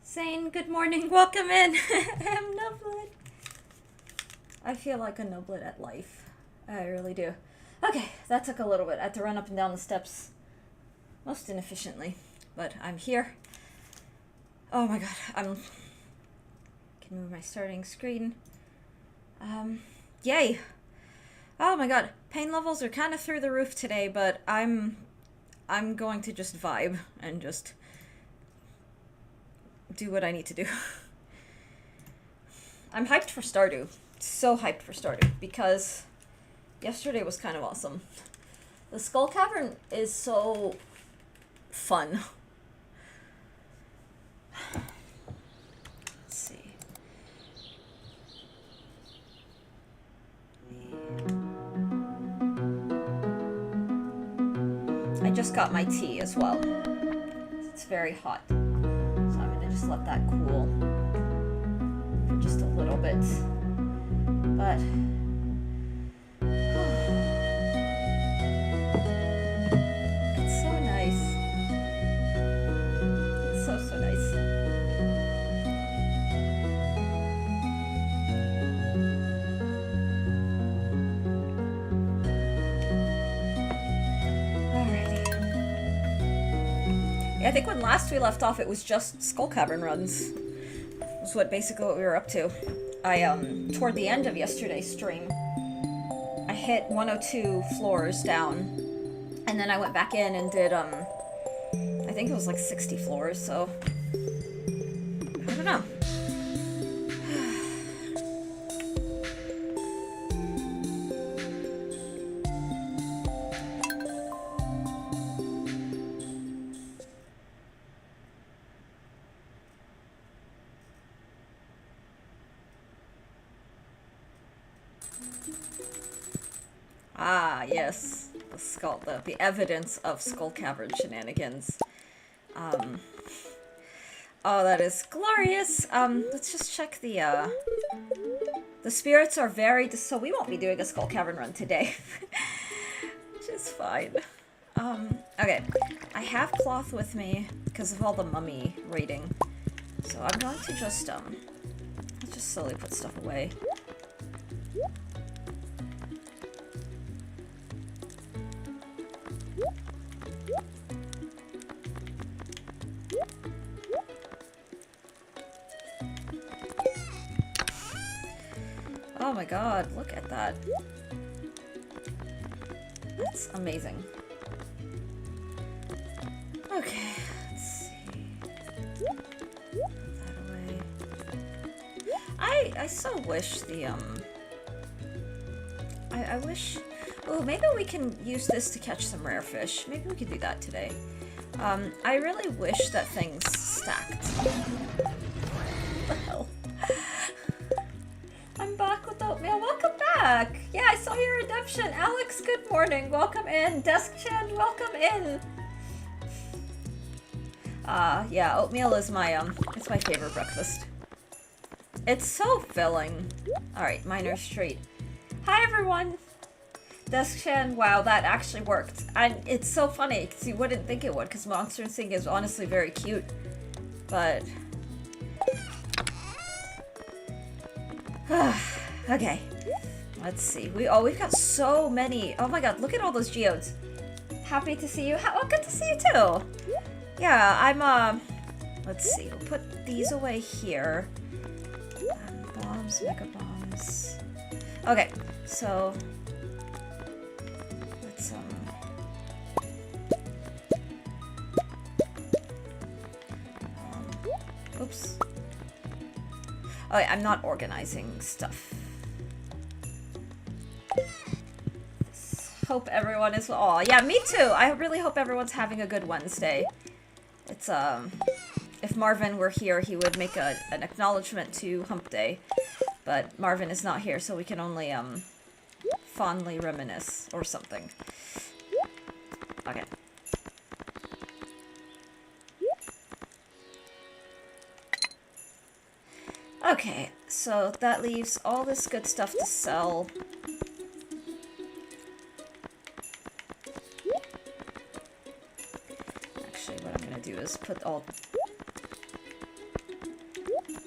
Zane, good morning. Welcome in. I'm Nublet. I feel like a Nublet at life. I really do. Okay, that took a little bit. I had to run up and down the steps most inefficiently, but I'm here. Oh my god, can move my starting screen. Yay. Oh my god, pain levels are kind of through the roof today, but I'm going to just vibe and just do what I need to do. I'm hyped for Stardew. So hyped for Stardew because yesterday was kind of awesome. The Skull Cavern is so fun. Let's see. I just got my tea as well. It's very hot. So I'm gonna just let that cool for just a little bit. But it's so nice. It's so nice. Alrighty. Yeah, I think when last we left off, it was just Skull Cavern runs. Was what basically what we were up to. Toward the end of yesterday's stream, I hit 102 floors down, and then I went back in and did, I think it was like 60 floors, so, I don't know. Ah, yes. The evidence of Skull Cavern shenanigans. Oh, that is glorious. Let's just check the spirits are very, so we won't be doing a Skull Cavern run today. Which is fine. Okay. I have cloth with me because of all the mummy raiding. So I'm going to just, let's just slowly put stuff away. Oh my god, look at that. That's amazing. Okay, let's see. Put that away. I so wish the, I wish... Oh, maybe we can use this to catch some rare fish. Maybe we could do that today. I really wish that things stacked. What the hell? I'm back with oatmeal. Welcome back! Yeah, I saw your redemption. Alex, good morning. Welcome in. Desk-chan, welcome in. Yeah, oatmeal is my, it's my favorite breakfast. It's so filling. Alright, Miner's Street. Hi, everyone! Desk-chan, wow, that actually worked. And it's so funny, because you wouldn't think it would, because Monster Sing is honestly very cute. But... okay. Let's see. We've got so many. Oh my god, look at all those geodes. Happy to see you. Oh, good to see you too. Yeah, I'm, let's see. We'll put these away here. Bombs, mega bombs. Okay, so... let's, oops. Oh, yeah, I'm not organizing stuff. Hope everyone is... Aw, yeah, me too! I really hope everyone's having a good Wednesday. It's, if Marvin were here, he would make an acknowledgement to Hump Day. But Marvin is not here, so we can only, fondly reminisce or something. Okay. Okay, so that leaves all this good stuff to sell. Actually, what I'm gonna do is put all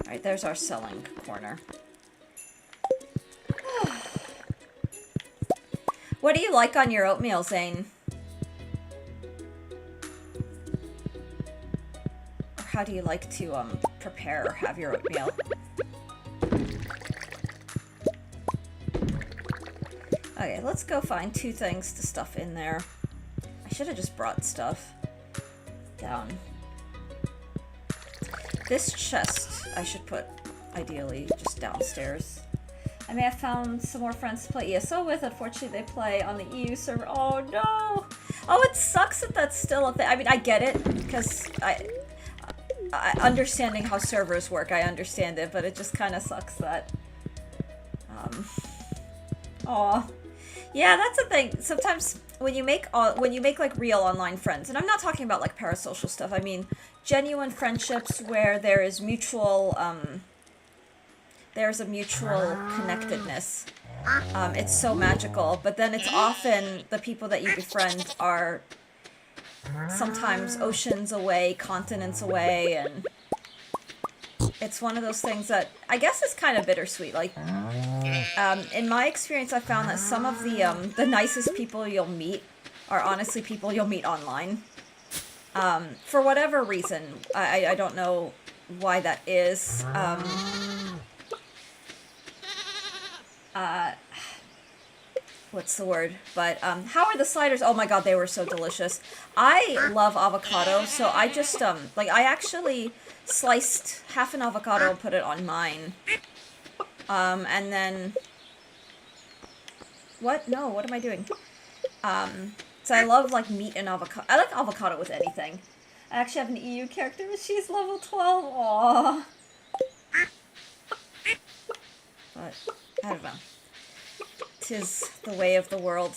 Alright, there's our selling corner. What do you like on your oatmeal, Zane? Or how do you like to, prepare or have your oatmeal? Okay, let's go find 2 things to stuff in there. I should have just brought stuff down. This chest I should put, ideally, just downstairs. I may have found some more friends to play ESO with. Unfortunately, they play on the EU server. Oh, no! Oh, it sucks that that's still a thing. I mean, I get it, because I understanding how servers work, I understand it, but it just kind of sucks that... Aw. Yeah, that's the thing. Sometimes when you make like real online friends, and I'm not talking about like parasocial stuff. I mean genuine friendships where there is mutual there's a mutual connectedness. It's so magical, but then it's often the people that you befriend are sometimes oceans away, continents away, and it's one of those things that I guess is kind of bittersweet. Like, in my experience, I found that some of the nicest people you'll meet are honestly people you'll meet online. For whatever reason, I don't know why that is. What's the word? But, how are the sliders? Oh my god, they were so delicious. I love avocado, so I just, like, I actually sliced half an avocado and put it on mine. And then... What? No, what am I doing? So I love, like, meat and avocado. I like avocado with anything. I actually have an EU character, but she's level 12. Aww. But, I don't know. 'Tis the way of the world.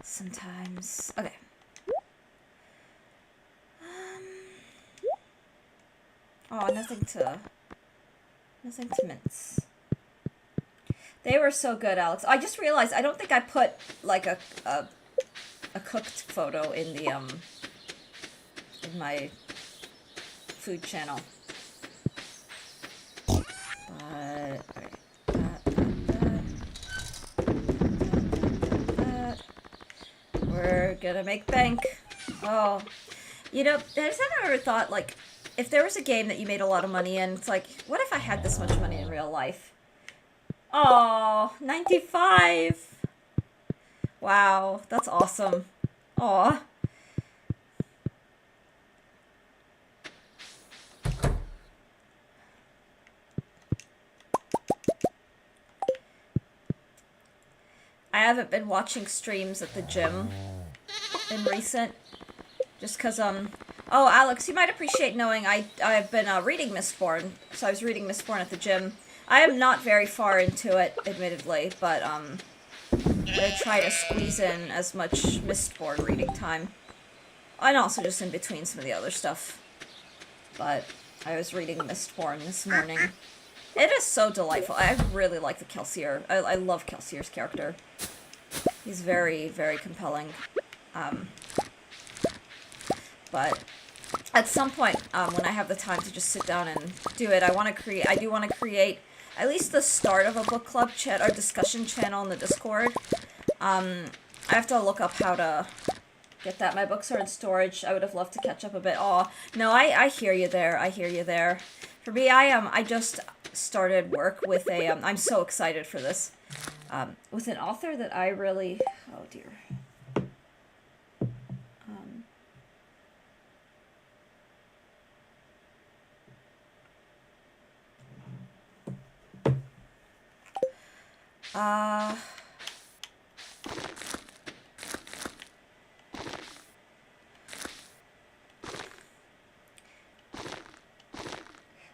Sometimes. Okay. Oh, nothing to mince. They were so good, Alex. I just realized I don't think I put like a cooked photo in the in my food channel. But we're gonna make bank. Oh, you know, has anyone ever thought, like, if there was a game that you made a lot of money in, it's like, what if I had this much money in real life? Oh, 95! Wow, that's awesome. Aw. I haven't been watching streams at the gym in recent, just cause, oh, Alex, you might appreciate knowing I've been, reading Mistborn, so I was reading Mistborn at the gym. I am not very far into it, admittedly, but, I'm gonna try to squeeze in as much Mistborn reading time. And also just in between some of the other stuff. But I was reading Mistborn this morning. It is so delightful. I really like the Kelsier. I love Kelsier's character. He's very, very compelling. But at some point, when I have the time to just sit down and do it, I do want to create at least the start of a book club chat or discussion channel in the Discord. I have to look up how to get that. My books are in storage. I would have loved to catch up a bit. Aw, no, I hear you there. I hear you there. For me, I just started work with a, I'm so excited for this, with an author that I really, oh dear.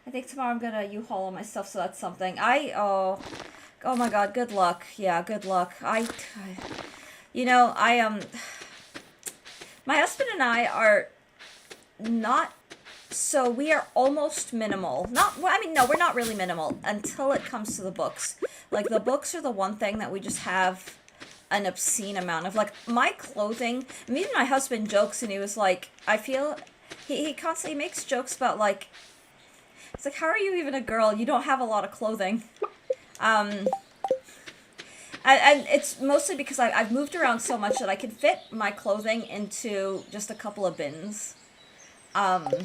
I think tomorrow I'm gonna U-Haul all my stuff, so that's something. Oh my god, good luck. Yeah, good luck. You know, my husband and I are not, so we are almost minimal. I mean, no, we're not really minimal until it comes to the books. Like, the books are the one thing that we just have an obscene amount of, like, my clothing. Me and my husband jokes, and he was like, I feel, he constantly makes jokes about, like, it's like, how are you even a girl? You don't have a lot of clothing. And it's mostly because I've moved around so much that I can fit my clothing into just a couple of bins. And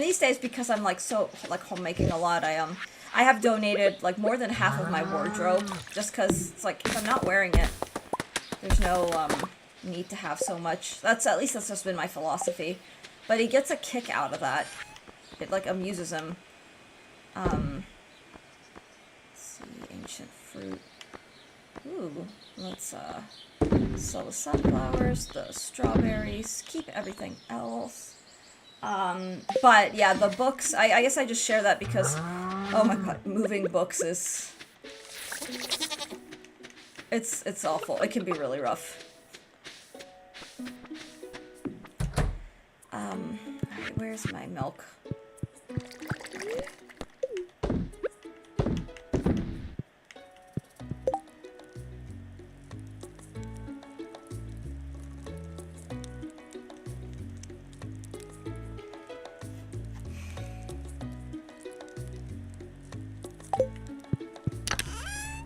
these days, because I'm like so like homemaking a lot, I have donated like more than half of my wardrobe just because it's like if I'm not wearing it, there's no need to have so much. That's just been my philosophy. But he gets a kick out of that. It like amuses him. Let's see, ancient fruit. Ooh, let's sell the sunflowers, the strawberries, keep everything else. But yeah, the books, I guess I just share that because, oh my god, moving books is, it's awful. It can be really rough. Alright, where's my milk?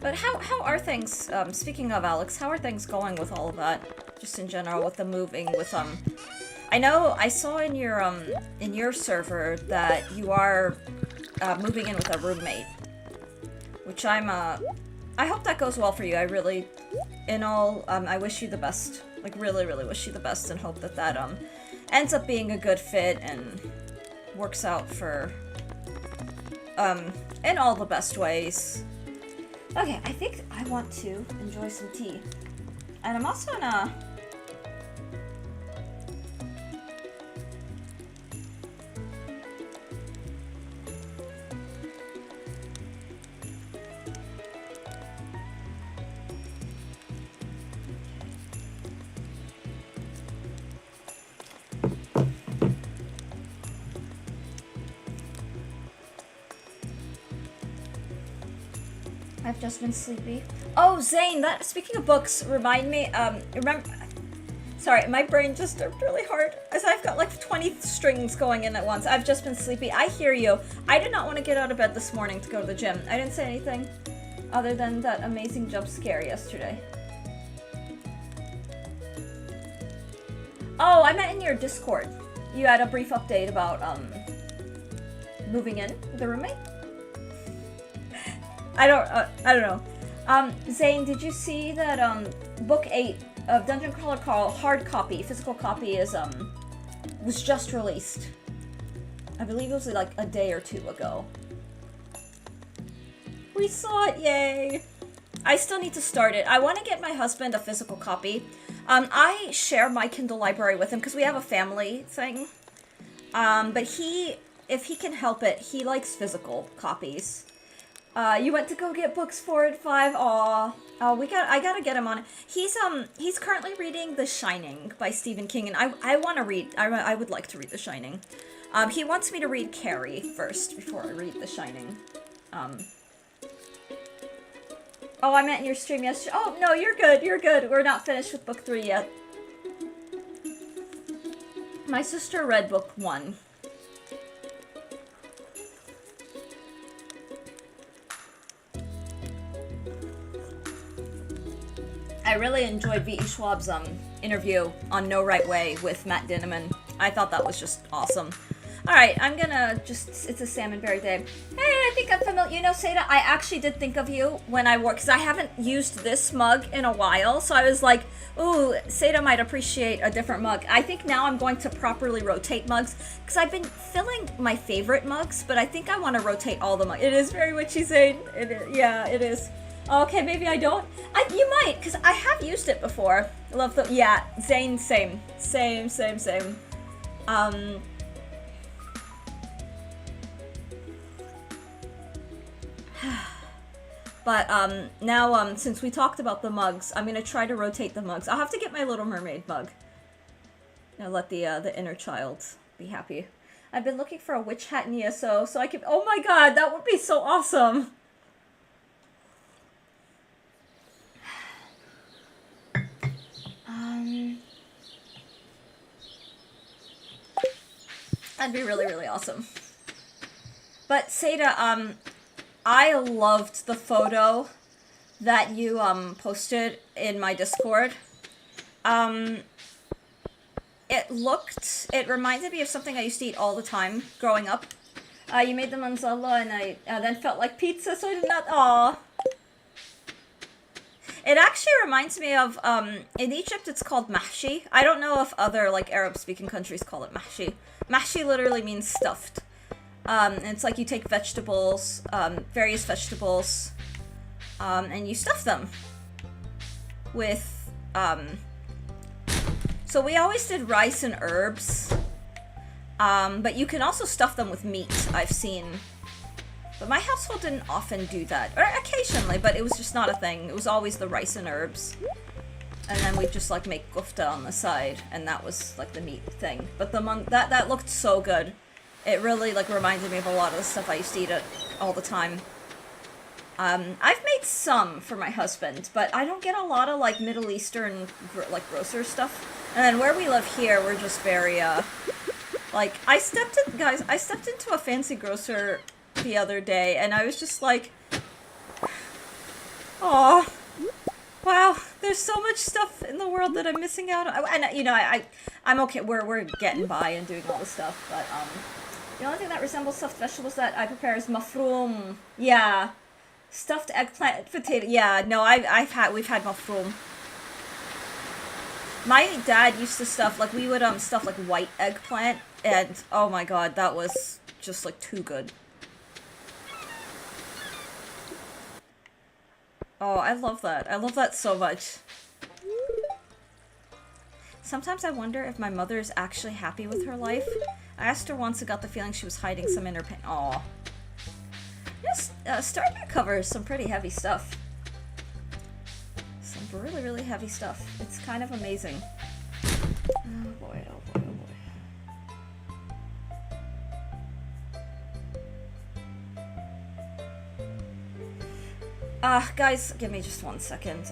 But how are things, speaking of Alex, how are things going with all of that? Just in general, with the moving, with, I know, I saw in your server that you are, moving in with a roommate. Which I hope that goes well for you. I really, I wish you the best. Like, really, really wish you the best and hope that that, ends up being a good fit and works out for, in all the best ways. Okay, I think I want to enjoy some tea. And I'm also gonna... I've just been sleepy. Oh, Zane, that, speaking of books, remind me, remember, sorry, my brain just worked really hard, as I've got like 20 strings going in at once. I've just been sleepy. I hear you. I did not want to get out of bed this morning to go to the gym. I didn't say anything other than that amazing jump scare yesterday. Oh, I meant in your Discord. You had a brief update about, moving in with a roommate? I don't know. Zane, did you see that, book 8 of Dungeon Crawler Call, hard copy, physical copy is, was just released. I believe it was like a day or two ago. We saw it, yay! I still need to start it. I want to get my husband a physical copy. I share my Kindle library with him because we have a family thing. But if he can help it, he likes physical copies. You went to go get books 4 and 5. Aw. Oh, I gotta get him on it. He's currently reading The Shining by Stephen King, and I want to read, I would like to read The Shining. He wants me to read Carrie first before I read The Shining. Oh, I meant in your stream yesterday. Oh, no, you're good, you're good. We're not finished with book 3 yet. My sister read book 1. I really enjoyed V.E. Schwab's interview on No Right Way with Matt Dinneman. I thought that was just awesome. Alright, I'm gonna just... It's a salmonberry day. Hey, I think I'm familiar. You know, Seda, I actually did think of you when I worked, because I haven't used this mug in a while, so I was like, ooh, Seda might appreciate a different mug. I think now I'm going to properly rotate mugs, because I've been filling my favorite mugs, but I think I want to rotate all the mugs. It is very witchy, Zane. Yeah, it is. Okay, maybe I don't. You might, because I have used it before. Love the... Yeah, Zane, same. Same. But, now, since we talked about the mugs, I'm gonna try to rotate the mugs. I'll have to get my Little Mermaid mug. Now let the inner child be happy. I've been looking for a witch hat in ESO, so I can... Oh my god, that would be so awesome! That'd be really, really awesome. But Seda, I loved the photo that you posted in my Discord. It reminded me of something I used to eat all the time growing up. You made the manzala and I then felt like pizza, so I did not. Aw. It actually reminds me of, in Egypt it's called mahshi. I don't know if other, like, Arab-speaking countries call it mahshi. Mahshi literally means stuffed. And it's like you take vegetables, various vegetables, and you stuff them with, so we always did rice and herbs, but you can also stuff them with meat, I've seen. But my household didn't often do that. Or occasionally, but it was just not a thing. It was always the rice and herbs. And then we'd just, like, make kofta on the side, and that was, like, the meat thing. But that looked so good. It really, like, reminded me of a lot of the stuff I used to eat all the time. I've made some for my husband, but I don't get a lot of, like, Middle Eastern, like, grocer stuff. And then where we live here, we're just very, like, I stepped into a fancy grocer the other day, and I was just like, oh, wow, there's so much stuff in the world that I'm missing out on. And, you know, I'm okay, we're getting by and doing all this stuff, but, the only thing that resembles stuffed vegetables that I prepare is mafroom. Yeah. Stuffed eggplant, potato. Yeah, no, we've had mafroom. My dad used to stuff, like, we would, stuff, like, white eggplant, and, oh my god, that was just, like, too good. Oh, I love that. I love that so much. Sometimes I wonder if my mother is actually happy with her life. I asked her once and got the feeling she was hiding some inner pain. Aw. Yes, Stardew covers some pretty heavy stuff. Some really, really heavy stuff. It's kind of amazing. Oh boy, oh boy, oh boy. Guys, give me just 1 second.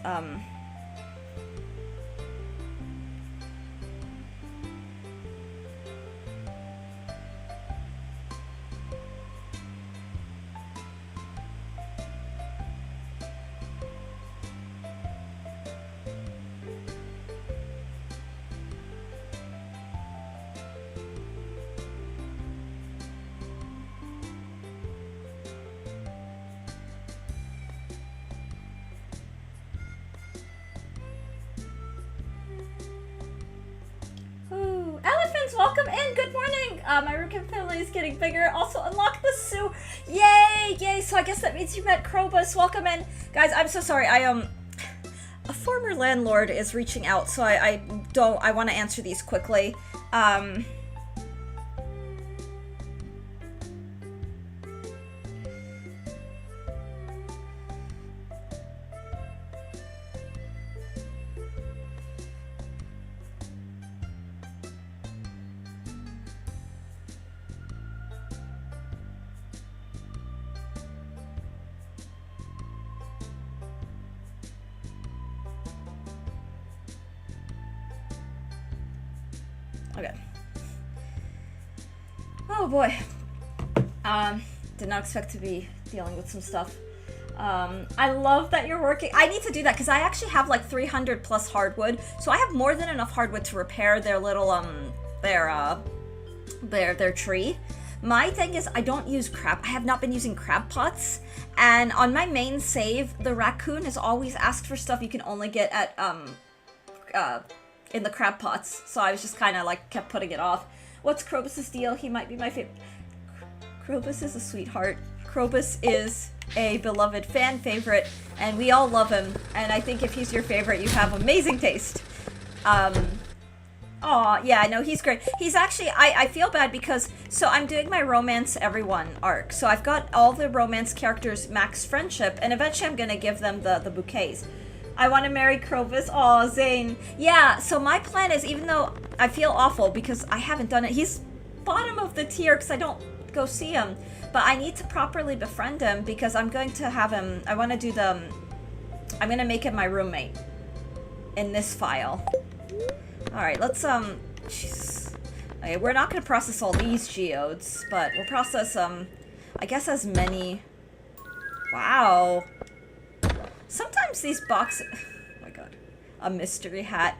Welcome in, good morning! My Rookin family is getting bigger. Also, unlock the Sue. Yay, yay, so I guess that means you met Krobus. Welcome in. Guys, I'm so sorry, a former landlord is reaching out, so I want to answer these quickly. Okay. Oh boy. Did not expect to be dealing with some stuff. I love that you're working. I need to do that because I actually have like 300 plus hardwood, so I have more than enough hardwood to repair their little their tree. My thing is I don't use crab. I have not been using crab pots, and on my main save, the raccoon has always asked for stuff you can only get at in the crab pots, so I was just kind of like kept putting it off. What's Krobus's deal? He might be my favorite. Krobus is a sweetheart. Krobus is a beloved fan favorite, and we all love him, and I think if he's your favorite, you have amazing taste. Aw, yeah, no, he's great. He's actually, I feel bad because, so I'm doing my Romance Everyone arc, so I've got all the romance characters max friendship, and eventually I'm gonna give them the bouquets. I want to marry Krobus. Aw, Zane. Yeah, so my plan is, even though I feel awful because I haven't done it, he's bottom of the tier because I don't go see him, but I need to properly befriend him because I'm going to have him, I want to do the, I'm going to make him my roommate in this file. Alright, let's, Jesus. Okay, we're not gonna process all these geodes, but we'll process, I guess as many... Wow. Sometimes these boxes... Oh my god. A mystery hat.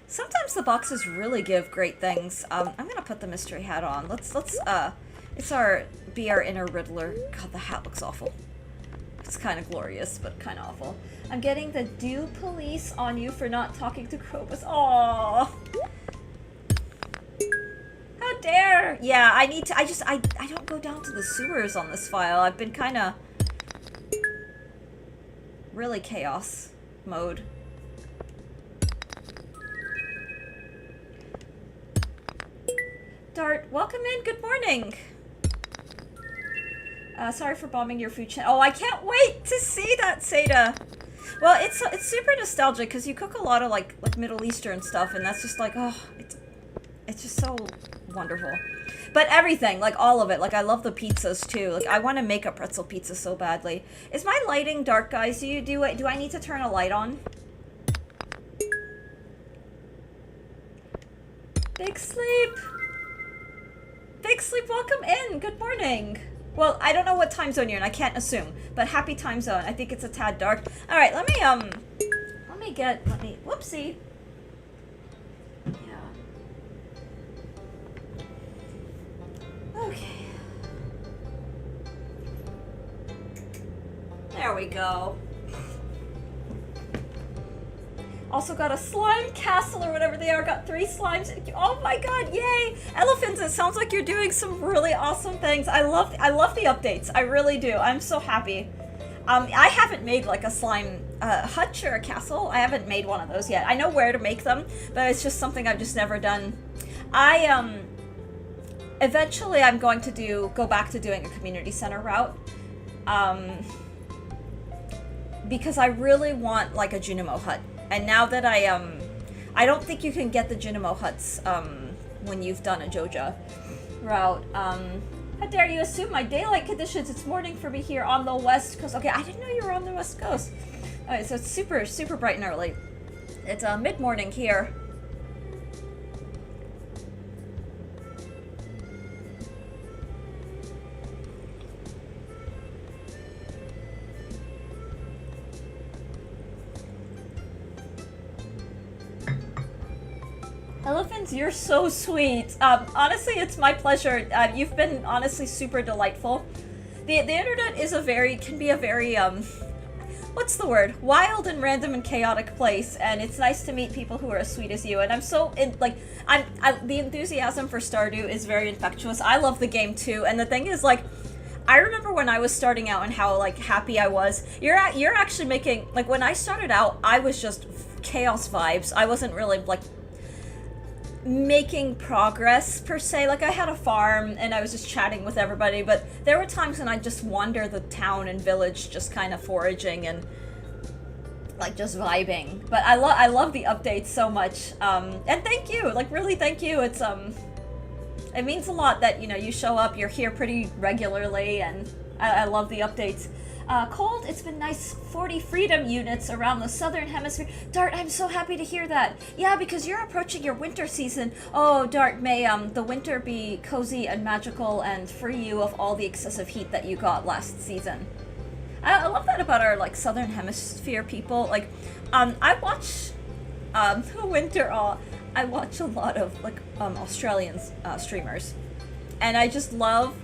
Sometimes the boxes really give great things. I'm gonna put the mystery hat on. Let's be our inner Riddler. God, the hat looks awful. It's kind of glorious, but kind of awful. I'm getting the Dew police on you for not talking to Krobus. Aww. How dare! Yeah, I need to, I don't go down to the sewers on this file. I've been kind of really chaos mode. Dart, welcome in. Good morning. Sorry for bombing your food chain. Oh, I can't wait to see that, Seda. Well, it's super nostalgic because you cook a lot of like Middle Eastern stuff, and that's just like, oh, it's just so wonderful. But everything, like all of it, like I love the pizzas too. Like I want to make a pretzel pizza so badly. Is my lighting dark, guys? Do I need to turn a light on? Big Sleep. Big Sleep, welcome in. Good morning. Well, I don't know what time zone you're in. I can't assume, but happy time zone. I think it's a tad dark. All right, let me whoopsie. Yeah. Okay. There we go. Also got a slime castle or whatever they are. Got 3 slimes. Oh my god, yay! Elephants, it sounds like you're doing some really awesome things. I love the updates. I really do. I'm so happy. I haven't made like a slime hutch or a castle. I haven't made one of those yet. I know where to make them, but it's just something I've just never done. Eventually I'm going to go back to doing a community center route. Because I really want like a Junimo hut. And now that I don't think you can get the Junimo huts, when you've done a Joja route. How dare you assume my daylight conditions? It's morning for me here on the West Coast. Okay, I didn't know you were on the West Coast. Alright, so it's super, super bright and early. It's, mid-morning here. Elephants, you're so sweet. Honestly, it's my pleasure. You've been honestly super delightful. The internet is can be a very, what's the word? Wild and random and chaotic place, and it's nice to meet people who are as sweet as you, and I'm so, the enthusiasm for Stardew is very infectious. I love the game too, and the thing is, like, I remember when I was starting out and how, like, happy I was. You're actually making, like, when I started out, I was just chaos vibes. I wasn't really, like, making progress per se. Like I had a farm and I was just chatting with everybody, but there were times when I just wander the town and village just kind of foraging and like just vibing. But I love the updates so much, and thank you, like really thank you. It's it means a lot that, you know, you show up, you're here pretty regularly, and I love the updates. Cold, it's been nice 40 freedom units around the southern hemisphere. Dart, I'm so happy to hear that. Yeah, because you're approaching your winter season. Oh, Dart, may the winter be cozy and magical and free you of all the excessive heat that you got last season. I love that about our, like, southern hemisphere people. Like, I watch, winter, I watch a lot of, like, Australian streamers. And I just love,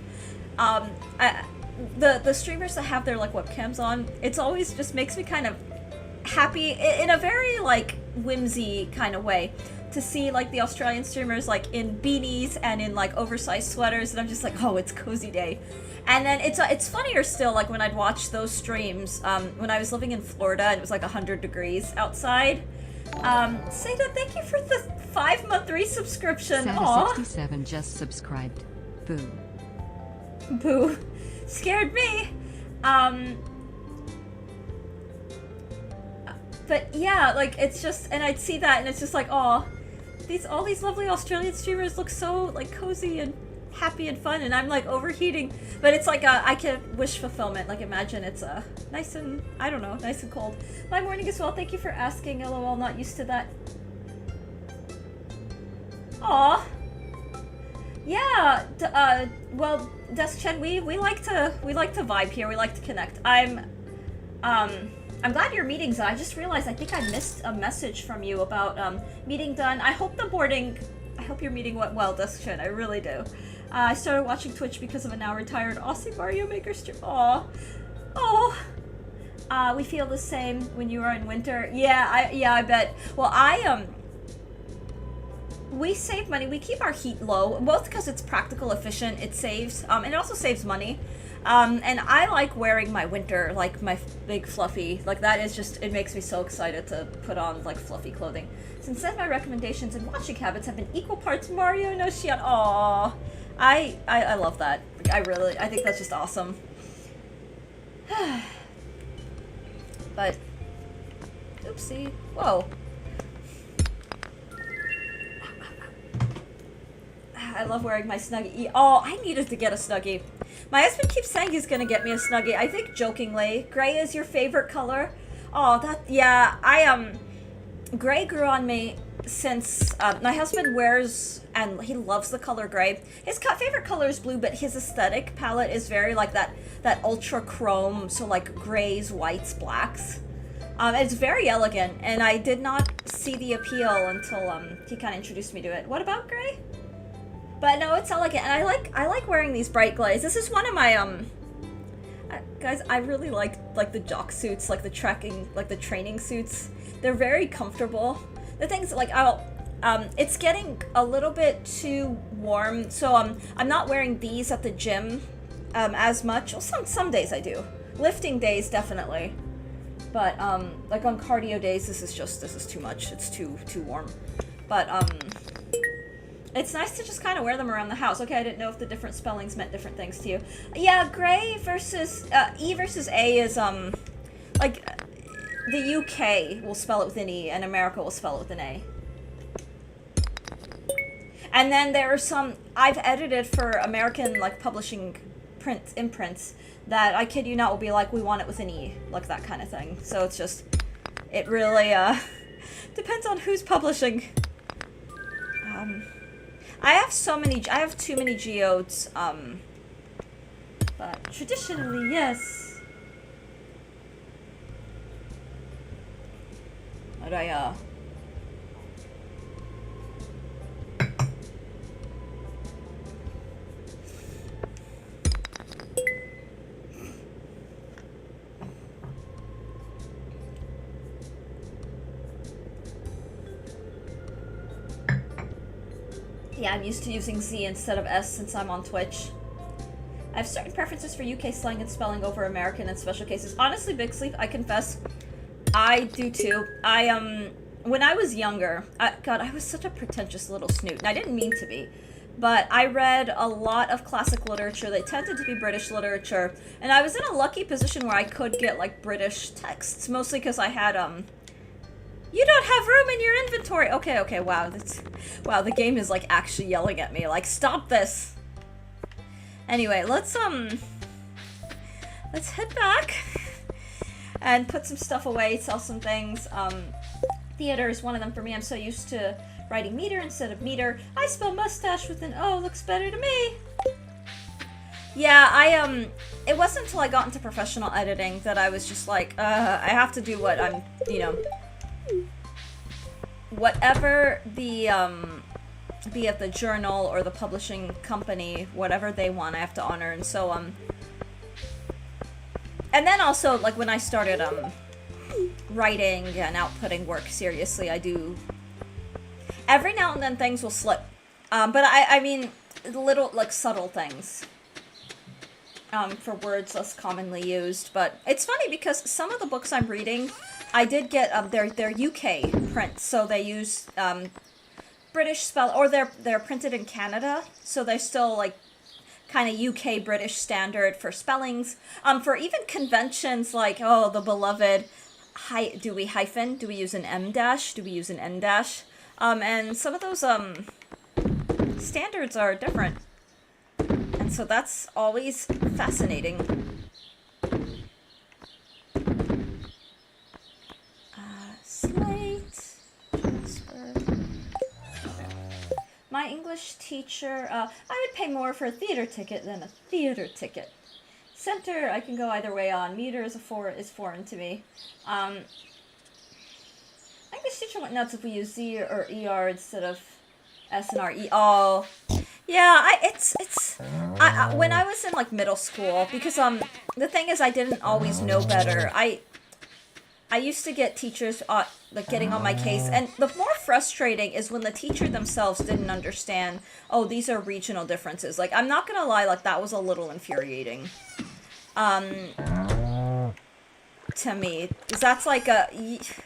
the streamers that have their like webcams on, it's always just makes me kind of happy in a very like whimsy kind of way to see like the Australian streamers like in beanies and in like oversized sweaters, and I'm just like, oh, it's cozy day. And then it's funnier still, like when I'd watch those streams when I was living in Florida and it was like 100 degrees outside. Seda, thank you for the 5-month resubscription. Aww. 67 just subscribed. Boo. Boo. Scared me. But yeah, like it's just, and I'd see that and it's just like, oh, all these lovely Australian streamers look so like cozy and happy and fun, and I'm like overheating. But it's like I can wish fulfillment. Like imagine it's nice and, I don't know, nice and cold. My morning as well. Thank you for asking. LOL, not used to that Aw. Yeah, well, Desk-chan, we like to vibe here. We like to connect. I'm glad your meeting's done. I just realized I think I missed a message from you about meeting done. I hope your meeting went well, Desk-chan. I really do. I started watching Twitch because of a now retired Aussie Mario Maker stream. Aw. Oh. We feel the same when you are in winter. Yeah, I bet. Well, we save money. We keep our heat low, both because it's practical, efficient, it saves, and it also saves money. And I like wearing my winter, like my big fluffy, like that is just, it makes me so excited to put on like fluffy clothing. Since then, my recommendations and watching habits have been equal parts Mario no Shion. Aww. I love that. I think that's just awesome. But, oopsie. Whoa. I love wearing my Snuggie. Oh, I needed to get a Snuggie. My husband keeps saying he's gonna get me a Snuggie. I think jokingly. Gray is your favorite color? Oh, yeah, gray grew on me since, my husband wears, and he loves the color gray. His favorite color is blue, but his aesthetic palette is very like that ultra chrome, so like grays, whites, blacks. It's very elegant, and I did not see the appeal until, he kind of introduced me to it. What about gray? But no, it's elegant, and I like wearing these bright glaze. This is one of my, guys, I really like the jock suits, like the training suits. They're very comfortable. The things, like, it's getting a little bit too warm, so, I'm not wearing these at the gym, as much. Well, some days I do. Lifting days, definitely. But, like on cardio days, this is too much. It's too warm. But, it's nice to just kind of wear them around the house. Okay, I didn't know if the different spellings meant different things to you. Yeah, gray versus, E versus A is, like, the UK will spell it with an E, and America will spell it with an A. And then there are some, I've edited for American, like, publishing imprints that, I kid you not, will be like, we want it with an E, like that kind of thing. So it's just, it really, depends on who's publishing. I have too many geodes, but traditionally, yes. But yeah, I'm used to using Z instead of S since I'm on Twitch. I have certain preferences for UK slang and spelling over American in special cases. Honestly, Big Sleep, I confess, I do too. When I was younger, God, I was such a pretentious little snoot, and I didn't mean to be, but I read a lot of classic literature that tended to be British literature, and I was in a lucky position where I could get, like, British texts, mostly because I had, you don't have room in your inventory! Okay, wow, wow, the game is, like, actually yelling at me, like, stop this! Anyway, let's head back and put some stuff away, sell some things. Theater is one of them for me. I'm so used to writing meter instead of meter. I spell mustache with an O, looks better to me. Yeah, it wasn't until I got into professional editing that I was just like, I have to do what I'm, you know, whatever the, be it the journal or the publishing company, whatever they want, I have to honor. And so, and then also, like, when I started, writing and outputting work seriously, I do, every now and then things will slip. But I mean, little, like, subtle things. For words less commonly used. But it's funny because some of the books I'm reading, I did get, they're UK prints, so they use, British spell, or they're printed in Canada, so they're still, like, kind of UK British standard for spellings. For even conventions like, oh, the beloved, do we hyphen? Do we use an M dash? Do we use an N dash? And some of those, standards are different. And so that's always fascinating. Slate. Transfer. My my English teacher, I would pay more for a theater ticket than a theater ticket. Center, I can go either way on. Meter is foreign to me. English teacher went nuts if we use Z or ER instead of S and R. Oh, yeah. When I was in like middle school, because the thing is I didn't always know better. I used to get teachers like getting on my case, and the more frustrating is when the teacher themselves didn't understand. Oh, these are regional differences. Like, I'm not gonna lie, like that was a little infuriating. To me, because that's like it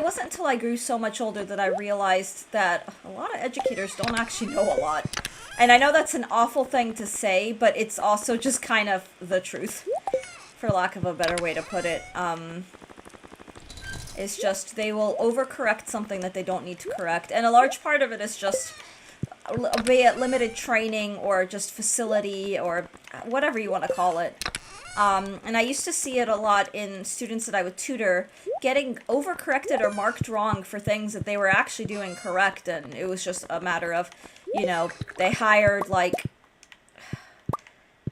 wasn't until I grew so much older that I realized that a lot of educators don't actually know a lot. And I know that's an awful thing to say, but it's also just kind of the truth, for lack of a better way to put it. It's just they will overcorrect something that they don't need to correct. And a large part of it is just, be it limited training or just facility or whatever you want to call it. And I used to see it a lot in students that I would tutor getting overcorrected or marked wrong for things that they were actually doing correct, and it was just a matter of, you know, they hired like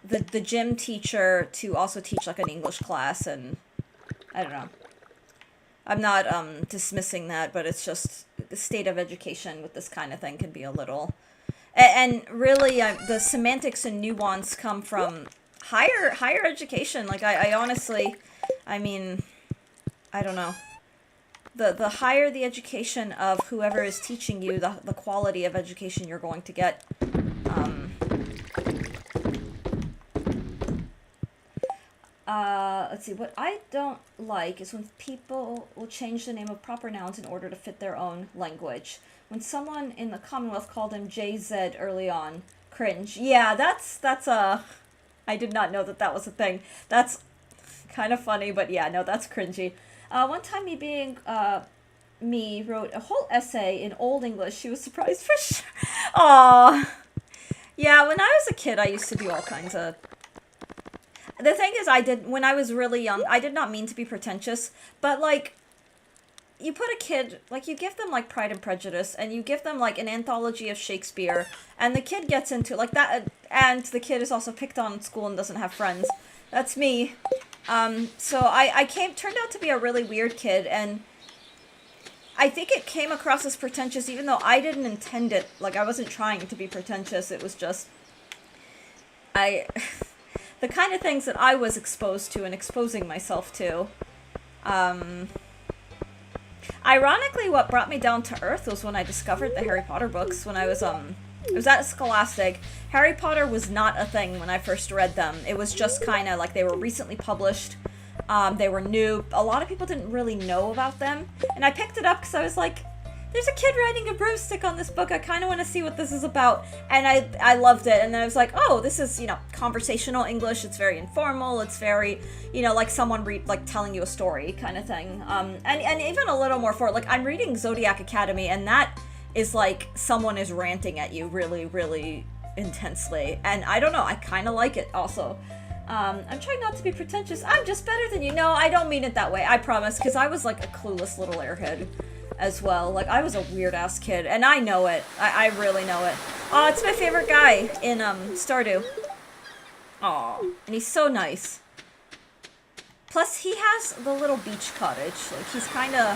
the gym teacher to also teach like an English class, and I don't know. I'm not dismissing that, but it's just the state of education with this kind of thing can be a little, and really the semantics and nuance come from higher education. Like I honestly, I mean, I don't know. The higher the education of whoever is teaching you, the quality of education you're going to get. Let's see, what I don't like is when people will change the name of proper nouns in order to fit their own language. When someone in the Commonwealth called him JZ early on, cringe. Yeah, that's I did not know that was a thing. That's kind of funny, but yeah, no, that's cringy. One time me wrote a whole essay in Old English. She was surprised for sure. Aww. Yeah, when I was a kid, I used to do all kinds of... The thing is, when I was really young, I did not mean to be pretentious, but like, you put a kid, like, you give them like Pride and Prejudice, and you give them like an anthology of Shakespeare, and the kid gets into like that, and the kid is also picked on in school and doesn't have friends. That's me. So I turned out to be a really weird kid, and I think it came across as pretentious even though I didn't intend it. Like, I wasn't trying to be pretentious, it was just, the kind of things that I was exposed to and exposing myself to. Ironically, what brought me down to earth was when I discovered the Harry Potter books when I was at Scholastic. Harry Potter was not a thing when I first read them. It was just kind of like they were recently published. They were new. A lot of people didn't really know about them. And I picked it up because I was like, there's a kid riding a broomstick on this book. I kind of want to see what this is about. And I loved it. And then I was like, oh, this is, conversational English. It's very informal. It's very, like someone telling you a story kind of thing. And even a little more like, I'm reading Zodiac Academy, and that is like someone is ranting at you really, really intensely. And I don't know, I kind of like it also. I'm trying not to be pretentious. I'm just better than you. No, I don't mean it that way. I promise. Because I was like a clueless little airhead as well. Like, I was a weird-ass kid, and I know it. I really know it. Oh, it's my favorite guy in, Stardew. Aw, and he's so nice. Plus, he has the little beach cottage. Like, he's kinda,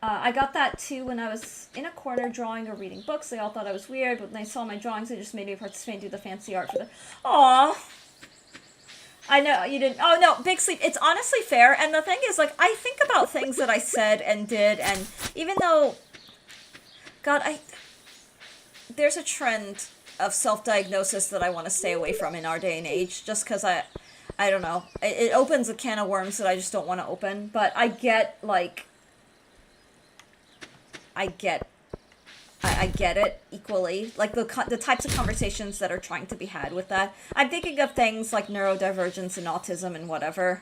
I got that too when I was in a corner drawing or reading books. They all thought I was weird, but when they saw my drawings, they just made me participate and do the fancy art for the... Aww. I know, you didn't... Oh, no, Big Sleep. It's honestly fair, and the thing is, like, I think about things that I said and did, and even though... God, there's a trend of self-diagnosis that I want to stay away from in our day and age, just because I don't know. It opens a can of worms that I just don't want to open, but I get, like... I get it equally. Like, the types of conversations that are trying to be had with that. I'm thinking of things like neurodivergence and autism and whatever.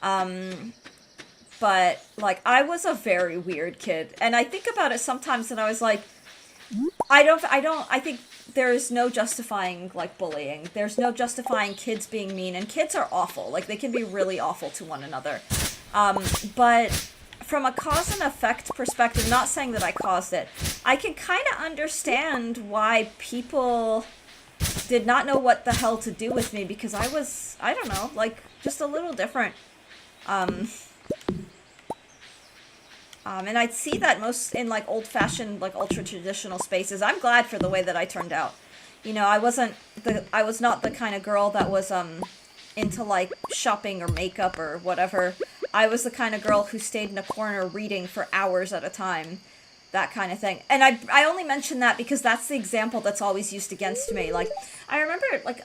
But, like, I was a very weird kid. And I think about it sometimes and I was like, I think there's no justifying, like, bullying. There's no justifying kids being mean. And kids are awful. Like, they can be really awful to one another. But from a cause and effect perspective, not saying that I caused it, I can kind of understand why people did not know what the hell to do with me, because I was, I don't know, like, just a little different. And I'd see that most in, like, old-fashioned, like, ultra-traditional spaces. I'm glad for the way that I turned out. You know, I was not the kind of girl that was, into, like, shopping or makeup or whatever. I was the kind of girl who stayed in a corner reading for hours at a time. That kind of thing. And I only mention that because that's the example that's always used against me. Like, I remember, like,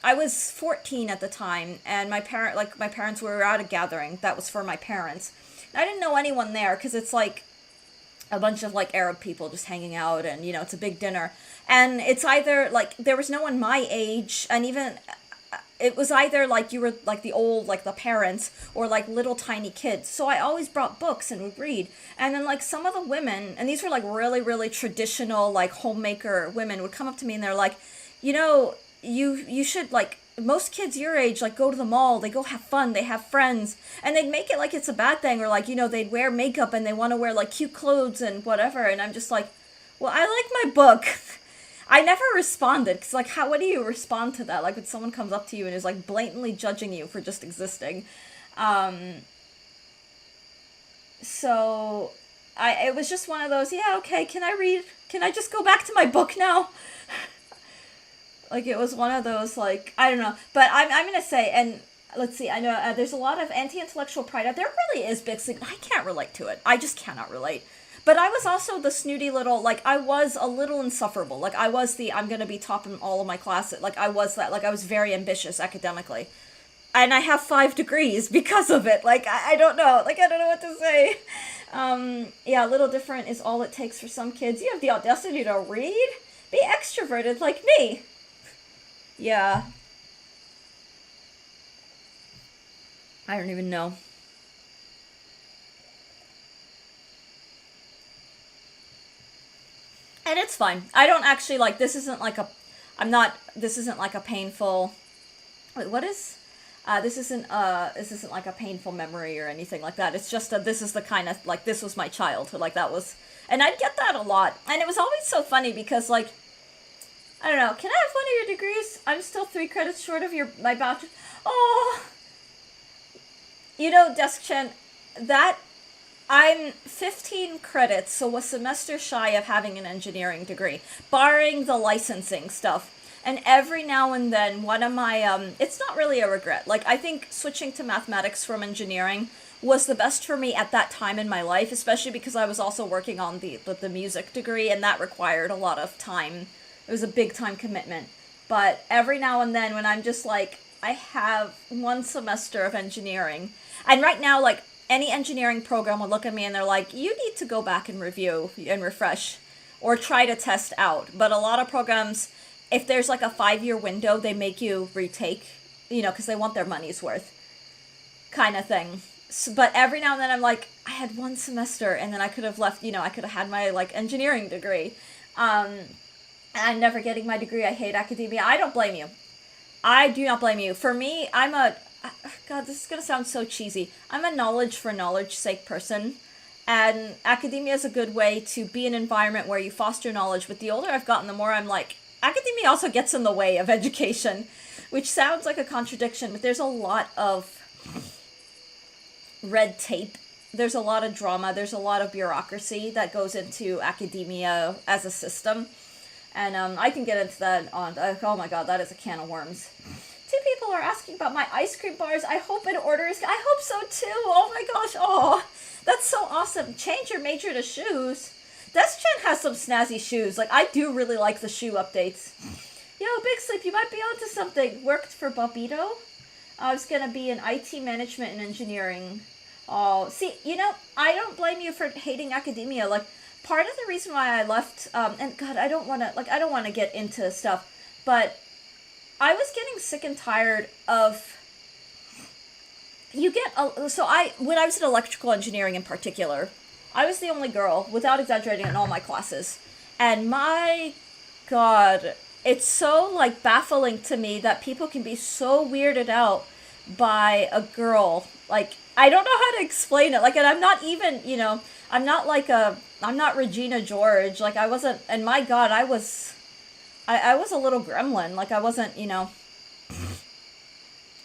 I was 14 at the time, and my parents were at a gathering that was for my parents. I didn't know anyone there, because it's, like, a bunch of, like, Arab people just hanging out, and, you know, it's a big dinner. And it's either, like, there was no one my age, and even, it was either, like, you were, like, the old, like, the parents, or, like, little tiny kids. So I always brought books and would read. And then, like, some of the women, and these were, like, really, really traditional, like, homemaker women, would come up to me and they're like, you know, you should, like, most kids your age, like, go to the mall, they go have fun, they have friends, and they'd make it like it's a bad thing, or, like, you know, they'd wear makeup and they want to wear, like, cute clothes and whatever, and I'm just like, well, I like my book. I never responded, because, like, what do you respond to that? Like, when someone comes up to you and is, like, blatantly judging you for just existing. So, it was just one of those, yeah, okay, can I just go back to my book now? Like, it was one of those, like, I don't know. But I'm going to say, and let's see, I know there's a lot of anti-intellectual pride out there. There really is big sleep. I can't relate to it. I just cannot relate. But I was also the snooty little, like, I was a little insufferable. Like, I was I'm going to be top in all of my classes. Like, I was that. Like, I was very ambitious academically. And I have 5 degrees because of it. Like, I don't know. Like, I don't know what to say. Yeah, a little different is all it takes for some kids. You have the audacity to read? Be extroverted like me. Yeah. I don't even know. And it's fine. I don't actually, like, this isn't like a, this isn't like a painful, wait, what is, this isn't like a painful memory or anything like that. It's just this is the kind of, like, this was my childhood, like, that was, and I'd get that a lot. And it was always so funny because, like, I don't know, can I have one of your degrees? I'm still 3 credits short of my bachelor. Oh! You know, Desk-chan, that, I'm 15 credits, so a semester shy of having an engineering degree, barring the licensing stuff. And every now and then, one of my, it's not really a regret. Like, I think switching to mathematics from engineering was the best for me at that time in my life, especially because I was also working on the music degree, and that required a lot of time. It was a big time commitment. But every now and then when I'm just like, I have 1 semester of engineering. And right now, like, any engineering program will look at me and they're like, you need to go back and review and refresh or try to test out. But a lot of programs, if there's like a 5-year window, they make you retake, you know, because they want their money's worth kind of thing. So, but every now and then I'm like, I had 1 semester and then I could have left, you know, I could have had my, like, engineering degree. I'm never getting my degree. I hate academia. I don't blame you. I do not blame you. For me, God, this is going to sound so cheesy. I'm a knowledge for knowledge's sake person. And academia is a good way to be in an environment where you foster knowledge. But the older I've gotten, the more I'm like, academia also gets in the way of education. Which sounds like a contradiction, but there's a lot of red tape. There's a lot of drama. There's a lot of bureaucracy that goes into academia as a system. And I can get into that on, oh my god, that is a can of worms. 2 people are asking about my ice cream bars. I hope an order is, I hope so too. Oh my gosh, oh, that's so awesome. Change your major to shoes. Desk-chan has some snazzy shoes. Like, I do really like the shoe updates. Yo, Big Sleep, you might be onto something. Worked for Bobito. I was gonna be in IT management and engineering. Oh, see, you know, I don't blame you for hating academia. Like, part of the reason why I left, and God, I don't want to get into stuff, but I was getting sick and tired of, when I was in electrical engineering in particular, I was the only girl, without exaggerating, in all my classes. And my God, it's so, like, baffling to me that people can be so weirded out by a girl Like, I don't know how to explain it. Like, and I'm not even, you know, I'm not Regina George. Like, I wasn't, and my God, I was a little gremlin. Like, I wasn't, you know,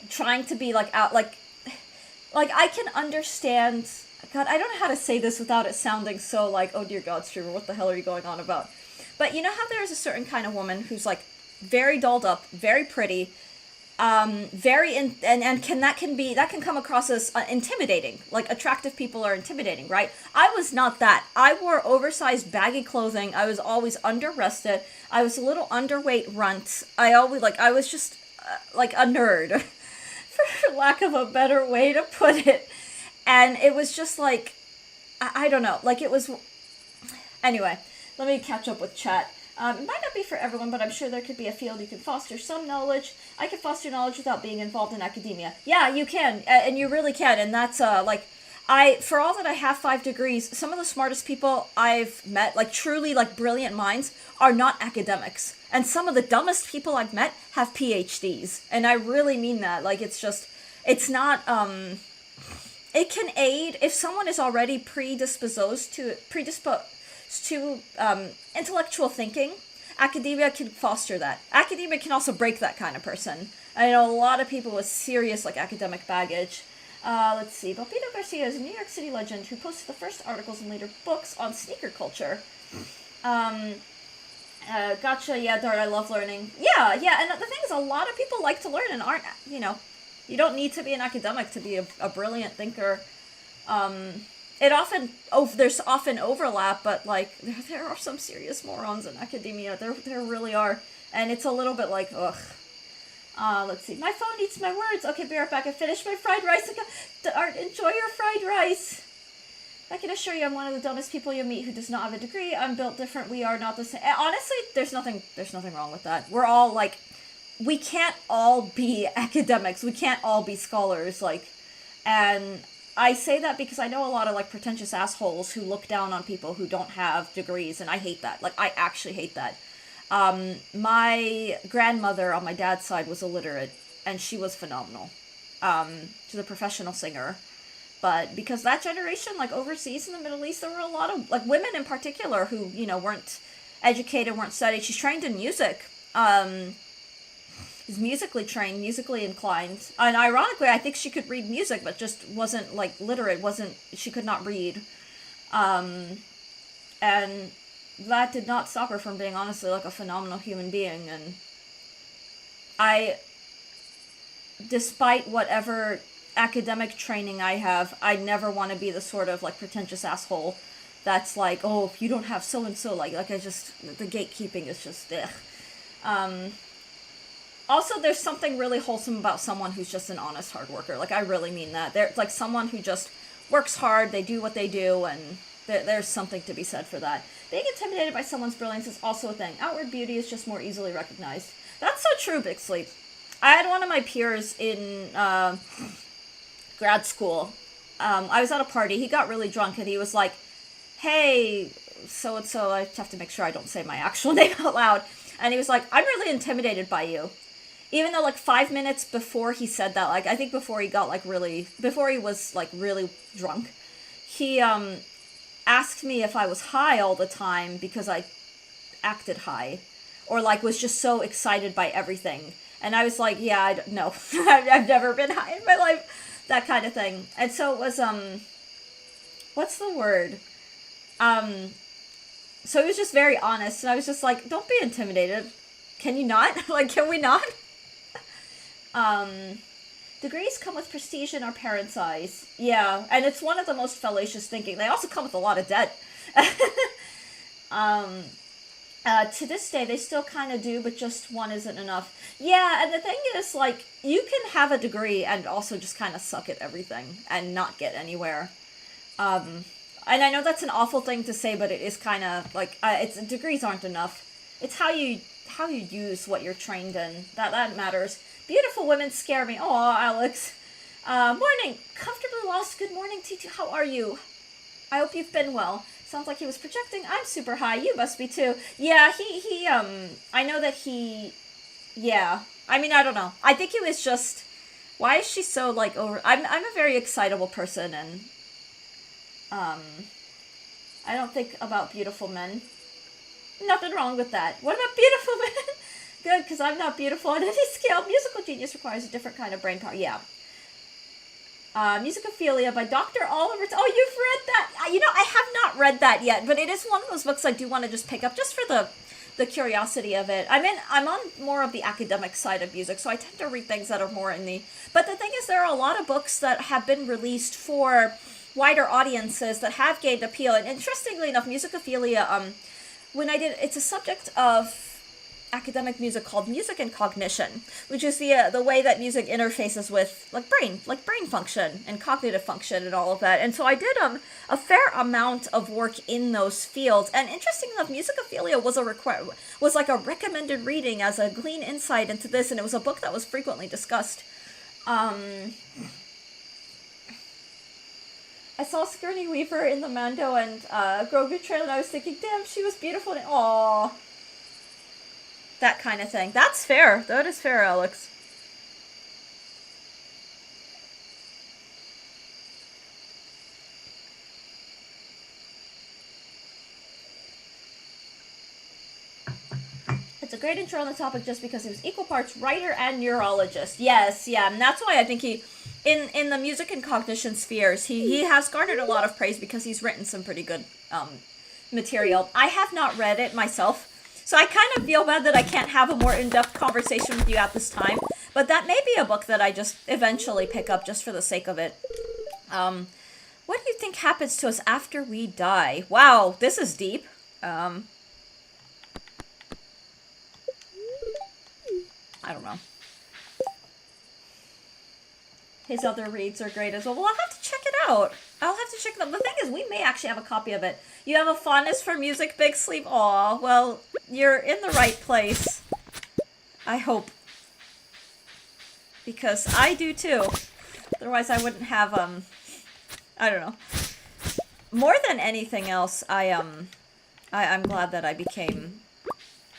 trying to be, like, out, like, I can understand, God, I don't know how to say this without it sounding so, like, oh dear God, streamer, what the hell are you going on about? But you know how there's a certain kind of woman who's, like, very dolled up, very pretty, very and that can come across as intimidating. Like, attractive people are intimidating, right? I was not that. I wore oversized baggy clothing. I was always under-rested. I was a little underweight runt. I was just like a nerd, for lack of a better way to put it. And it was just like, I don't know, like, it was, anyway, let me catch up with chat. It might not be for everyone, but I'm sure there could be a field you can foster some knowledge. I can foster knowledge without being involved in academia. Yeah, you can, and you really can, and that's, like, for all that I have 5 degrees, some of the smartest people I've met, like, truly, like, brilliant minds, are not academics. And some of the dumbest people I've met have PhDs. And I really mean that. Like, it's just, it's not, it can aid if someone is already predisposed to intellectual thinking. Academia can foster that. Academia can also break that kind of person. I know a lot of people with serious, like, academic baggage. Let's see. Balbino Garcia is a New York City legend who posted the first articles and later books on sneaker culture. Gotcha. Yeah, Dart, I love learning. Yeah, and the thing is, a lot of people like to learn and aren't, you know, you don't need to be an academic to be a brilliant thinker. There's often overlap, but, like, there are some serious morons in academia. There really are. And it's a little bit like, ugh. Let's see. My phone eats my words. Okay, be right back. I finished my fried rice. Art, enjoy your fried rice. I can assure you I'm one of the dumbest people you'll meet who does not have a degree. I'm built different. We are not the same. Honestly, there's nothing wrong with that. We're all, like, we can't all be academics. We can't all be scholars, like, and I say that because I know a lot of, like, pretentious assholes who look down on people who don't have degrees, and I hate that. Like, I actually hate that. My grandmother on my dad's side was illiterate, and she was phenomenal. She's a professional singer. But because that generation, like, overseas in the Middle East, there were a lot of, like, women in particular who, you know, weren't educated, weren't studied. She's trained in music. Is musically trained, musically inclined. And ironically, I think she could read music, but just wasn't, like, literate, she could not read. And that did not stop her from being, honestly, like, a phenomenal human being. And despite whatever academic training I have, I never want to be the sort of, like, pretentious asshole that's like, oh, if you don't have so-and-so, like the gatekeeping is just, ugh. Also, there's something really wholesome about someone who's just an honest hard worker. Like, I really mean that. They're, like, someone who just works hard, they do what they do, and there's something to be said for that. Being intimidated by someone's brilliance is also a thing. Outward beauty is just more easily recognized. That's so true, Big Sleep. I had one of my peers in grad school. I was at a party. He got really drunk, and he was like, hey, so-and-so, I have to make sure I don't say my actual name out loud. And he was like, I'm really intimidated by you. Even though, like, 5 minutes before he said that, like, I think before he was, like, really drunk, he, asked me if I was high all the time because I acted high. Or, like, was just so excited by everything. And I was like, yeah, no. I've never been high in my life. That kind of thing. And so it was, what's the word? So he was just very honest. And I was just like, don't be intimidated. Can you not? Like, can we not? Degrees come with prestige in our parents' eyes. Yeah, and it's one of the most fallacious thinking. They also come with a lot of debt. To this day, they still kind of do, but just one isn't enough. Yeah, and the thing is, like, you can have a degree and also just kind of suck at everything and not get anywhere. And I know that's an awful thing to say, but it is kind of, like, degrees aren't enough. It's how you use what you're trained in. That matters. Beautiful women scare me. Aw, Alex. Morning. Comfortably lost. Good morning, T2. How are you? I hope you've been well. Sounds like he was projecting. I'm super high. You must be too. Yeah, I know that he, yeah. I mean, I don't know. I think he was just, Why is she so, like, over... I'm a very excitable person, and... I don't think about beautiful men. Nothing wrong with that. What about beautiful men? Good, because I'm not beautiful on any scale. Musical genius requires a different kind of brain power. Yeah. Musicophilia by Dr. Oliver. Oh, you've read that? You know, I have not read that yet, but it is one of those books I do want to just pick up just for the curiosity of it. I'm on more of the academic side of music, so I tend to read things that are more in the... But the thing is, there are a lot of books that have been released for wider audiences that have gained appeal. And interestingly enough, Musicophilia, when I did... It's a subject of academic music called music and cognition, which is the way that music interfaces with brain function and cognitive function and all of that. And so I did a fair amount of work in those fields. And interestingly enough, Musicophilia was like a recommended reading as a glean insight into this, and it was a book that was frequently discussed. I saw Sigourney Weaver in the Mando and Grogu trailer, and I was thinking, damn, she was beautiful. And aww. That kind of thing. That's fair. That is fair, Alex. It's a great intro on the topic just because he was equal parts writer and neurologist. Yes, yeah, and that's why I think he, in the music and cognition spheres, he has garnered a lot of praise because he's written some pretty good material. I have not read it myself, so I kind of feel bad that I can't have a more in-depth conversation with you at this time, but that may be a book that I just eventually pick up just for the sake of it. What do you think happens to us after we die? Wow, this is deep. I don't know. His other reads are great as well. Well, I'll have to check it out. I'll have to check them. The thing is, we may actually have a copy of it. You have a fondness for music, Big Sleep? Aw, well, you're in the right place. I hope. Because I do too. Otherwise I wouldn't have, I don't know. More than anything else, I'm glad that I became,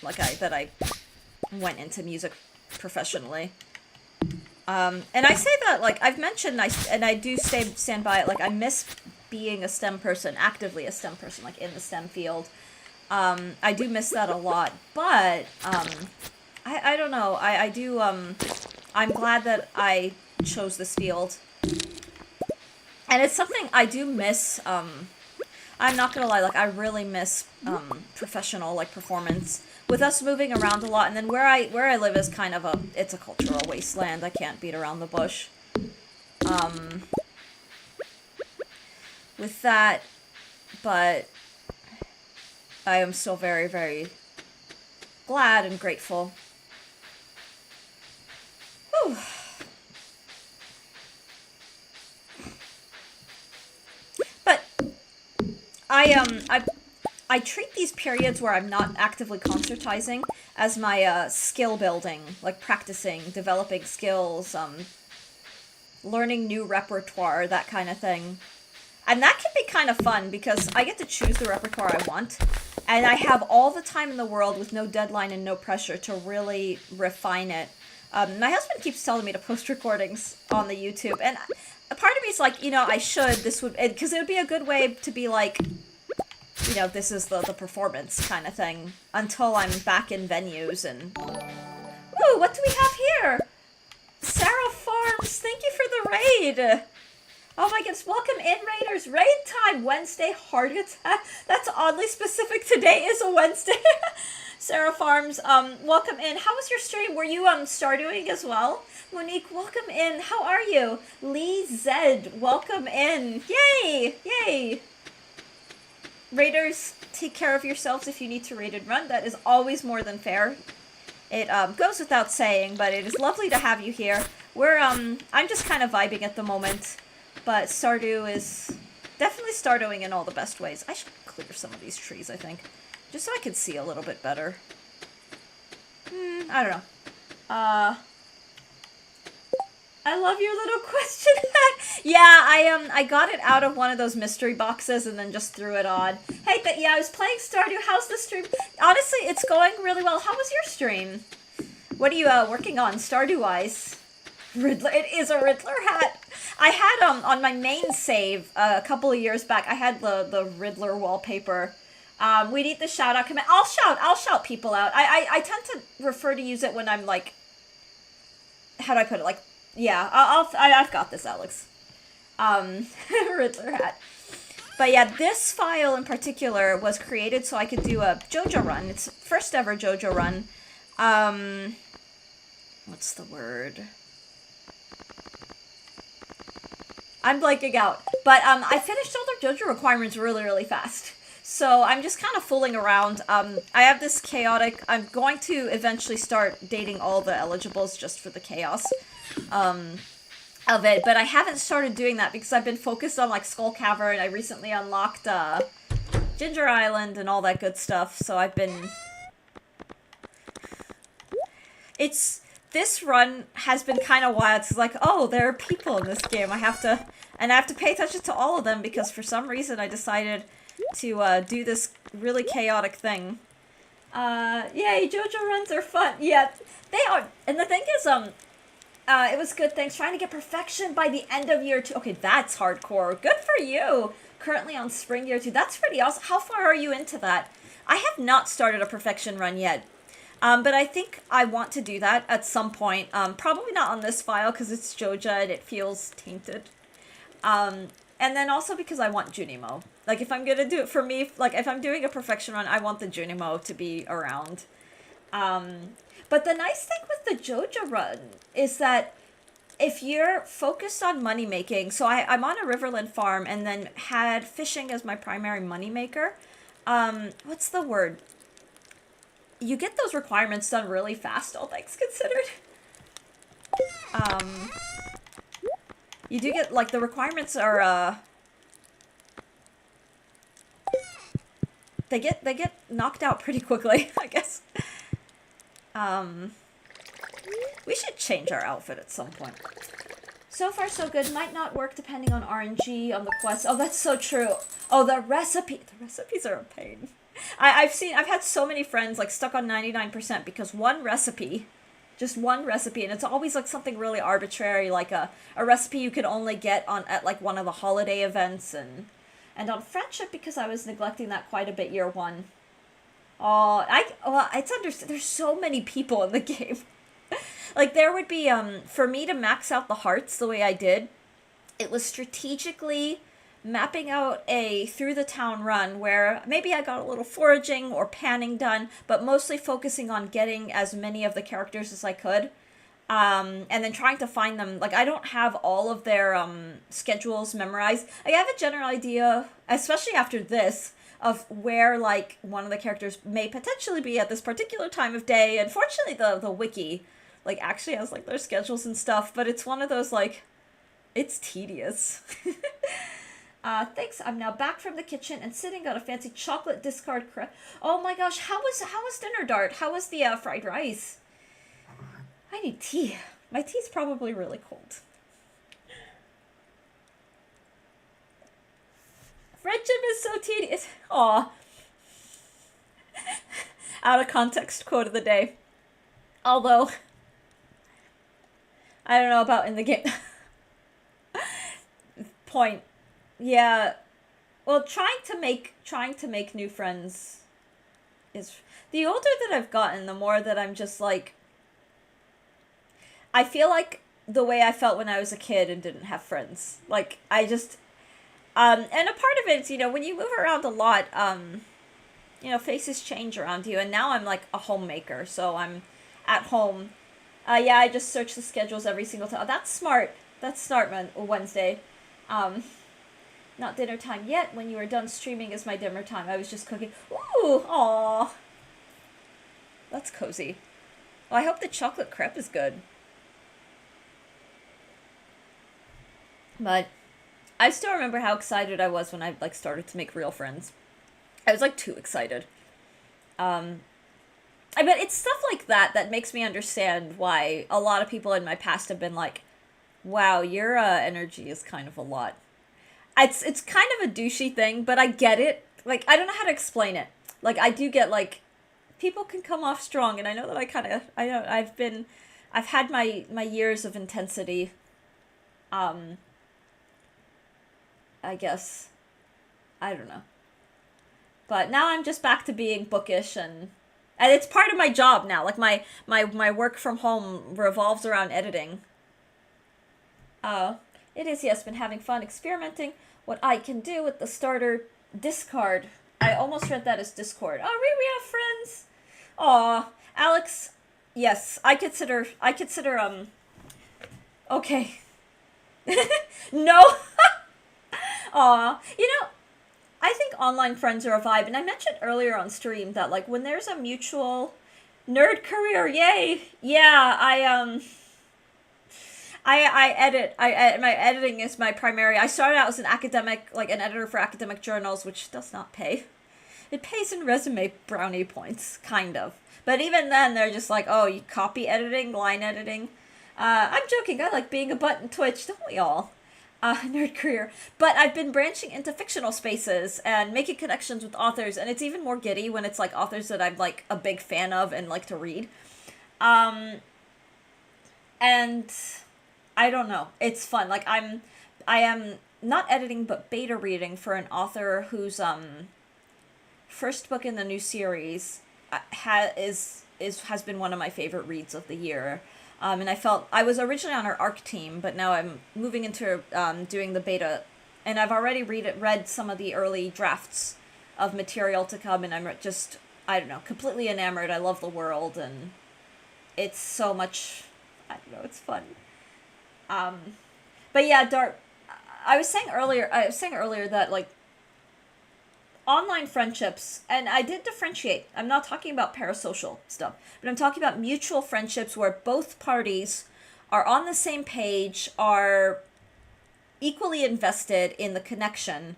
that I went into music professionally. And I say that, like, I've mentioned, and I do stand by it, like, I miss being a STEM person, actively a STEM person, like, in the STEM field. I do miss that a lot, but, I don't know, I do, I'm glad that I chose this field. And it's something I do miss, I'm not gonna lie, like, I really miss, professional, like, performance. With us moving around a lot, and then where I live is kind of it's a cultural wasteland. I can't beat around the bush. With that, but I am still very, very glad and grateful. Whew. But I treat these periods where I'm not actively concertizing as my skill building, like practicing, developing skills, learning new repertoire, that kind of thing. And that can be kind of fun because I get to choose the repertoire I want, and I have all the time in the world with no deadline and no pressure to really refine it. My husband keeps telling me to post recordings on the YouTube, and a part of me is like, you know, I should, because it would be a good way to be like, you know, this is the performance kind of thing until I'm back in venues and... Ooh, what do we have here? Sarah Farms, thank you for the raid. Oh my goodness, welcome in, Raiders. Raid time, Wednesday, heart attack. That's oddly specific. Today is a Wednesday. Sarah Farms, welcome in. How was your stream? Were you Stardewing as well? Monique, welcome in. How are you? Lee Zed, welcome in. Yay! Yay! Raiders, take care of yourselves if you need to raid and run. That is always more than fair. It goes without saying, but it is lovely to have you here. I'm just kind of vibing at the moment, but Stardew is definitely Stardewing in all the best ways. I should clear some of these trees, I think, just so I can see a little bit better. I don't know. I love your little question hat. Yeah, I got it out of one of those mystery boxes and then just threw it on. Hey, yeah, I was playing Stardew. How's the stream? Honestly, it's going really well. How was your stream? What are you working on Stardew-wise? Riddler. It is a Riddler hat. I had on my main save a couple of years back. I had the Riddler wallpaper. We need the shout out command. I'll shout people out. I tend to refer to use it when I'm like, how do I put it? Like, yeah, I've got this, Alex. Riddler hat. But yeah, this file in particular was created so I could do a JoJo run. It's first ever JoJo run. What's the word? I'm blanking out. But I finished all the JoJo requirements really, really fast. So I'm just kind of fooling around. I have this chaotic... I'm going to eventually start dating all the eligibles just for the chaos of it. But I haven't started doing that because I've been focused on like Skull Cavern. I recently unlocked Ginger Island and all that good stuff. So I've been... This run has been kind of wild. It's like, oh, there are people in this game. I have to pay attention to all of them because for some reason I decided to do this really chaotic thing. Yay, JoJo runs are fun. Yeah, they are. And the thing is, it was good. Thanks. Trying to get perfection by the end of year 2. Okay, that's hardcore. Good for you. Currently on spring year 2. That's pretty awesome. How far are you into that? I have not started a perfection run yet. But I think I want to do that at some point. Probably not on this file because it's Joja and it feels tainted. And then also because I want Junimo. Like, if I'm gonna do it for me, like, if I'm doing a perfection run, I want the Junimo to be around. But the nice thing with the Joja run is that if you're focused on money making, so I'm on a Riverland farm and then had fishing as my primary money maker. What's the word? You get those requirements done really fast, all things considered. You do get, like, the requirements are, They get knocked out pretty quickly, I guess. We should change our outfit at some point. So far so good. Might not work depending on RNG on the quest. Oh, that's so true. Oh, the recipes are a pain. I've had so many friends like stuck on 99% because just one recipe, and it's always like something really arbitrary, like a recipe you could only get at like one of the holiday events, and on friendship because I was neglecting that quite a bit year 1. It's understood. There's so many people in the game. Like there would be for me to max out the hearts the way I did, it was strategically mapping out a through the town run where maybe I got a little foraging or panning done, but mostly focusing on getting as many of the characters as I could. And then trying to find them. Like, I don't have all of their schedules memorized. I have a general idea, especially after this, of where, like, one of the characters may potentially be at this particular time of day. Unfortunately, the wiki, like, actually has, like, their schedules and stuff, but it's one of those, like, it's tedious. Thanks. I'm now back from the kitchen and sitting on a fancy chocolate discard Oh my gosh, how was dinner, Dart? How was the fried rice? I need tea. My tea's probably really cold. Friendship is so tedious. Aw. Out of context quote of the day. Although, I don't know about in the game. Point. Yeah. Well, trying to make new friends is... The older that I've gotten, the more that I'm just like... I feel like the way I felt when I was a kid and didn't have friends. Like, I just... and a part of it is, you know, when you move around a lot, you know, faces change around you. And now I'm, like, a homemaker, so I'm at home. Yeah, I just search the schedules every single time. Oh, that's smart. That's smart, Wednesday. Not dinner time yet. When you are done streaming is my dinner time. I was just cooking. Ooh, aw. That's cozy. Well, I hope the chocolate crepe is good. But I still remember how excited I was when I, like, started to make real friends. I was, like, too excited. I bet it's stuff like that makes me understand why a lot of people in my past have been like, wow, your energy is kind of a lot. It's kind of a douchey thing, but I get it. Like, I don't know how to explain it. Like, I do get, like, people can come off strong, and I know that I've been I've had my years of intensity. I guess. I don't know. But now I'm just back to being bookish, and it's part of my job now. Like my work from home revolves around editing. Uh, it is, yes, been having fun experimenting what I can do with the starter discard. I almost read that as Discord. Oh, we have friends. Aw, Alex. Yes, I consider. Okay. No. Aw, I think online friends are a vibe, and I mentioned earlier on stream that like when there's a mutual nerd career, yay, yeah, I edit. My editing is my primary. I started out as an academic, like an editor for academic journals, which does not pay. It pays in resume brownie points, kind of. But even then, they're just like, oh, you copy editing, line editing. I'm joking. I like being a butt in Twitch, don't we all? Nerd career. But I've been branching into fictional spaces and making connections with authors, and it's even more giddy when it's like authors that I'm like a big fan of and like to read. And I don't know. It's fun. Like I am not editing but beta reading for an author whose first book in the new series has been one of my favorite reads of the year. And I felt I was originally on her ARC team, but now I'm moving into doing the beta, and I've already read some of the early drafts of material to come, and I'm just, I don't know, completely enamored. I love the world, and it's so much, I don't know, it's fun. But yeah, Dart, I was saying earlier that like online friendships, and I did differentiate. I'm not talking about parasocial stuff, but I'm talking about mutual friendships where both parties are on the same page, are equally invested in the connection.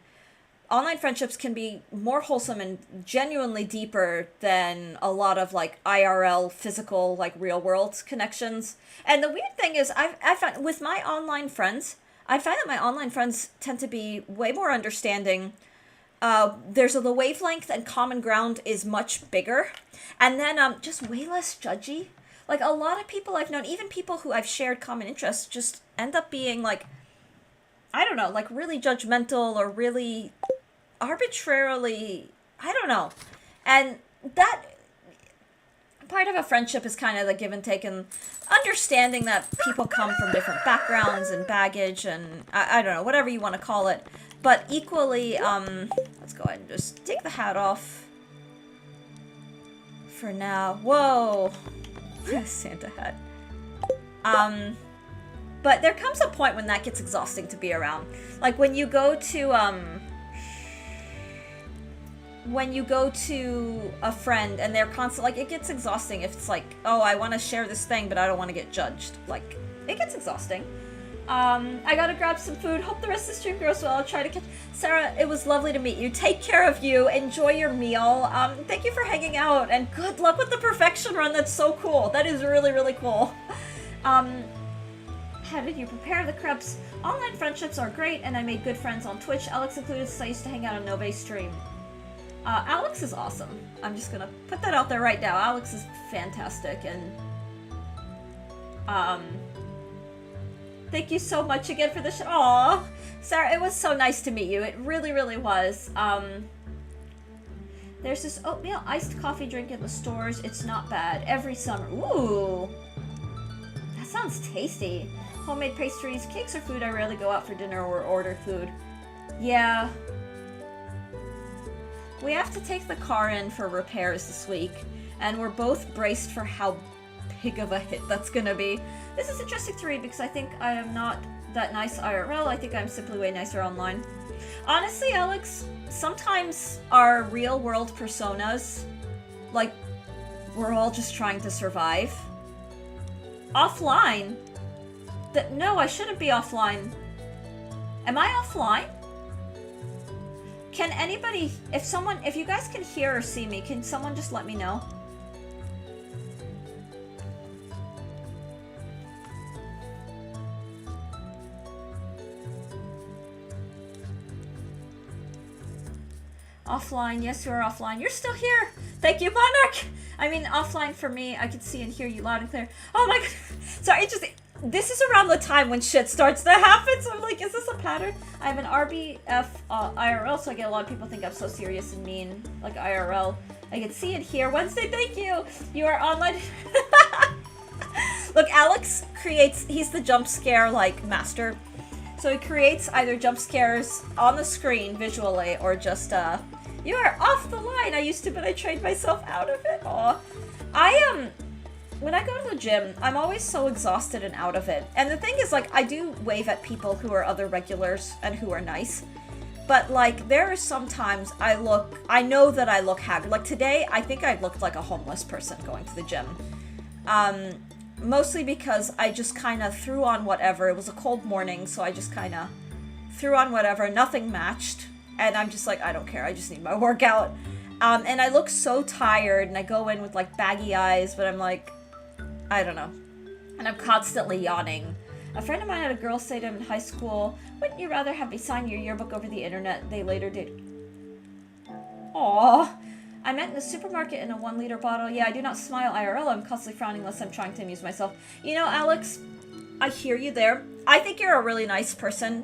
Online friendships can be more wholesome and genuinely deeper than a lot of like IRL physical, like real world connections. And the weird thing is I found with my online friends, I find that my online friends tend to be way more understanding. The wavelength and common ground is much bigger, and then just way less judgy. Like a lot of people I've known, even people who I've shared common interests, just end up being like, I don't know, like really judgmental or really arbitrarily, I don't know. And that part of a friendship is kind of the give and take, and understanding that people come from different backgrounds and baggage and I don't know, whatever you want to call it. But equally, let's go ahead and just take the hat off for now. Whoa, Santa hat. But there comes a point when that gets exhausting to be around. Like when you go to a friend and they're constant, like it gets exhausting if it's like, oh, I want to share this thing, but I don't want to get judged. Like it gets exhausting. I gotta grab some food. Hope the rest of the stream goes well. I'll try to catch... Sarah, it was lovely to meet you. Take care of you. Enjoy your meal. Thank you for hanging out, and good luck with the perfection run. That's so cool. That is really, really cool. How did you prepare the crepes? Online friendships are great, and I made good friends on Twitch. Alex included, since I used to hang out on Nove's stream. Alex is awesome. I'm just gonna put that out there right now. Alex is fantastic, and... thank you so much again for the show. Aww. Sarah, it was so nice to meet you. It really, really was. There's this oatmeal iced coffee drink in the stores. It's not bad. Every summer. Ooh. That sounds tasty. Homemade pastries, cakes, or food. I rarely go out for dinner or order food. Yeah. We have to take the car in for repairs this week, and we're both braced for how big of a hit that's gonna be. This is interesting to read because I think I am not that nice IRL. I think I'm simply way nicer online. Honestly, Alex, sometimes our real world personas, like, we're all just trying to survive. Offline? No, I shouldn't be offline. Am I offline? Can anybody, if you guys can hear or see me, can someone just let me know? Offline, yes, you are offline. You're still here. Thank you, Monarch! I mean, offline for me, I can see and hear you loud and clear. Oh my god. Sorry, it just... This is around the time when shit starts to happen, so I'm like, is this a pattern? I have an RBF IRL, so I get a lot of people think I'm so serious and mean, like IRL. I can see and hear. Wednesday, thank you! You are online... Look, Alex creates... He's the jump scare, like, master. So he creates either jump scares on the screen, visually, or just, You are off the line! I used to, but I trained myself out of it. Aw. When I go to the gym, I'm always so exhausted and out of it. And the thing is, like, I do wave at people who are other regulars and who are nice. But, like, there are sometimes I know that I look haggard. Like, today, I think I looked like a homeless person going to the gym. Mostly because I just kind of threw on whatever. It was a cold morning, so I just kind of threw on whatever. Nothing matched. And I'm just like, I don't care. I just need my workout. And I look so tired, and I go in with, like, baggy eyes, but I'm like... I don't know. And I'm constantly yawning. A friend of mine had a girl say to him in high school, wouldn't you rather have me sign your yearbook over the internet? They later did. Aww. I met in the supermarket in a 1-liter bottle. Yeah, I do not smile IRL. I'm constantly frowning unless I'm trying to amuse myself. You know, Alex, I hear you there. I think you're a really nice person.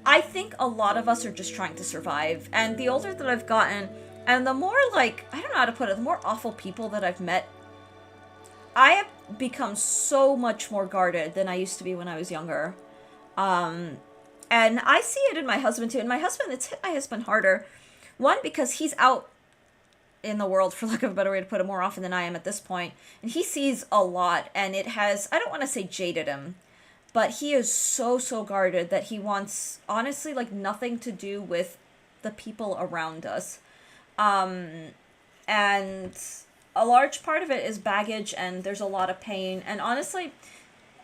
I think a lot of us are just trying to survive. And the older that I've gotten, and the more, like, I don't know how to put it, the more awful people that I've met, I have become so much more guarded than I used to be when I was younger. And I see it in my husband too. And my husband, it's hit my husband harder. One, because he's out in the world, for lack of a better way to put it, more often than I am at this point. And he sees a lot, and it has, I don't want to say jaded him, but he is so guarded that he wants, honestly, like, nothing to do with the people around us. And a large part of it is baggage, and there's a lot of pain. And honestly,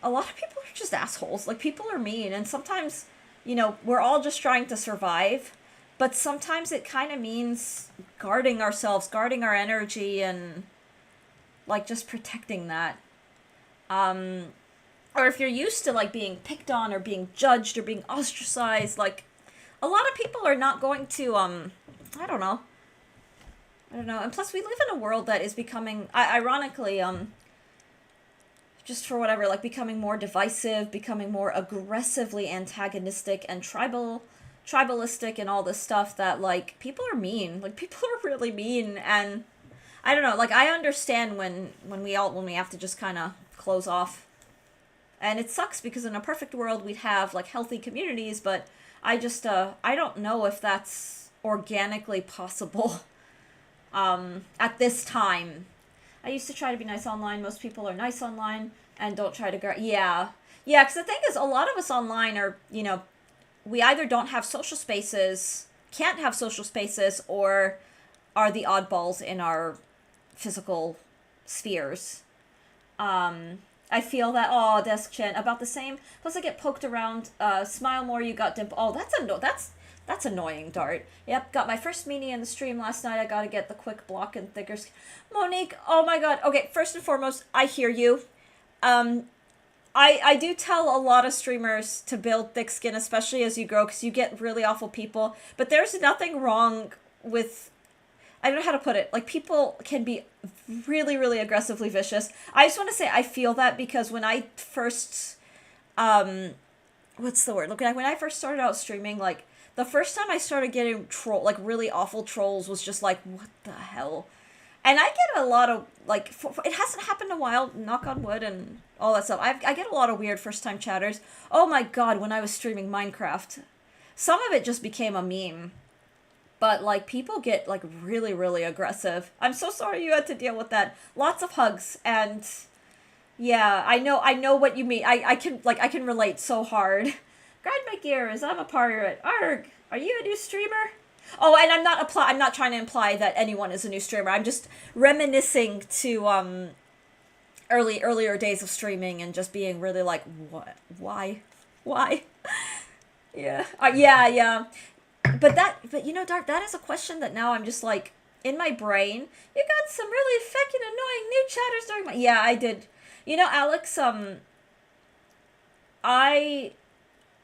a lot of people are just assholes. Like, people are mean, and sometimes, you know, we're all just trying to survive. But sometimes it kind of means guarding ourselves, guarding our energy, and, like, just protecting that. Or if you're used to, like, being picked on or being judged or being ostracized, like, a lot of people are not going to, I don't know. And plus we live in a world that is becoming, ironically, just for whatever, like, becoming more divisive, becoming more aggressively antagonistic and tribalistic and all this stuff that, like, people are mean. Like, people are really mean, and I don't know, like, I understand when we have to just kind of close off. And it sucks because in a perfect world we'd have, like, healthy communities, but I just, I don't know if that's organically possible. At this time. I used to try to be nice online. Most people are nice online and don't try to yeah, because the thing is, a lot of us online are, you know, we either don't have social spaces, can't have social spaces, or are the oddballs in our physical spheres. I feel that, oh, desk chin, about the same. Plus I get poked around, smile more, you got dimple. Oh, that's annoying, Dart. Yep, got my first meanie in the stream last night. I gotta get the quick block and thicker skin. Monique, oh my god. Okay, first and foremost, I hear you. I do tell a lot of streamers to build thick skin, especially as you grow, because you get really awful people. But there's nothing wrong with... I don't know how to put it. Like, people can be really aggressively vicious. I just want to say I feel that because when I first... what's the word? Look, when I first started out streaming, like... The first time I started getting really awful trolls was just like, what the hell? And I get a lot of, like, it hasn't happened in a while, knock on wood and all that stuff. I get a lot of weird first-time chatters. Oh my god, when I was streaming Minecraft. Some of it just became a meme. But, like, people get, like, really aggressive. I'm so sorry you had to deal with that. Lots of hugs, and... Yeah, I know what you mean. I can relate so hard. Grind my gears, I'm a pirate. Arg! Are you a new streamer? Oh, and I'm not trying to imply that anyone is a new streamer. I'm just reminiscing to earlier days of streaming and just being really like, what? Why? Yeah. Yeah. But you know, Dark, that is a question that now I'm just like, in my brain, you got some really fucking annoying new chatters during my... Yeah, I did. You know, Alex, I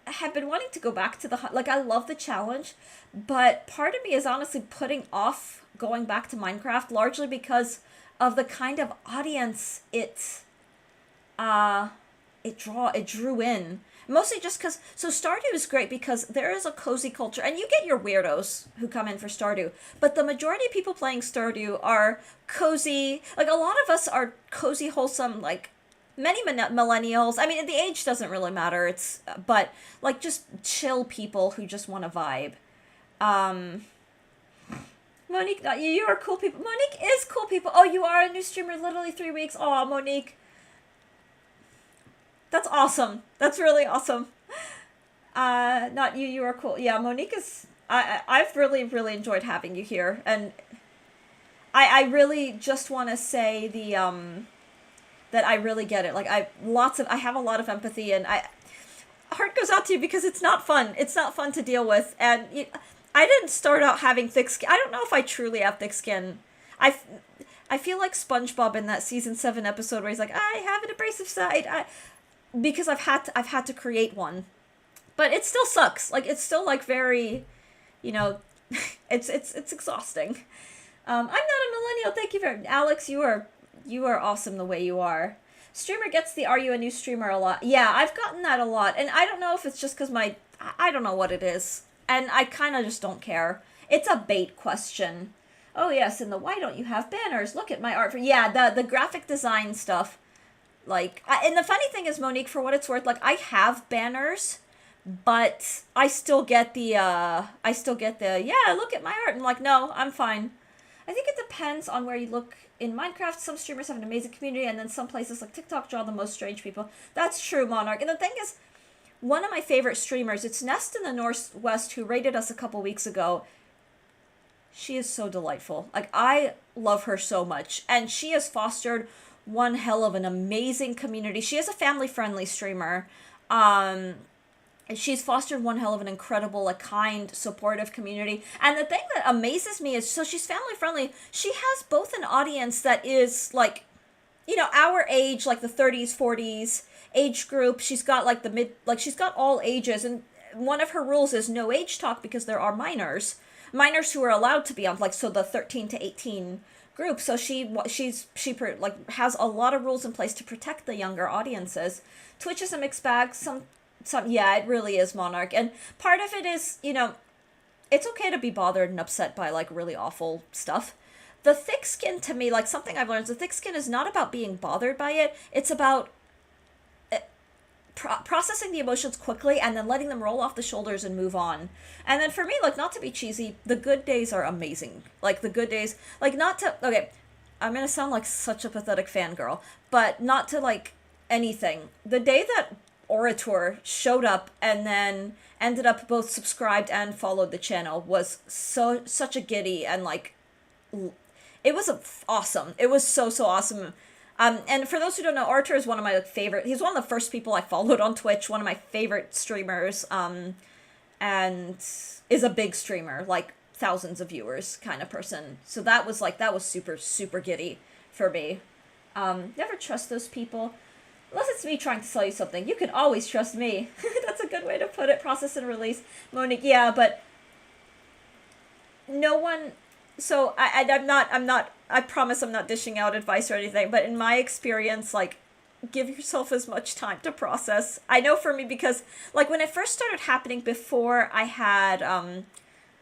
have been wanting to go back to the... Like, I love the challenge, but part of me is honestly putting off going back to Minecraft, largely because of the kind of audience it drew in. Mostly just because, so Stardew is great because there is a cozy culture, and you get your weirdos who come in for Stardew, but the majority of people playing Stardew are cozy, like a lot of us are cozy, wholesome, like many millennials. I mean, the age doesn't really matter, but like just chill people who just want to vibe. Um, Monique, you are cool people. Monique is cool people. Oh, you are a new streamer, literally 3 weeks. Oh, Monique. That's awesome. That's really awesome. Not you. You are cool. Yeah, Monique is. I've really enjoyed having you here, and I really just want to say that I really get it. Like I have a lot of empathy, and heart goes out to you because it's not fun. It's not fun to deal with, and I didn't start out having thick skin. I don't know if I truly have thick skin. I feel like SpongeBob in that season 7 episode where he's like, I have an abrasive side. Because I've had to create one, but it still sucks. Like it's still like very, it's exhausting. I'm not a millennial. Thank you very Alex. You are awesome the way you are. Streamer gets the "Are you a new streamer?" a lot. Yeah, I've gotten that a lot, and I don't know if it's just because I don't know what it is, and I kind of just don't care. It's a bait question. Oh yes, and why don't you have banners? Look at my art for the graphic design stuff. Like, and the funny thing is, Monique, for what it's worth, like, I have banners, but I still get the, look at my art. And like, no, I'm fine. I think it depends on where you look in Minecraft. Some streamers have an amazing community, and then some places like TikTok draw the most strange people. That's true, Monarch. And the thing is, one of my favorite streamers, it's Nest in the Northwest, who rated us a couple weeks ago. She is so delightful. Like, I love her so much. And she has fostered one hell of an amazing community. She is a family-friendly streamer. She's fostered one hell of an incredible, like, kind, supportive community. And the thing that amazes me is, so she's family-friendly. She has both an audience that is, like, our age, like the 30s, 40s age group. She's got, like, she's got all ages. And one of her rules is no age talk because there are minors. Minors who are allowed to be on, like, so the 13 to 18 group. So she has a lot of rules in place to protect the younger audiences. Twitch is a mixed bag. Some yeah, it really is, Monarch. And part of it is, it's okay to be bothered and upset by like really awful stuff. The thick skin, to me, like something I've learned, is the thick skin is not about being bothered by it. It's about processing the emotions quickly and then letting them roll off the shoulders and move on. And then for me, like, not to be cheesy, the good days are amazing. Like, the good days, like, okay, I'm gonna sound like such a pathetic fangirl, but not to, like, anything. The day that Orator showed up and then ended up both subscribed and followed the channel was such a giddy, and, like, it was awesome. It was so awesome. And for those who don't know, Archer is one of my favorite. He's one of the first people I followed on Twitch. One of my favorite streamers. And is a big streamer, like thousands of viewers kind of person. So that was super giddy for me. Never trust those people. Unless it's me trying to sell you something. You can always trust me. That's a good way to put it. Process and release. Monique, yeah, but no one... So I'm not, I promise I'm not dishing out advice or anything, but in my experience, like, give yourself as much time to process. I know for me, because, like, when it first started happening before I had,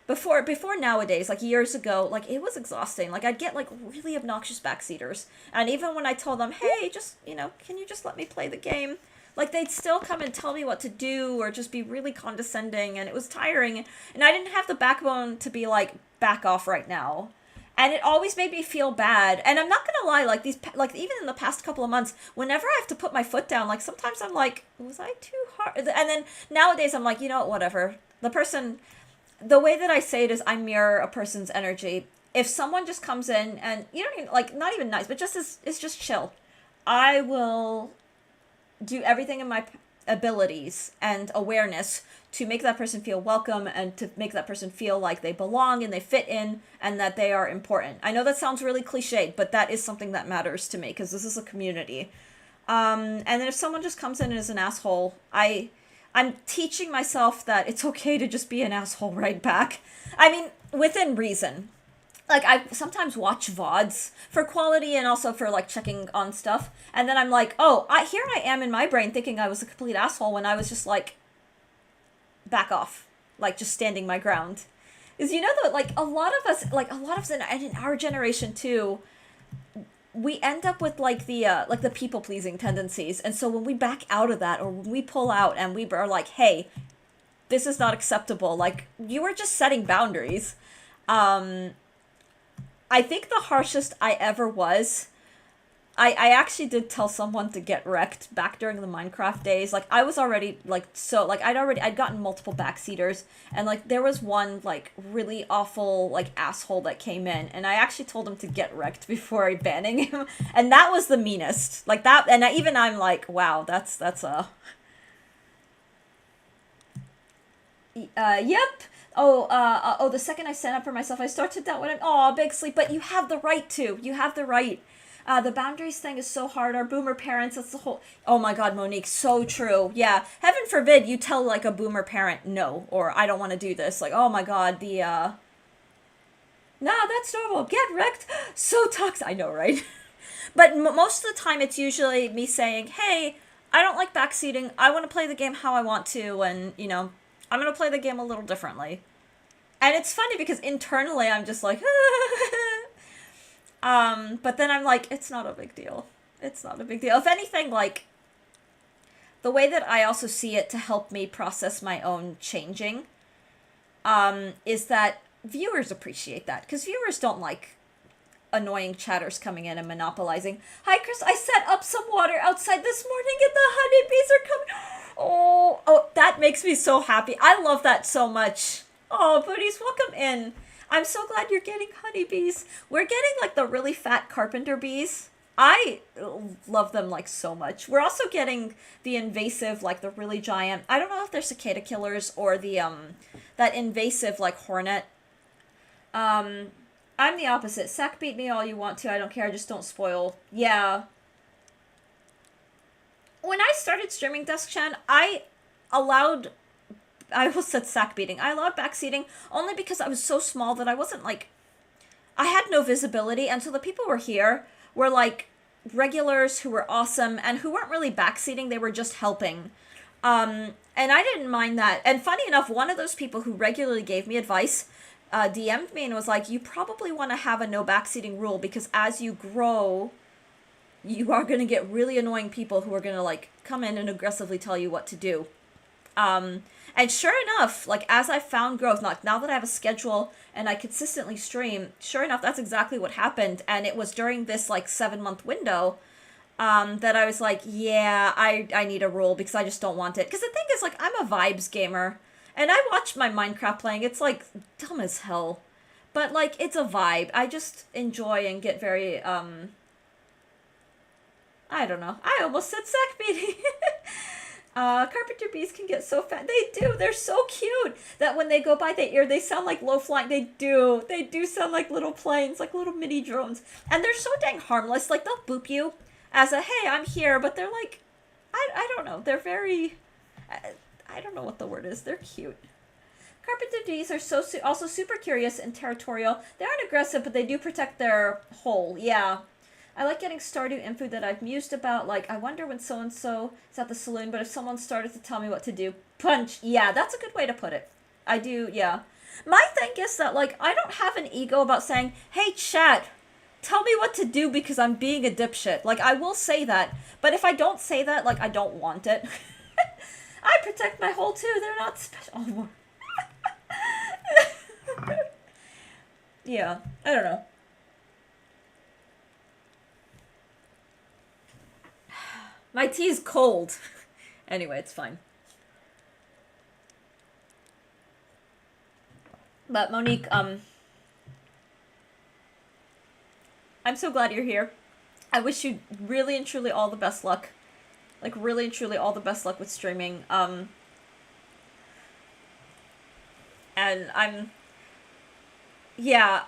before nowadays, like, years ago, like, it was exhausting. Like, I'd get, like, really obnoxious backseaters. And even when I told them, hey, just, can you just let me play the game? Like, they'd still come and tell me what to do or just be really condescending, and it was tiring. And I didn't have the backbone to be like, back off right now. And it always made me feel bad. And I'm not gonna lie, like, even in the past couple of months, whenever I have to put my foot down, like, sometimes I'm like, was I too hard? And then nowadays I'm like, whatever. The way that I say it is I mirror a person's energy. If someone just comes in and, you don't even, like, not even nice, but it's just chill, I will do everything in my abilities and awareness to make that person feel welcome and to make that person feel like they belong and they fit in and that they are important. I know that sounds really cliched, but that is something that matters to me because this is a community. And then if someone just comes in and is an asshole, I'm teaching myself that it's okay to just be an asshole right back. I mean, within reason. like I sometimes watch VODs for quality and also for like checking on stuff, and then I'm like, oh, here I am in my brain thinking I was a complete asshole when I was just like, back off, like just standing my ground. Is you know that like a lot of us, in our generation too, we end up with like the people pleasing tendencies, and so when we back out of that or when we pull out and we are like, hey, this is not acceptable, like you were just setting boundaries. Um, I think the harshest I ever was, I actually did tell someone to get wrecked back during the Minecraft days. Like I was already like so like I'd gotten multiple backseaters, and like there was one like really awful like asshole that came in, and I actually told him to get wrecked before banning him, and that was the meanest. Like that, and even I'm like, wow, that's yep. Oh, the second I stand up for myself, I start to doubt what big sleep. But you have the right to. You have the right. The boundaries thing is so hard. Our boomer parents, that's the whole. Oh my God, Monique, so true. Yeah, heaven forbid you tell like a boomer parent no, or I don't want to do this. Like, oh my God, nah, that's normal. Get wrecked. So toxic. I know, right? But most of the time, it's usually me saying, hey, I don't like backseating. I want to play the game how I want to, and I'm gonna play the game a little differently. And it's funny because internally I'm just like, but then I'm like, it's not a big deal. It's not a big deal. If anything, like, the way that I also see it to help me process my own changing, is that viewers appreciate that. Because viewers don't like annoying chatters coming in and monopolizing. Hi, Chris, I set up some water outside this morning and the honeybees are coming. Oh, that makes me so happy. I love that so much. Oh, buddies, welcome in. I'm so glad you're getting honeybees. We're getting like the really fat carpenter bees. I love them like so much. We're also getting the invasive, like the really giant. I don't know if they're cicada killers or the that invasive like hornet. I'm the opposite. Sack beat me all you want to. I don't care. Just don't spoil. Yeah. When I started streaming Dusk-chan, I almost said sack beating. I allowed backseating only because I was so small that I wasn't like, I had no visibility, and so the people who were here were like regulars who were awesome and who weren't really backseating, they were just helping. And I didn't mind that. And funny enough, one of those people who regularly gave me advice DM'd me and was like, you probably want to have a no backseating rule because as you grow, you are going to get really annoying people who are going to like come in and aggressively tell you what to do. And sure enough, like as I found growth, now that I have a schedule and I consistently stream, sure enough, that's exactly what happened. And it was during this like 7-month window that I was like, yeah, I need a rule because I just don't want it. Because the thing is, like, I'm a vibes gamer. And I watch my Minecraft playing. It's like dumb as hell. But like, it's a vibe. I just enjoy and get very, I don't know. I almost said sack beating. Carpenter bees can get so fat. They do. They're so cute that when they go by the ear, they sound like low flying. They do. They do sound like little planes, like little mini drones. And they're so dang harmless. Like they'll boop you as a, hey, I'm here. But they're like, I don't know. They're very, I don't know what the word is. They're cute. Carpenter bees are also super curious and territorial. They aren't aggressive, but they do protect their hole. Yeah. I like getting Stardew info that I've mused about, like, I wonder when so-and-so is at the saloon, but if someone started to tell me what to do, punch. Yeah, that's a good way to put it. I do, yeah. My thing is that, like, I don't have an ego about saying, hey, chat, tell me what to do because I'm being a dipshit. Like, I will say that, but if I don't say that, like, I don't want it. I protect my hole, too. They're not special. Oh, yeah, I don't know. My tea is cold. Anyway, it's fine. But Monique, I'm so glad you're here. I wish you really and truly all the best luck. Like, really and truly all the best luck with streaming. And yeah,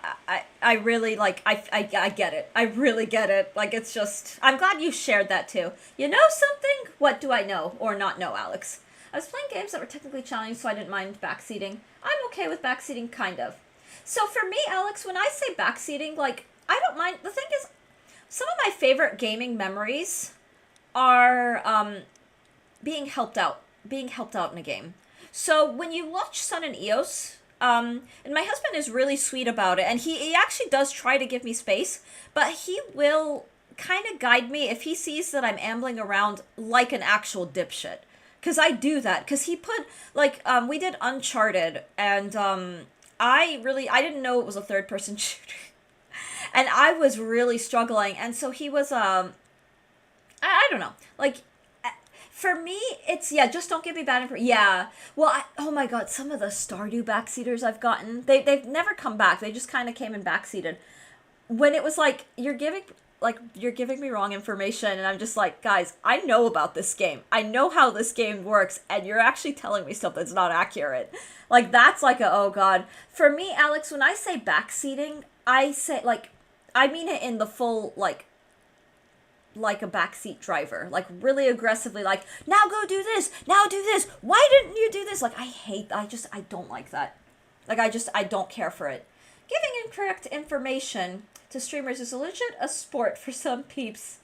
I really, like, I get it. I really get it. Like, it's just, I'm glad you shared that too. You know something? What do I know or not know, Alex? I was playing games that were technically challenging, so I didn't mind backseating. I'm okay with backseating, kind of. So for me, Alex, when I say backseating, like, I don't mind. The thing is, some of my favorite gaming memories are being helped out in a game. So when you watch Sun and Eos, and my husband is really sweet about it, and he actually does try to give me space, but he will kind of guide me if he sees that I'm ambling around like an actual dipshit. Because I do that. Because he put, like, we did Uncharted, and I didn't know it was a third person shooter. And I was really struggling, and so he was, I don't know, like, for me, it's, yeah, just don't give me bad information. Yeah. Well, oh my god, some of the Stardew backseaters I've gotten, they've never come back. They just kind of came and backseated. When it was like, you're giving me wrong information, and I'm just like, guys, I know about this game. I know how this game works, and you're actually telling me stuff that's not accurate. Like, that's like oh god. For me, Alex, when I say backseating, I say, like, I mean it in the full, like a backseat driver, like really aggressively, like, now go do this, now do this, why didn't you do this? Like, I don't like that. Like, I don't care for it. Giving incorrect information to streamers is legit a sport for some peeps.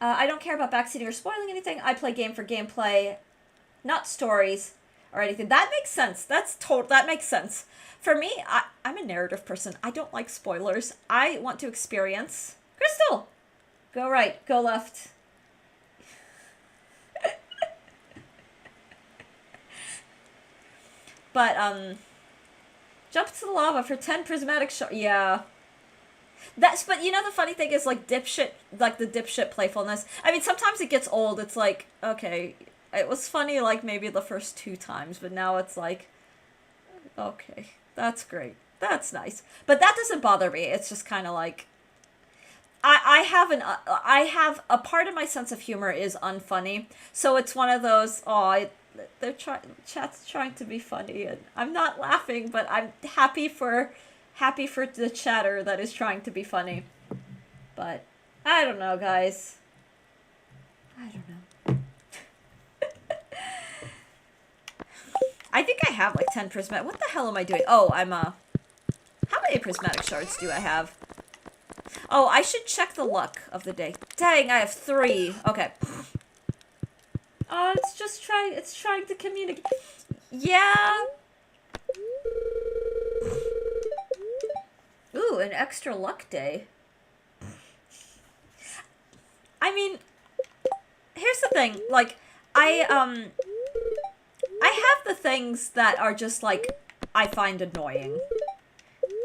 I don't care about backseating or spoiling anything. I play game for gameplay, not stories or anything. That makes sense. That makes sense. For me, I'm a narrative person. I don't like spoilers. I want to experience. Crystal! Go right, go left. But, jump to the lava for 10 prismatic shots. Yeah. But you know, the funny thing is, like, the dipshit playfulness. I mean, sometimes it gets old. It's like, okay, it was funny, like, maybe the first 2 times, but now it's like, okay, that's great. That's nice. But that doesn't bother me. It's just kind of like, I have a part of my sense of humor is unfunny, so it's one of those, chat's trying to be funny, and I'm not laughing, but I'm happy for the chatter that is trying to be funny. But I don't know, guys. I don't know. I think I have like 10 prismatic. What the hell am I doing? Oh, how many prismatic shards do I have? Oh, I should check the luck of the day. Dang, I have 3. Okay. Oh, it's trying to communicate. Yeah. Ooh, an extra luck day. I mean, here's the thing. Like, I have the things that are just like, I find annoying.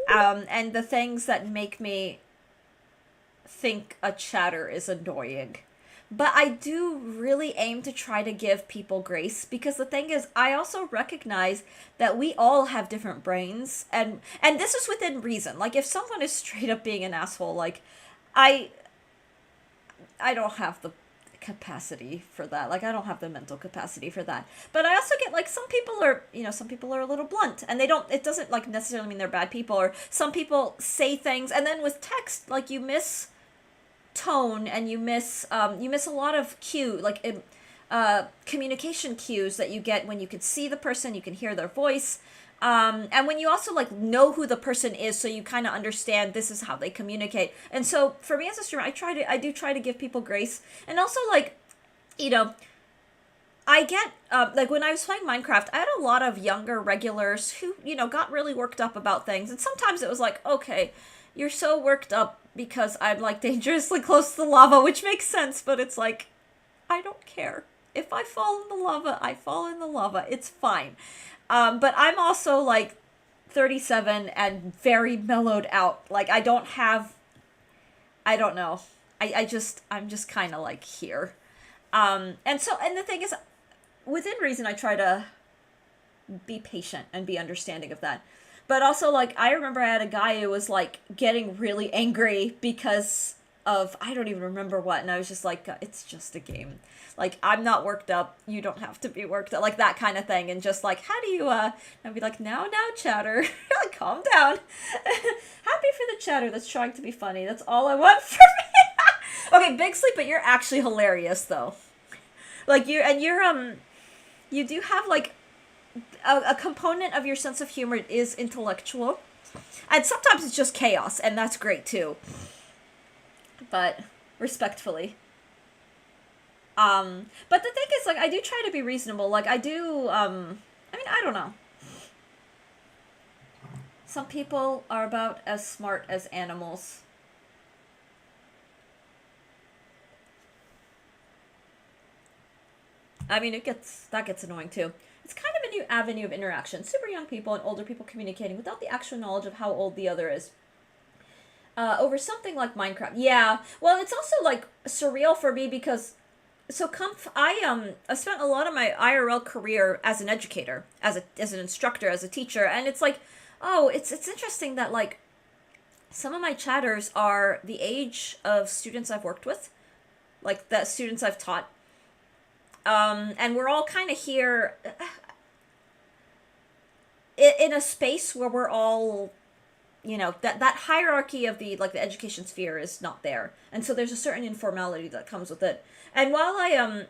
And the things that make me think a chatter is annoying. But I do really aim to try to give people grace, because the thing is, I also recognize that we all have different brains, and this is within reason. Like, if someone is straight up being an asshole, like, I don't have the capacity for that. Like, I don't have the mental capacity for that. But I also get, like, some people are a little blunt, and it doesn't, like, necessarily mean they're bad people, or some people say things, and then with text, like, you miss tone, and you miss a lot of communication cues that you get when you can see the person, you can hear their voice, and when you also like know who the person is, so you kind of understand this is how they communicate. And so for me as a streamer, I do try to give people grace, and also, like, you know, I get like when I was playing Minecraft, I had a lot of younger regulars who, you know, got really worked up about things, and sometimes it was like, okay, you're so worked up because I'm, like, dangerously close to the lava, which makes sense, but it's like, I don't care. If I fall in the lava, I fall in the lava. It's fine. But I'm also, like, 37 and very mellowed out. Like, I don't know. I'm just kind of, like, here. And the thing is, within reason, I try to be patient and be understanding of that. But also, like, I remember I had a guy who was, like, getting really angry because of, I don't even remember what, and I was just like, it's just a game. Like, I'm not worked up, you don't have to be worked up, like, that kind of thing, and just, like, how do you, I'd be like, now, chatter, calm down. Happy for the chatter that's trying to be funny, that's all I want from me. Okay, Big Sleep, but you're actually hilarious, though. Like, you do have, like, a component of your sense of humor is intellectual, And sometimes it's just chaos, and that's great too. But respectfully. But the thing is, like, I do try to be reasonable. Like, I do, I mean, I don't know. Some people are about as smart as animals. I mean, that gets annoying too. It's kind of a new avenue of interaction. Super young people and older people communicating without the actual knowledge of how old the other is. Over something like Minecraft. Yeah. Well, it's also like surreal for me because I spent a lot of my IRL career as an educator, as an instructor, as a teacher, and it's like, oh, it's interesting that like some of my chatters are the age of students I've worked with, like the students I've taught. And we're all kind of here in a space where we're all, you know, that hierarchy of the like the education sphere is not there, and so there's a certain informality that comes with it. And while I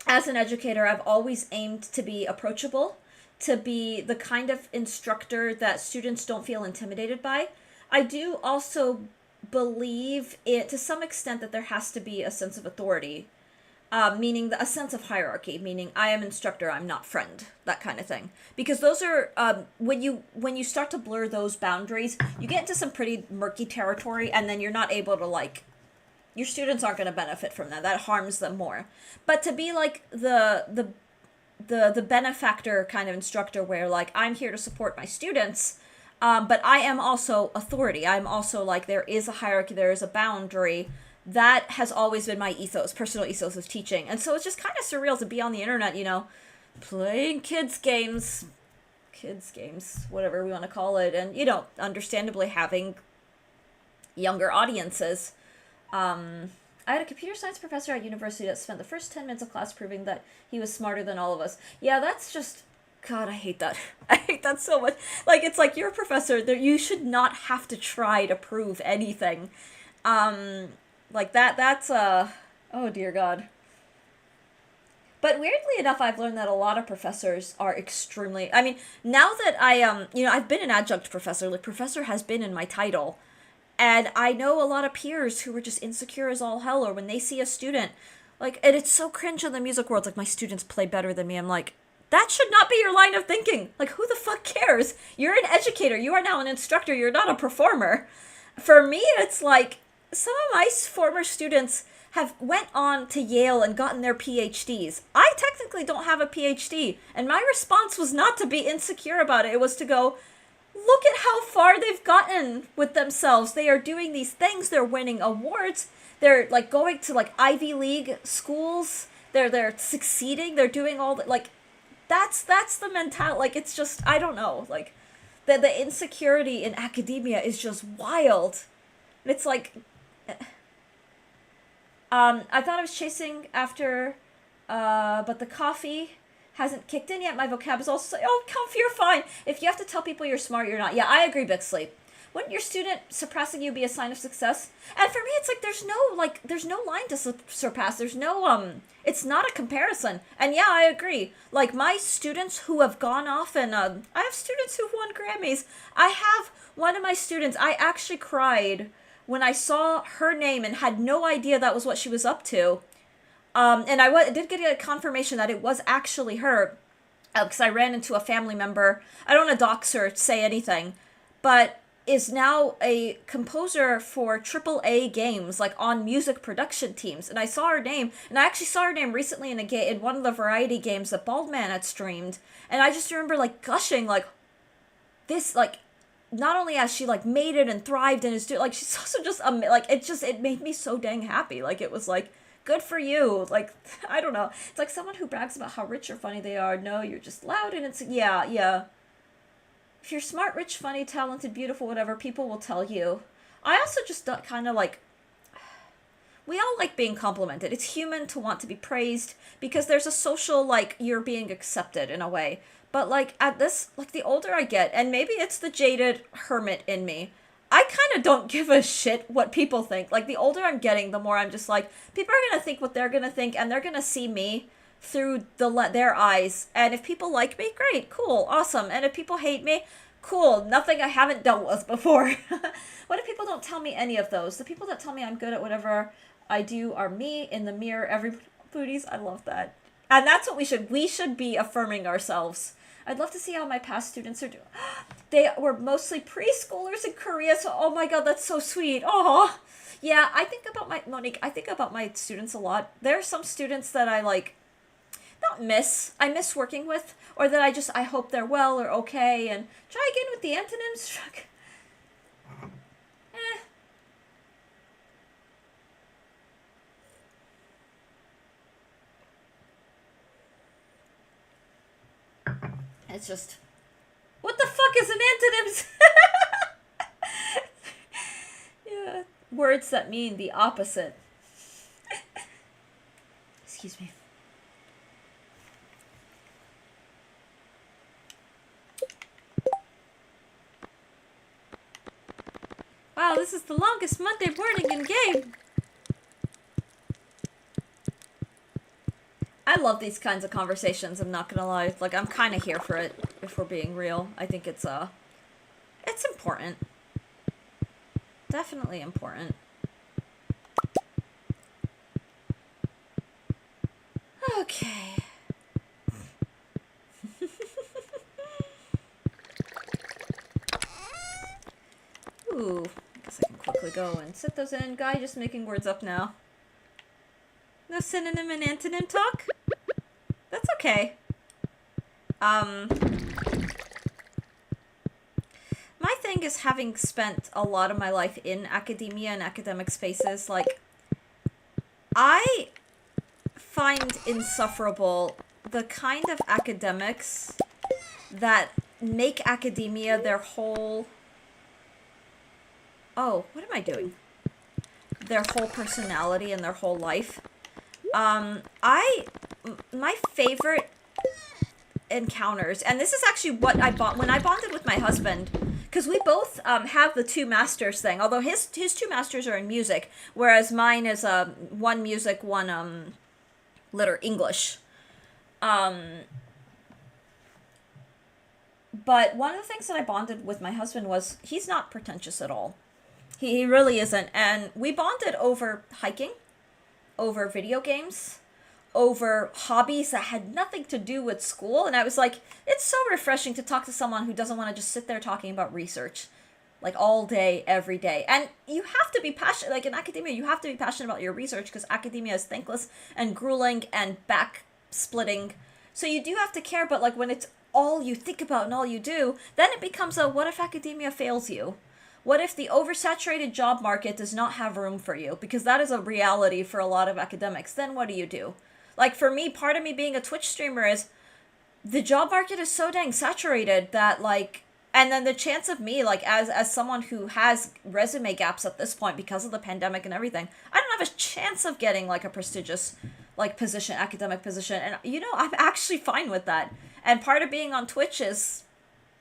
as an educator, I've always aimed to be approachable, to be the kind of instructor that students don't feel intimidated by. I do also believe it to some extent that there has to be a sense of authority, meaning a sense of hierarchy, meaning I am instructor, I'm not friend, that kind of thing. Because those are when you start to blur those boundaries, you get into some pretty murky territory, and then you're not able to like. Your students aren't going to benefit from that. That harms them more. But to be like the benefactor kind of instructor, where like I'm here to support my students, but I am also authority. I'm also like there is a hierarchy, there is a boundary. That has always been my ethos, personal ethos of teaching. And so it's just kind of surreal to be on the internet, you know, playing kids games, whatever we want to call it, and you know, understandably having younger audiences. I had a computer science professor at university that spent the first 10 minutes of class proving that he was smarter than all of us. Yeah, that's just, God, I hate that. I hate that so much. Like, it's like, you're a professor, you should not have to try to prove anything. Like, that's, oh dear God. But weirdly enough, I've learned that a lot of professors are extremely, I mean, now that you know, I've been an adjunct professor, like, professor has been in my title. And I know a lot of peers who were just insecure as all hell, or when they see a student, like, and it's so cringe in the music world, like, my students play better than me. I'm like, that should not be your line of thinking. Like, who the fuck cares? You're an educator. You are now an instructor. You're not a performer. For me, it's like, some of my former students have went on to Yale and gotten their PhDs. I technically don't have a PhD, and my response was not to be insecure about it. It was to go, look at how far they've gotten with themselves. They are doing these things. They're winning awards. They're like going to like Ivy League schools. They're succeeding. They're doing all the like. That's the mentality. Like, it's just, I don't know. Like, the insecurity in academia is just wild. It's like, I thought I was chasing after, but the coffee hasn't kicked in yet. My vocab is also, oh, comfy, you're fine. If you have to tell people you're smart, you're not. Yeah, I agree, Bixley. Wouldn't your student surpassing you be a sign of success? And for me, it's like, there's no line to surpass. There's no, it's not a comparison. And yeah, I agree. Like, my students who have gone off and, I have students who've won Grammys. I have one of my students, I actually cried when I saw her name and had no idea that was what she was up to. And I did get a confirmation that it was actually her, because I ran into a family member. I don't want to dox her, say anything, but is now a composer for AAA games, like on music production teams. And I saw her name, and I actually saw her name recently in one of the variety games that Baldman had streamed. And I just remember like gushing, like, this, like, not only has she like made it and thrived and is like, she's also just like, it made me so dang happy. Like, it was like, good for you. Like, I don't know. It's like someone who brags about how rich or funny they are. No, you're just loud and it's, yeah. If you're smart, rich, funny, talented, beautiful, whatever, people will tell you. I also just kind of like, we all like being complimented. It's human to want to be praised because there's a social, like, you're being accepted in a way. But like, at this, like, the older I get, and maybe it's the jaded hermit in me, I kind of don't give a shit what people think. Like, the older I'm getting, the more I'm just like, people are going to think what they're going to think, and they're going to see me through their eyes. And if people like me, great, cool, awesome. And if people hate me, Cool, nothing I haven't dealt with before. What if people don't tell me any of those? The people that tell me I'm good at whatever I do are me in the mirror. Everybody's. I love that. And that's what we should be affirming ourselves. I'd love to see how my past students are doing. They were mostly preschoolers in Korea, so oh my god, that's so sweet. Oh, yeah, I think about Monique, I think about my students a lot. There are some students that I like, not miss, I miss working with, or that I hope they're well or okay, and try again with the antonyms. eh. It's just, what the fuck is an antonyms? Yeah, words that mean the opposite. Excuse me. Wow, this is the longest Monday morning in game. I love these kinds of conversations, I'm not gonna lie. Like, I'm kind of here for it, if we're being real. I think it's important. Definitely important. Okay. Ooh, I guess I can quickly go and set those in. Guy just making words up now. No synonym and antonym talk? That's okay. My thing is, having spent a lot of my life in academia and academic spaces, like, I find insufferable the kind of academics that make academia their whole... Oh, what am I doing? Their whole personality and their whole life. My favorite encounters, and this is actually what I bought when I bonded with my husband, because we both have the two masters thing, although his two masters are in music, whereas mine is one music, one English. But one of the things that I bonded with my husband was he's not pretentious at all. He really isn't, and we bonded over hiking, over video games, over hobbies that had nothing to do with school. And I was like, it's so refreshing to talk to someone who doesn't want to just sit there talking about research like all day, every day. And you have to be passionate, like in academia, you have to be passionate about your research because academia is thankless and grueling and back splitting. So you do have to care, but like when it's all you think about and all you do, then it becomes a what if academia fails you? What if the oversaturated job market does not have room for you? Because that is a reality for a lot of academics. Then what do? Like for me, part of me being a Twitch streamer is the job market is so dang saturated that like, and then the chance of me, like as someone who has resume gaps at this point because of the pandemic and everything, I don't have a chance of getting like a prestigious like position, academic position. And you know, I'm actually fine with that. And part of being on Twitch is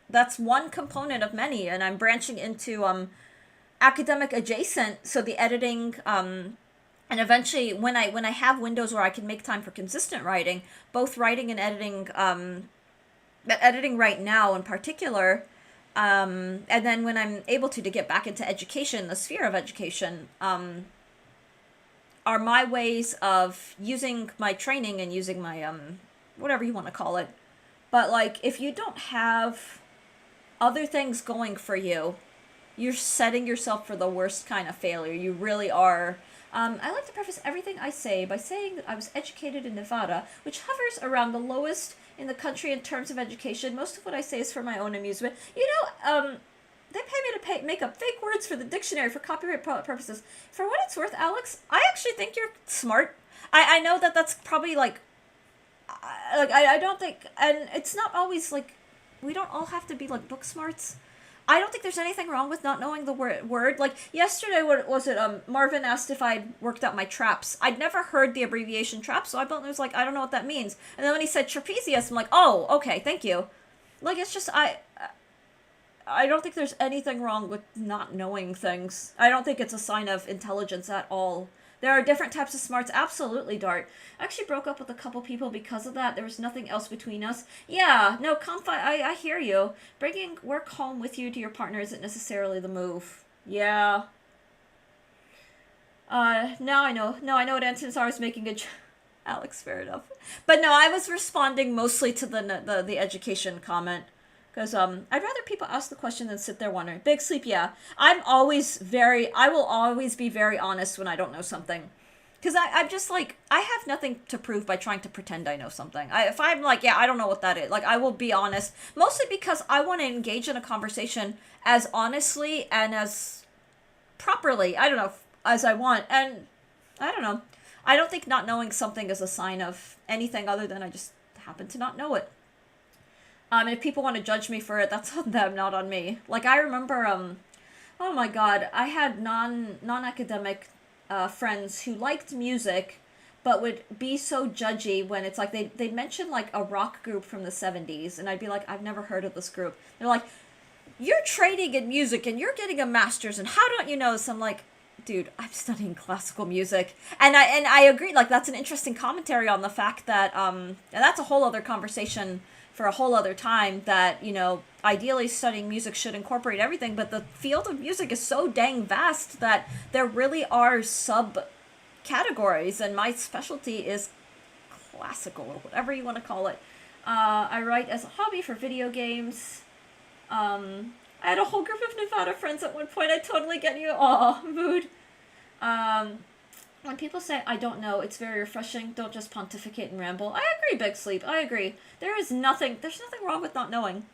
that's one component of many, and I'm branching into academic adjacent, so the editing and eventually when I have windows where I can make time for consistent writing, both writing and editing, but editing right now in particular, and then when I'm able to get back into education, the sphere of education, are my ways of using my training and using my whatever you want to call it. But like if you don't have other things going for you, you're setting yourself for the worst kind of failure. You really are. I like to preface everything I say by saying that I was educated in Nevada, which hovers around the lowest in the country in terms of education. Most of what I say is for my own amusement. You know, they pay me to make up fake words for the dictionary for copyright purposes. For what it's worth, Alex, I actually think you're smart. I know that that's probably like I don't think, and it's not always like, we don't all have to be like book smarts. I don't think there's anything wrong with not knowing the word. Like yesterday, what was it? Marvin asked if I'd worked out my traps. I'd never heard the abbreviation trap, so I was like, I don't know what that means. And then when he said trapezius, I'm like, oh, okay, thank you. Like it's just I don't think there's anything wrong with not knowing things. I don't think it's a sign of intelligence at all There are different types of smarts. Absolutely, Dart. I actually broke up with a couple people because of that. There was nothing else between us. Yeah, no, I hear you. Bringing work home with you to your partner isn't necessarily the move. Yeah. Now I know. No, I know what Antinsar was making a Alex, fair enough. But no, I was responding mostly to the education comment. Because I'd rather people ask the question than sit there wondering. Big sleep, yeah. I will always be very honest when I don't know something. Because I'm just like, I have nothing to prove by trying to pretend I know something. If I'm like, yeah, I don't know what that is. Like, I will be honest. Mostly because I want to engage in a conversation as honestly and as properly, I don't know, as I want. And I don't know. I don't think not knowing something is a sign of anything other than I just happen to not know it. If people want to judge me for it, that's on them, not on me. Like, I remember, oh my god, I had non-academic friends who liked music, but would be so judgy when it's like, they'd mention, like, a rock group from the 70s, and I'd be like, I've never heard of this group. They're like, you're trading in music, and you're getting a master's, and how don't you know this? I'm like, dude, I'm studying classical music. And I agree, like, that's an interesting commentary on the fact that, and that's a whole other conversation for a whole other time, that, you know, ideally studying music should incorporate everything, but the field of music is so dang vast that there really are sub-categories, and my specialty is classical, or whatever you want to call it. I write as a hobby for video games. I had a whole group of Nevada friends at one point. I totally get you. Aw, mood. When people say, I don't know, it's very refreshing. Don't just pontificate and ramble. I agree, Big Sleep. I agree. There's nothing wrong with not knowing.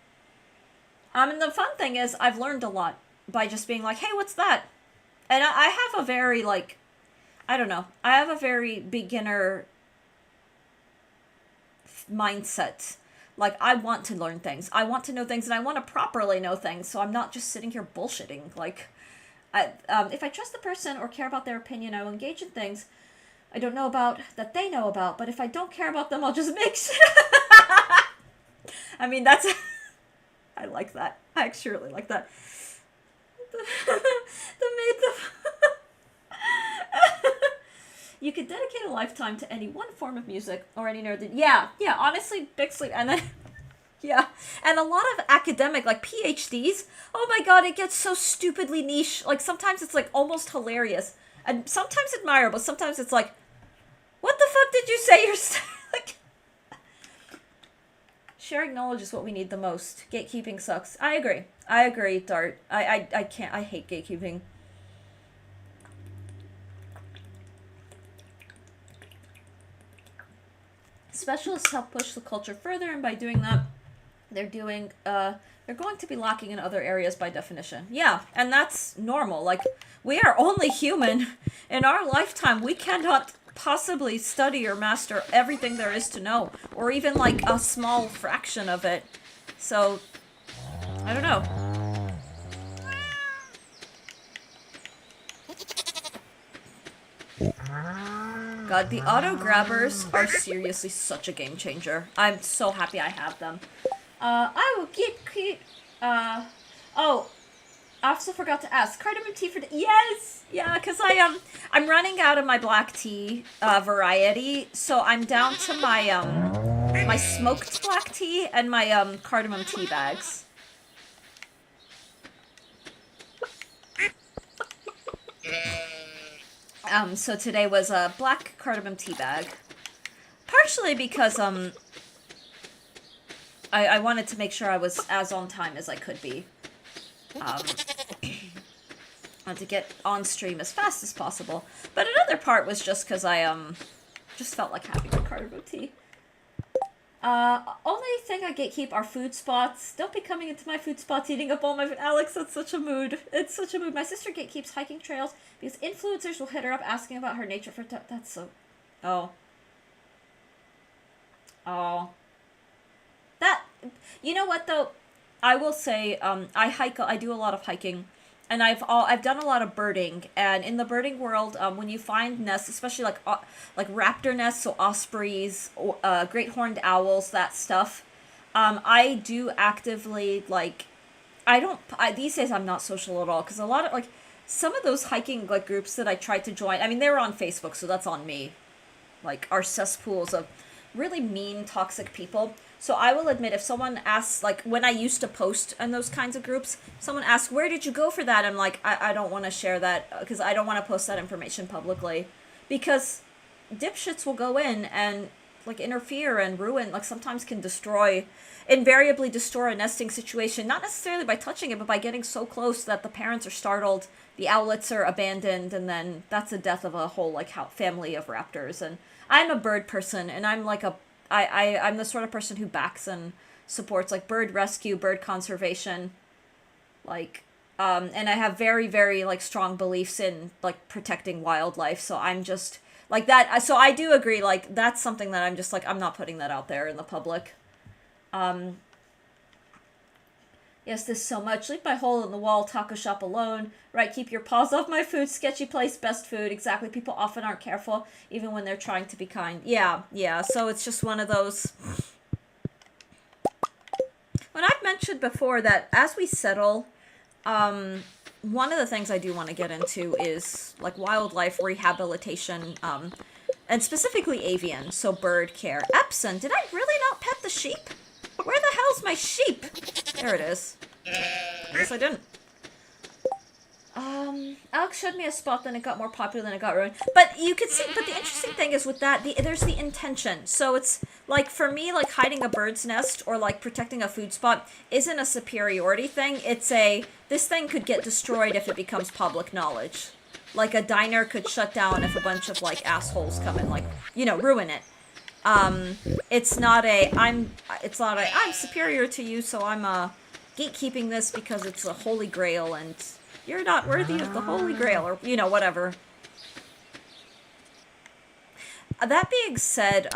And the fun thing is, I've learned a lot by just being like, hey, what's that? And I have a very, like, I don't know. I have a very beginner mindset. Like, I want to learn things. I want to know things, and I want to properly know things, so I'm not just sitting here bullshitting. Like, if I trust the person or care about their opinion, I will engage in things I don't know about that they know about. But if I don't care about them, I'll just mix. I mean, that's... I like that. I actually really like that. You could dedicate a lifetime to any one form of music or any nerd. Yeah, honestly, Big Sleep. And then... Yeah, and a lot of academic, like, PhDs, oh my god, it gets so stupidly niche. Like, sometimes it's, like, almost hilarious. And sometimes admirable. Sometimes it's like, what the fuck did you say you're like... Sharing knowledge is what we need the most. Gatekeeping sucks. I agree, Dart. I can't, I hate gatekeeping. Specialists help push the culture further, and by doing that, they're going to be lacking in other areas by definition. Yeah, and that's normal. Like, we are only human. In our lifetime, we cannot possibly study or master everything there is to know, or even, like, a small fraction of it. So, I don't know. God, the auto grabbers are seriously such a game changer. I'm so happy I have them. I will keep, oh, I also forgot to ask, cardamom tea for the, yes, yeah, because I'm running out of my black tea, variety, so I'm down to my, my smoked black tea and my, cardamom tea bags. So today was a black cardamom tea bag, partially because, I wanted to make sure I was as on time as I could be. To get on stream as fast as possible. But another part was just because I, just felt like having a cardamom tea. Only thing I gatekeep are food spots. Don't be coming into my food spots eating up all my food. Alex, that's such a mood. It's such a mood. My sister gatekeeps hiking trails because influencers will hit her up asking about her nature for that's so... Oh. Oh. That, you know what though, I will say, I do a lot of hiking, and I've done a lot of birding, and in the birding world, when you find nests, especially like raptor nests, so ospreys, great horned owls, that stuff, I do actively, like, these days I'm not social at all, because a lot of, like, some of those hiking like groups that I tried to join, I mean, they were on Facebook, so that's on me. Like, are cesspools of really mean, toxic people. So I will admit, if someone asks, like, when I used to post in those kinds of groups, someone asks, where did you go for that? I'm like, I don't want to share that, because I don't want to post that information publicly. Because dipshits will go in and, like, interfere and ruin, like, sometimes can invariably destroy a nesting situation, not necessarily by touching it, but by getting so close that the parents are startled, the owlets are abandoned, and then that's the death of a whole, like, family of raptors. And I'm a bird person, and I'm like I'm the sort of person who backs and supports, like, bird rescue, bird conservation, like, and I have very, very, like, strong beliefs in, like, protecting wildlife, so I'm just, like, that, so I do agree, like, that's something that I'm just, like, I'm not putting that out there in the public. Yes, this so much. Leave my hole in the wall, taco shop alone. Right, keep your paws off my food, sketchy place, best food. Exactly, people often aren't careful, even when they're trying to be kind. Yeah, so it's just one of those. When I've mentioned before that as we settle, one of the things I do want to get into is, like, wildlife rehabilitation, and specifically avian, so bird care. Epson, did I really not pet the sheep? Where the hell's my sheep? There it is. Yes, I didn't. Alex showed me a spot, then it got more popular, then it got ruined. But you can see, but the interesting thing is with that, there's the intention. So it's, like, for me, like, hiding a bird's nest or, like, protecting a food spot isn't a superiority thing. It's this thing could get destroyed if it becomes public knowledge. Like, a diner could shut down if a bunch of, like, assholes come and, like, ruin it. It's not I'm superior to you, so I'm, gatekeeping this because it's a holy grail and you're not worthy of the holy grail, or, whatever. That being said,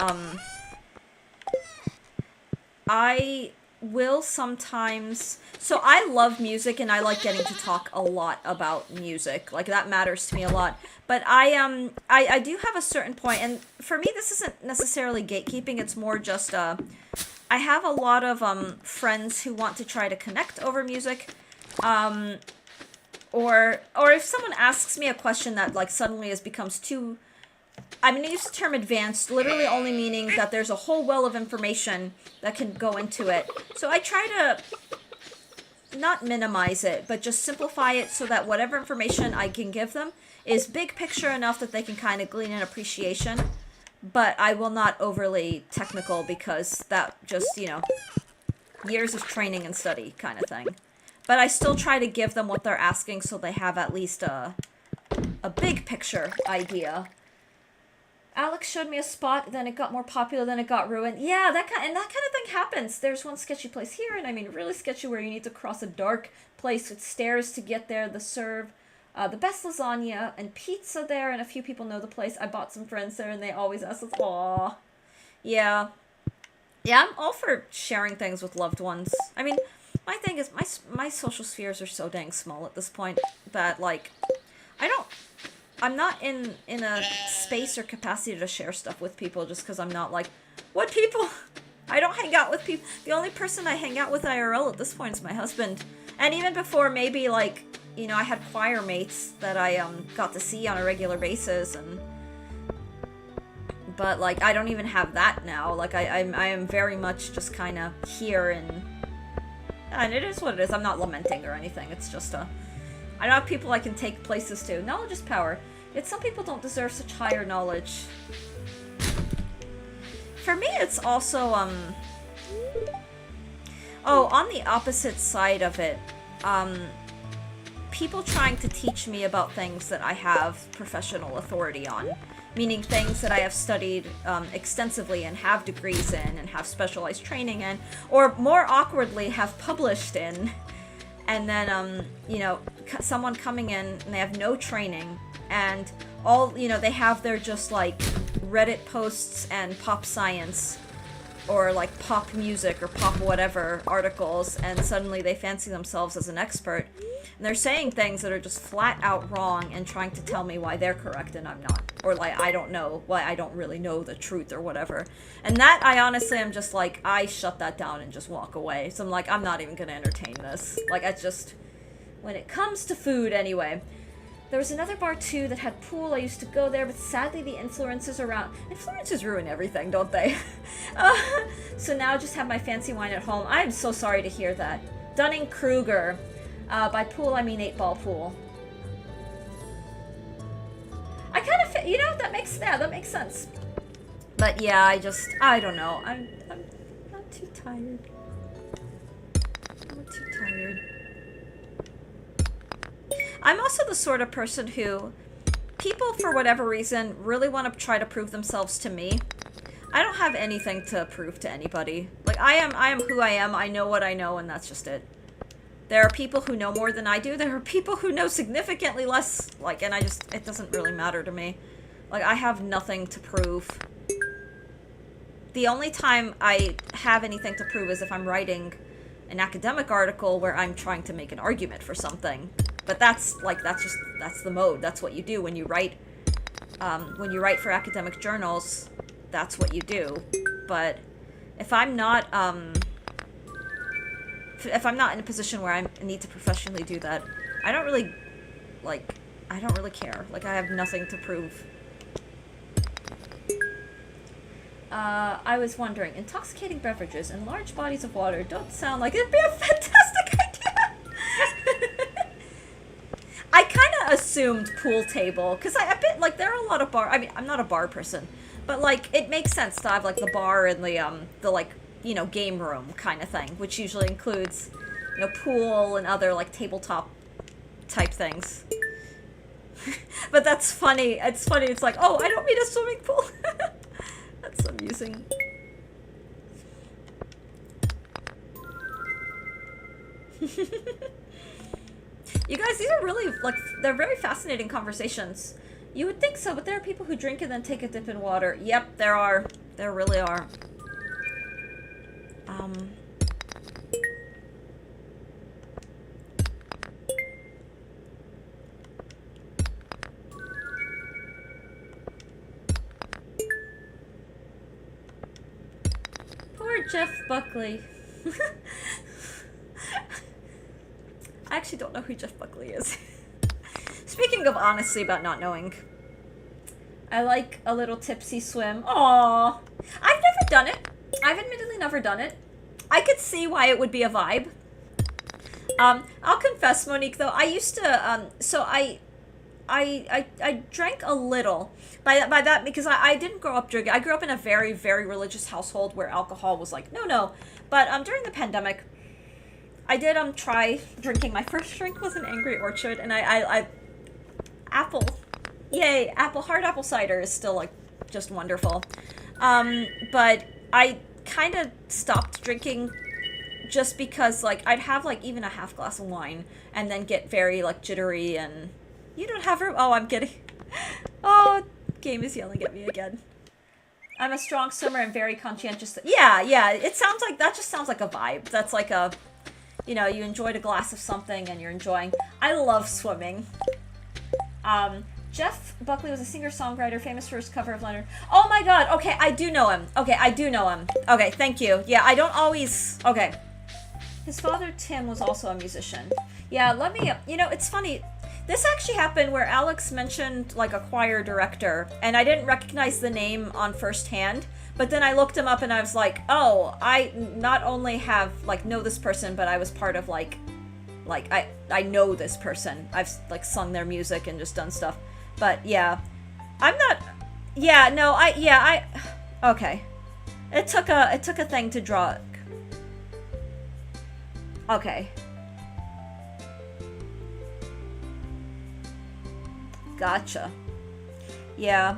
I will sometimes, so I love music and I like getting to talk a lot about music, like, that matters to me a lot, but I do have a certain point, and for me this isn't necessarily gatekeeping, it's more just, I have a lot of, friends who want to try to connect over music, or if someone asks me a question that, like, suddenly becomes too, I'm going to use the term advanced, literally only meaning that there's a whole well of information that can go into it. So I try to not minimize it, but just simplify it so that whatever information I can give them is big picture enough that they can kind of glean an appreciation. But I will not overly technical because that just, years of training and study kind of thing. But I still try to give them what they're asking so they have at least a big picture idea. Alex showed me a spot, then it got more popular, then it got ruined. Yeah, that kind of thing happens. There's one sketchy place here, and I mean really sketchy, where you need to cross a dark place with stairs to get there. The serve the best lasagna and pizza there, and a few people know the place. I bought some friends there, and they always ask us, aw. Yeah, I'm all for sharing things with loved ones. I mean, my thing is, my social spheres are so dang small at this point that, like, I'm not in a space or capacity to share stuff with people just because I'm not like, what people? I don't hang out with people. The only person I hang out with IRL at this point is my husband. And even before, maybe, like, I had choir mates that I got to see on a regular basis, but, like, I don't even have that now. Like, I am very much just kind of here, and it is what it is. I'm not lamenting or anything. It's just I don't have people I can take places to. Knowledge is power. Yet some people don't deserve such higher knowledge. For me, it's also, on the opposite side of it, people trying to teach me about things that I have professional authority on. Meaning things that I have studied extensively and have degrees in and have specialized training in, or more awkwardly have published in. And then, someone coming in and they have no training, and all, they have their just, like, Reddit posts and pop science, or, like, pop music or pop whatever articles, and suddenly they fancy themselves as an expert. And they're saying things that are just flat out wrong and trying to tell me why they're correct and I'm not. Or, like, I don't know, why I don't really know the truth or whatever. And that, I honestly am just like, I shut that down and just walk away. So I'm like, I'm not even gonna entertain this. Like, I just, when it comes to food anyway. There was another bar too that had pool. I used to go there, but sadly the influencers ruin everything, don't they? uh, so now I just have my fancy wine at home. I'm so sorry to hear that. Dunning-Kruger. By pool, I mean 8-ball pool. I kind of, that makes sense. But yeah, I don't know. I'm too tired. I'm too tired. I'm also the sort of person who, people for whatever reason really want to try to prove themselves to me. I don't have anything to prove to anybody. Like, I am who I am. I know what I know, and that's just it. There are people who know more than I do. There are people who know significantly less. Like, and it doesn't really matter to me. Like, I have nothing to prove. The only time I have anything to prove is if I'm writing an academic article where I'm trying to make an argument for something. But that's the mode. That's what you do when you write. When you write for academic journals, that's what you do. But if I'm not in a position where I need to professionally do that, I don't really care. Like, I have nothing to prove. I was wondering, intoxicating beverages and large bodies of water don't sound like it'd be a fantastic idea. I kind of assumed pool table, because there are a lot of I mean, I'm not a bar person, but, like, it makes sense to have, like, the bar and the game room kind of thing, which usually includes, pool and other, like, tabletop type things. But that's funny. It's funny. It's like, oh, I don't mean a swimming pool. That's amusing. You guys, these are really, like, they're very fascinating conversations. You would think so, but there are people who drink and then take a dip in water. Yep, there are. There really are. Poor Jeff Buckley. I actually don't know who Jeff Buckley is. Speaking of honesty about not knowing, I like a little tipsy swim. Aww. I've never done it. I've admittedly never done it. I could see why it would be a vibe. I'll confess, Monique, though, I used to, so I drank a little. By that, because I didn't grow up drinking. I grew up in a very, very religious household where alcohol was like, no. But during the pandemic, I did try drinking. My first drink was an Angry Orchard, and I apple, yay, hard apple cider is still, like, just wonderful. But I kind of stopped drinking just because, like, I'd have, like, even a half glass of wine and then get very, like, jittery and... You don't have room? Oh, I'm kidding. Oh, game is yelling at me again. I'm a strong swimmer and very conscientious. Yeah, it sounds like, that just sounds like a vibe. That's like a, you enjoyed a glass of something and you're enjoying. I love swimming. Jeff Buckley was a singer-songwriter famous for his cover of Leonard. Oh my god, okay, I do know him. Okay, thank you. Yeah, I don't always... Okay. His father, Tim, was also a musician. Yeah, let me... it's funny. This actually happened where Alex mentioned, like, a choir director, and I didn't recognize the name on first hand, but then I looked him up and I was like, oh, I not only have, like, know this person, but I was part of, like, I know this person. I've, like, sung their music and just done stuff. But, yeah. I'm not... Yeah, no, okay. It took a thing to draw... Okay. Gotcha. Yeah.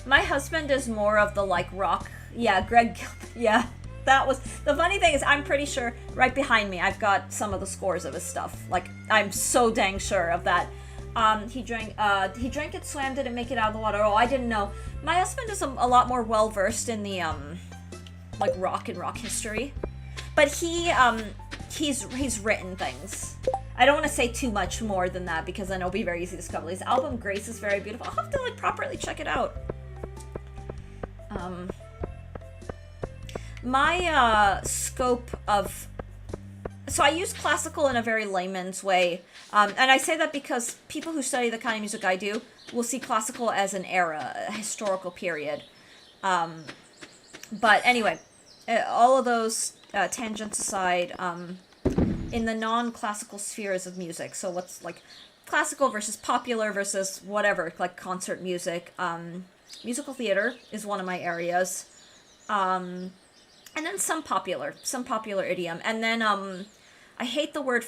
My husband is more of the, like, rock... Yeah, Greg Gilbert. Yeah. That was... The funny thing is, I'm pretty sure right behind me, I've got some of the scores of his stuff. Like, I'm so dang sure of that. He drank it, swam, didn't make it out of the water. Oh, I didn't know. My husband is a lot more well-versed in the, like, rock and rock history. But he's written things. I don't want to say too much more than that because then it'll be very easy to discover. His album, Grace, is very beautiful. I'll have to, like, properly check it out. My, scope of so I use classical in a very layman's way, and I say that because people who study the kind of music I do will see classical as an era, a historical period. But anyway, all of those tangents aside, in the non-classical spheres of music, so what's like classical versus popular versus whatever, like concert music, musical theater is one of my areas, and then some popular idiom, and then I hate the word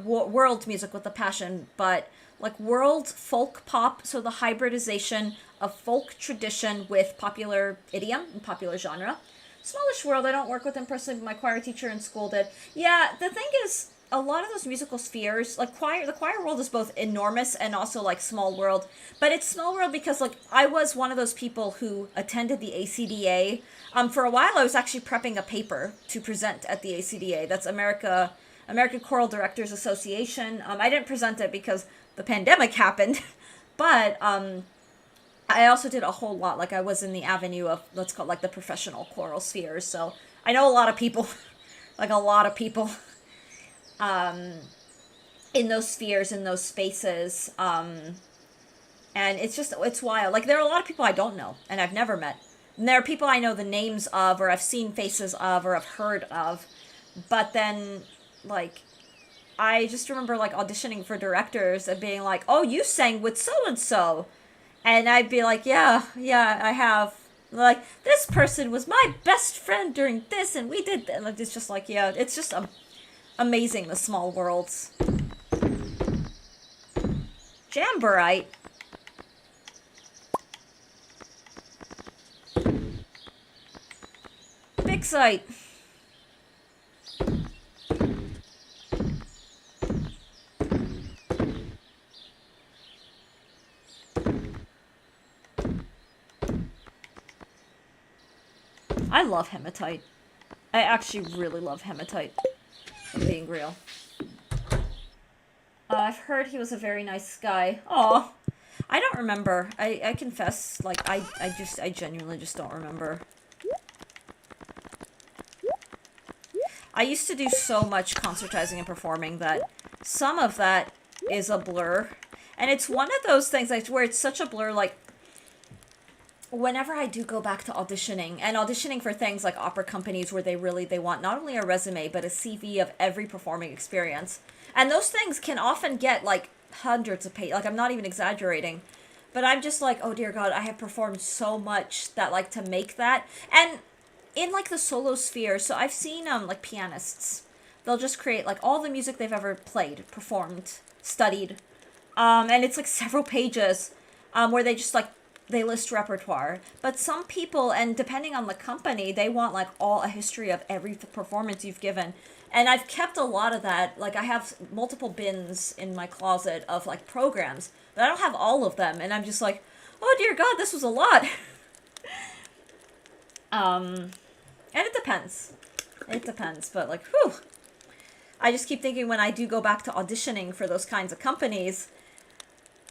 world music with a passion, but like world folk pop, so the hybridization of folk tradition with popular idiom and popular genre. Smallish World, I don't work with them personally, but my choir teacher in school did. Yeah, the thing is, a lot of those musical spheres, like the choir world is both enormous and also like small world. But it's small world because like I was one of those people who attended the ACDA. For a while I was actually prepping a paper to present at the ACDA. That's American Choral Directors Association. I didn't present it because the pandemic happened, but I also did a whole lot. Like I was in the avenue of, let's call it like the professional choral spheres. So I know a lot of people, like a lot of people, in those spheres, in those spaces. And it's wild. Like there are a lot of people I don't know and I've never met. And there are people I know the names of, or I've seen faces of, or I've heard of. But then, like, I just remember like auditioning for directors and being like, "Oh, you sang with so and so," and I'd be like, "Yeah, I have." Like, this person was my best friend during this, and we did that. Like, it's just like, yeah, it's just amazing, the small worlds. Jamborite. Big site. I love hematite. I actually really love hematite. I'm being real. I've heard he was a very nice guy. Aw. I don't remember. I confess, like, I genuinely just don't remember. I used to do so much concertizing and performing that some of that is a blur. And it's one of those things like, where it's such a blur, like, whenever I do go back to auditioning, and auditioning for things like opera companies where they want not only a resume, but a CV of every performing experience. And those things can often get, like, hundreds of pages. Like, I'm not even exaggerating. But I'm just like, oh dear God, I have performed so much that, like, to make that. And in, like, the solo sphere, so I've seen, like, pianists. They'll just create, like, all the music they've ever played, performed, studied. And it's, like, several pages, where they just, like, they list repertoire. But some people, and depending on the company, they want, like, a history of every performance you've given. And I've kept a lot of that. Like, I have multiple bins in my closet of, like, programs, but I don't have all of them. And I'm just like, oh dear God, this was a lot. And it depends. It depends, but, like, whew. I just keep thinking when I do go back to auditioning for those kinds of companies,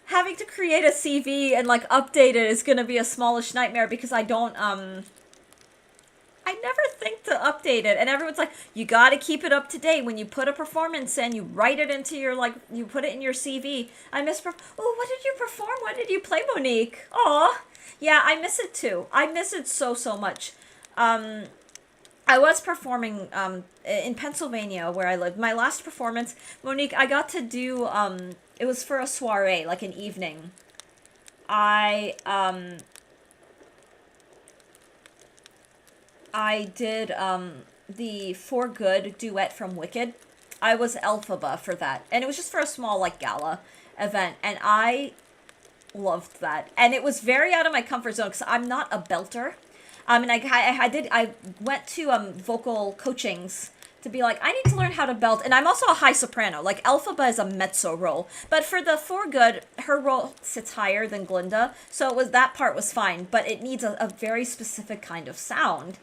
having to create a CV and, like, update it is gonna be a smallish nightmare because I don't, I never think to update it. And everyone's like, you gotta keep it up to date. When you put a performance in, you write it into your, like, you put it in your CV. Oh, what did you perform? What did you play, Monique? Aw. Yeah, I miss it too. I miss it so much. I was performing, in Pennsylvania where I lived. My last performance, Monique, I got to do, it was for a soiree, like an evening. I did, the For Good duet from Wicked. I was Elphaba for that. And it was just for a small, like, gala event. And I loved that. And it was very out of my comfort zone because I'm not a belter. And I went to, vocal coachings to be like, I need to learn how to belt. And I'm also a high soprano. Like, Elphaba is a mezzo role. But for the For Good, her role sits higher than Glinda. So that part was fine. But it needs a very specific kind of sound.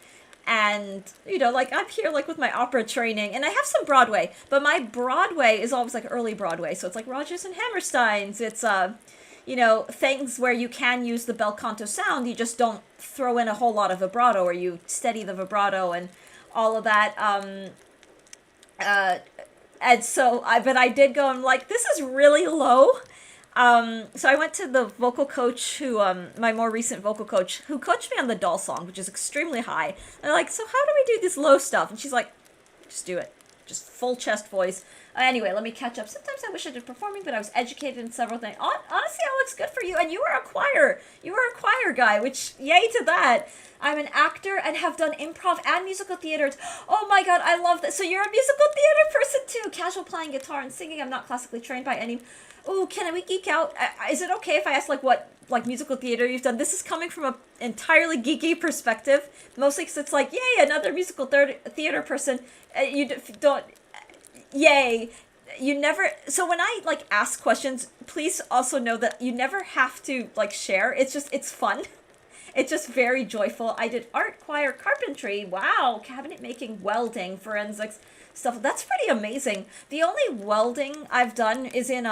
And, you know, like, I'm here, like, with my opera training. And I have some Broadway. But my Broadway is always, like, early Broadway. So it's, like, Rodgers and Hammerstein's. It's, you know, things where you can use the bel canto sound. You just don't throw in a whole lot of vibrato, or you steady the vibrato and all of that. And so, but I did go, I'm like, this is really low. So I went to the vocal coach who, my more recent vocal coach, who coached me on the doll song, which is extremely high. And I'm like, so how do we do this low stuff? And she's like, just do it. Just full chest voice. Anyway, let me catch up. Sometimes I wish I did performing, but I was educated in several things. Honestly, Alex, good for you. And you were a choir. You were a choir guy, which, yay to that. I'm an actor and have done improv and musical theater. Oh my god, I love that. So you're a musical theater person too. Casual playing guitar and singing. I'm not classically trained by any... Oh, can we geek out? Is it okay if I ask, like, what, like, musical theater you've done? This is coming from an entirely geeky perspective. Mostly because it's like, yay, another musical theater person. You don't... Yay. You never... So when I, like, ask questions, please also know that you never have to, like, share. It's just, it's fun. It's just very joyful. I did art, choir, carpentry. Wow. Cabinet making, welding, forensics stuff. That's pretty amazing. The only welding I've done is in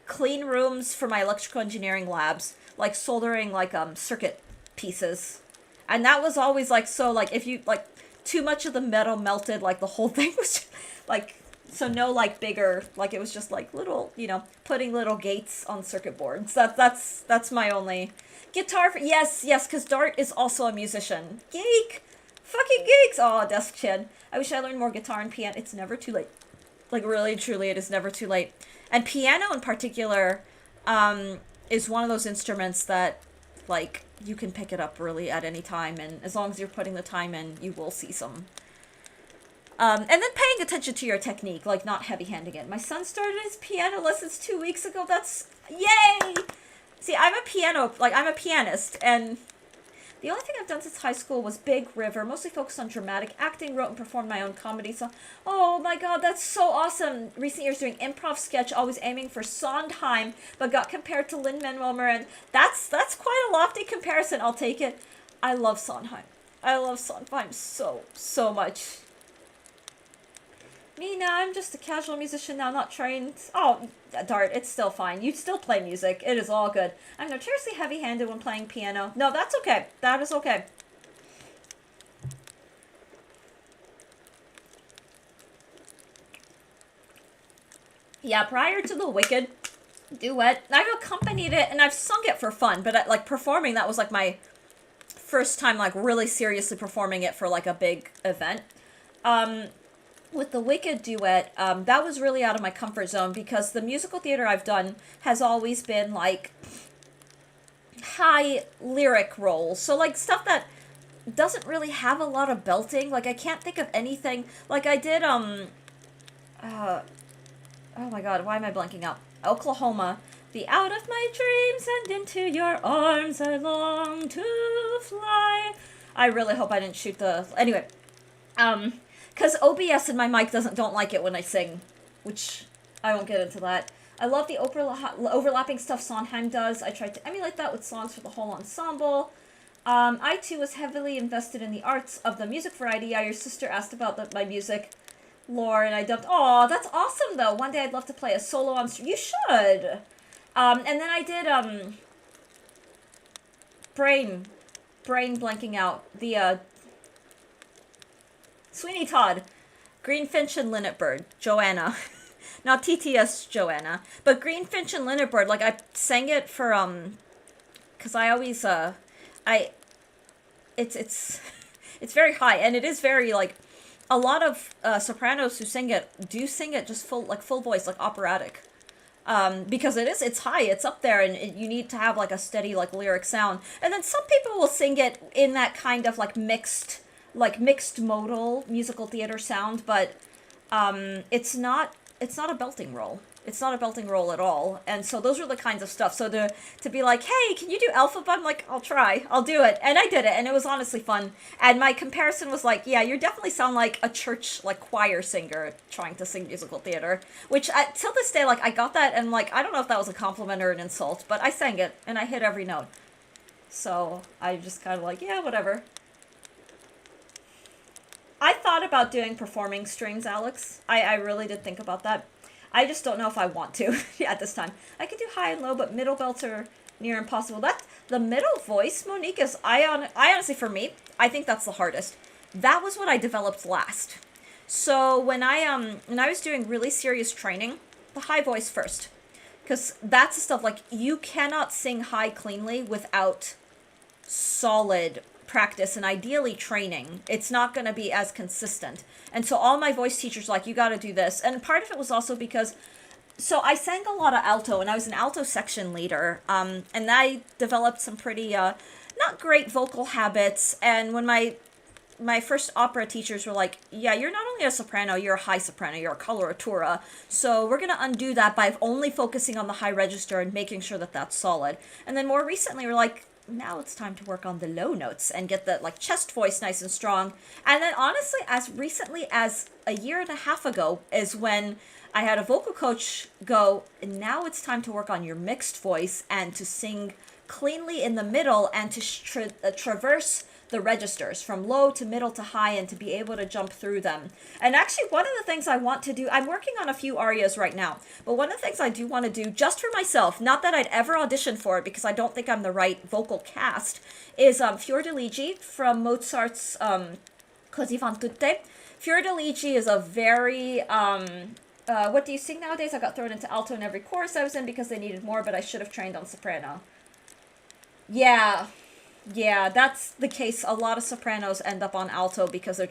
clean rooms for my electrical engineering labs, like soldering like circuit pieces. And that was always like, so like if you like too much of the metal melted, like the whole thing was like, so no like bigger, like it was just like little, you know, putting little gates on circuit boards. That's my only guitar. Yes, because Dart is also a musician. Geek. Fucking geeks! Oh, desk chin. I wish I learned more guitar and piano. It's never too late. Like, really, truly, it is never too late. And piano in particular is one of those instruments that, like, you can pick it up really at any time. And as long as you're putting the time in, you will see some. And then paying attention to your technique, like, not heavy-handing it. My son started his piano lessons 2 weeks ago. That's... Yay! See, I'm a pianist, and... The only thing I've done since high school was Big River, mostly focused on dramatic acting, wrote and performed my own comedy song. Oh my god, that's so awesome. Recent years doing improv sketch, always aiming for Sondheim, but got compared to Lin-Manuel Miranda. That's quite a lofty comparison, I'll take it. I love Sondheim. I love Sondheim so much. Me, now I'm just a casual musician now, not trained. Oh, Dart, it's still fine. You still play music. It is all good. I'm notoriously heavy-handed when playing piano. No, that's okay. That is okay. Yeah, prior to the Wicked duet, I've accompanied it and I've sung it for fun, but like performing, that was like my first time like really seriously performing it for like a big event. With the Wicked duet, that was really out of my comfort zone because the musical theater I've done has always been, like, high lyric roles. So, like, stuff that doesn't really have a lot of belting. Like, I can't think of anything. Like, I did, oh my god, why am I blanking out? Oklahoma. Be out of my dreams and into your arms I long to fly. I really hope I didn't shoot the... Anyway, because OBS in my mic don't like it when I sing, which I won't get into that. I love the overlapping stuff Sondheim does. I tried to emulate that with songs for the whole ensemble. I too was heavily invested in the arts of the music variety. Yeah, your sister asked about my music lore, and I dubbed. Oh, that's awesome though. One day I'd love to play a solo on. You should. And then I did brain blanking out the Sweeney Todd, Greenfinch and Linnet Bird, Joanna. Not TTS Joanna, but Greenfinch and Linnet Bird. Like, I sang it for, because I always, it's very high, and it is very, like, a lot of sopranos who sing it do sing it just full voice, like operatic. Because it's high, it's up there, and you need to have, like, a steady, like, lyric sound. And then some people will sing it in that kind of, like, mixed modal musical theater sound, but it's not a belting role. It's not a belting role at all. And so those are the kinds of stuff. So to be like, hey, can you do Alphabet? I'm like, I'll try. I'll do it. And I did it, and it was honestly fun. And my comparison was like, yeah, you definitely sound like a church, like, choir singer trying to sing musical theater. Which, till this day, like, I got that, and, like, I don't know if that was a compliment or an insult, but I sang it, and I hit every note. So I just kind of like, yeah, whatever. I thought about doing performing streams, Alex. I really did think about that. I just don't know if I want to at this time. I could do high and low, but middle belts are near impossible. That's the middle voice, Monique, I honestly, for me, I think that's the hardest. That was what I developed last. So when I was doing really serious training, the high voice first, because that's the stuff like you cannot sing high cleanly without solid practice and ideally training. It's not going to be as consistent. And so all my voice teachers were like, you got to do this. And part of it was also because so I sang a lot of alto, and I was an alto section leader, and I developed some pretty not great vocal habits. And when my first opera teachers were like, yeah, you're not only a soprano, you're a high soprano, you're a coloratura. So we're going to undo that by only focusing on the high register and making sure that that's solid. And then more recently, we're like, now it's time to work on the low notes and get the like chest voice nice and strong. And then honestly, as recently as a year and a half ago is when I had a vocal coach go, now it's time to work on your mixed voice and to sing cleanly in the middle and to traverse the registers from low to middle to high and to be able to jump through them. And actually, one of the things I want to do, I'm working on a few arias right now, but one of the things I do want to do just for myself, not that I'd ever audition for it because I don't think I'm the right vocal cast, is Fiordiligi from Mozart's Così fan tutte. Fiordiligi is a very what do you sing nowadays? I got thrown into alto in every chorus I was in because they needed more, but I should have trained on soprano. Yeah, that's the case. A lot of sopranos end up on alto because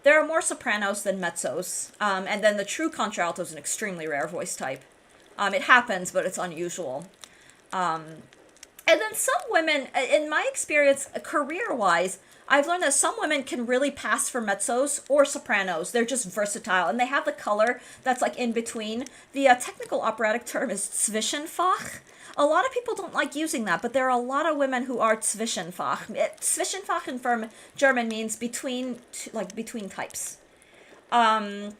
there are more sopranos than mezzos. And then the true contralto is an extremely rare voice type. It happens, but it's unusual. And then some women, in my experience, career-wise, I've learned that some women can really pass for mezzos or sopranos. They're just versatile, and they have the color that's like in between. The technical operatic term is Zwischenfach. A lot of people don't like using that, but there are a lot of women who are Zwischenfach. Zwischenfach from German means between types. And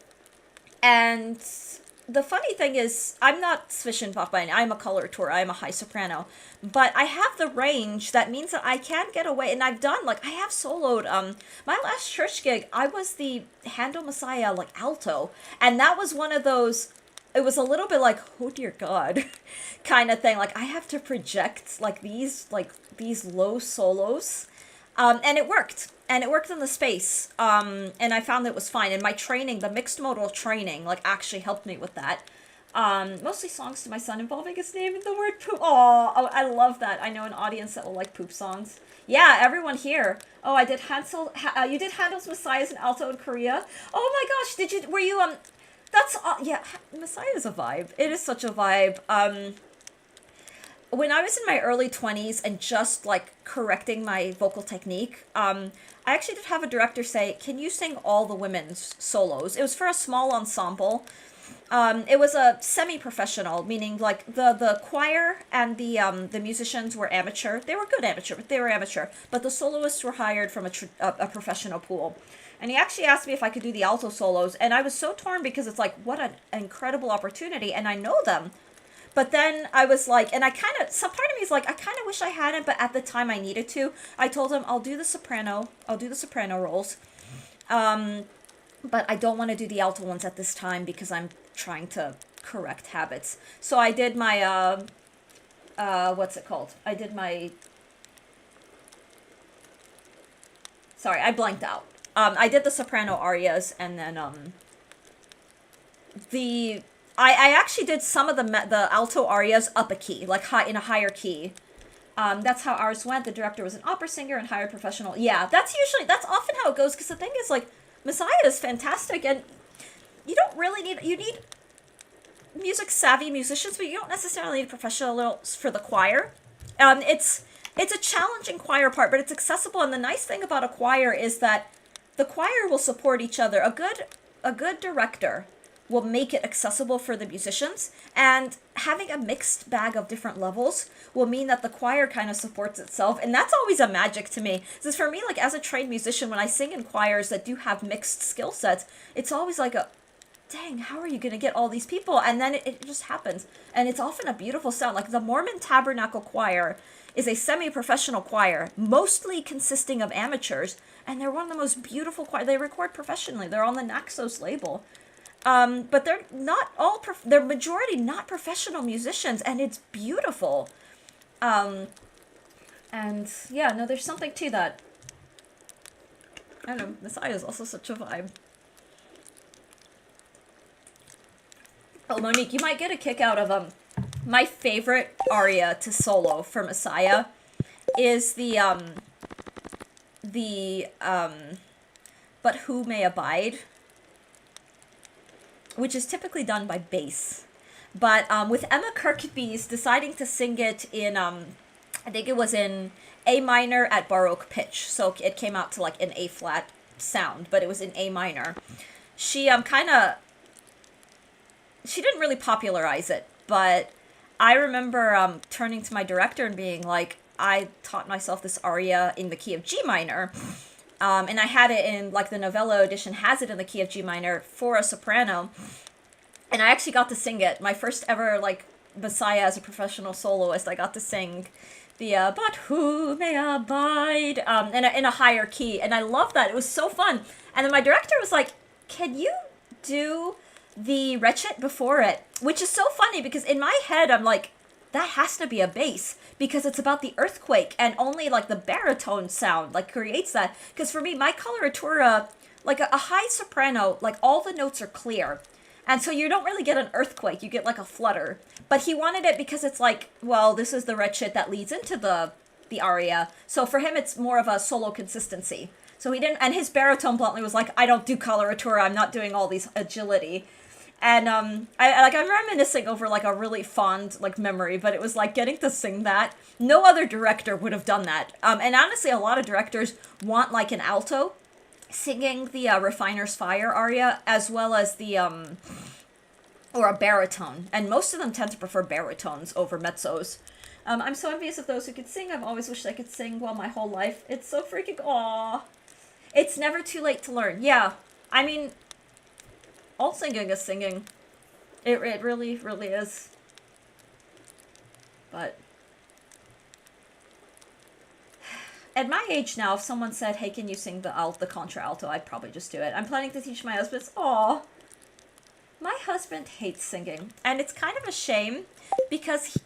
the funny thing is, I'm not Zwischenfach by any. I'm a coloratura. I'm a high soprano, but I have the range that means that I can get away. And I've done I have soloed. My last church gig, I was the Handel Messiah alto, and that was one of those. It was a little bit like, oh dear God, kind of thing. Like I have to project these low solos, and it worked. And it worked in the space, and I found that it was fine. And my training, the mixed modal training, actually helped me with that. Mostly songs to my son involving his name and the word poop. Oh, I love that. I know an audience that will like poop songs. Yeah, everyone here. Oh, I did you did Handel's Messiah's in alto in Korea. Oh my gosh, were you, that's, yeah, Messiah is a vibe. It is such a vibe. When I was in my early 20s and just correcting my vocal technique, I actually did have a director say, can you sing all the women's solos? It was for a small ensemble. It was a semi-professional, meaning the choir and the musicians were amateur. They were good amateur, but they were amateur. But the soloists were hired from a professional pool. And he actually asked me if I could do the alto solos, and I was so torn because it's what an incredible opportunity, and I know them. But then I was and some part of me is I kind of wish I hadn't, but at the time I needed to. I told him, I'll do the soprano roles. But I don't want to do the alto ones at this time because I'm trying to correct habits. So I did my, what's it called? Sorry, I blanked out. I did the soprano arias, and then, I actually did some of the alto arias up a key, in a higher key. That's how ours went. The director was an opera singer and hired professional. Yeah, that's often how it goes, because the thing is, Messiah is fantastic, and you don't really you need music-savvy musicians, but you don't necessarily need professionals for the choir. It's a challenging choir part, but it's accessible, and the nice thing about a choir is that the choir will support each other. A good director will make it accessible for the musicians, and having a mixed bag of different levels will mean that the choir kind of supports itself, and that's always a magic to me. Because for me, as a trained musician, when I sing in choirs that do have mixed skill sets, it's always dang, how are you going to get all these people? And then it just happens, and it's often a beautiful sound. The Mormon Tabernacle Choir is a semi-professional choir, mostly consisting of amateurs, and they're one of the most beautiful choirs. They record professionally. They're on the Naxos label. But they're not all, they're majority not professional musicians, and it's beautiful. And yeah, no, there's something to that. I don't know, Messiah is also such a vibe. Oh, Monique, you might get a kick out of my favorite aria to solo for Messiah is the But Who May Abide, which is typically done by bass. But with Emma Kirkby's deciding to sing it in I think it was in A minor at Baroque pitch, so it came out to like an A flat sound, but it was in A minor. She she didn't really popularize it, but I remember turning to my director and being like, I taught myself this aria in the key of G minor, and I had it in, like, the Novello edition has it in the key of G minor for a soprano, and I actually got to sing it. My first ever, like, Messiah as a professional soloist, I got to sing the But Who May Abide in a higher key, and I loved that. It was so fun. And then my director was like, can you do the wretched before it? Which is so funny because in my head I'm like, that has to be a bass because it's about the earthquake, and only like the baritone sound like creates that. Because for me, my coloratura, like a high soprano, like all the notes are clear, and so you don't really get an earthquake, you get like a flutter. But he wanted it because it's like, well, this is the wretched that leads into the aria, so for him it's more of a solo consistency. So he didn't, and his baritone bluntly was like, I don't do coloratura, I'm not doing all these agility. And I'm reminiscing over like a really fond like memory, but it was like getting to sing that. No other director would have done that. And honestly, a lot of directors want like an alto singing the Refiner's Fire aria, as well as the or a baritone. And most of them tend to prefer baritones over mezzos. I'm so envious of those who could sing. I've always wished I could sing well my whole life. It's so freaking aw. It's never too late to learn. Yeah, I mean, all singing is singing. It really, really is. But at my age now, if someone said, hey, can you sing the contralto, I'd probably just do it. I'm planning to teach my husband. Aw. My husband hates singing. And it's kind of a shame because he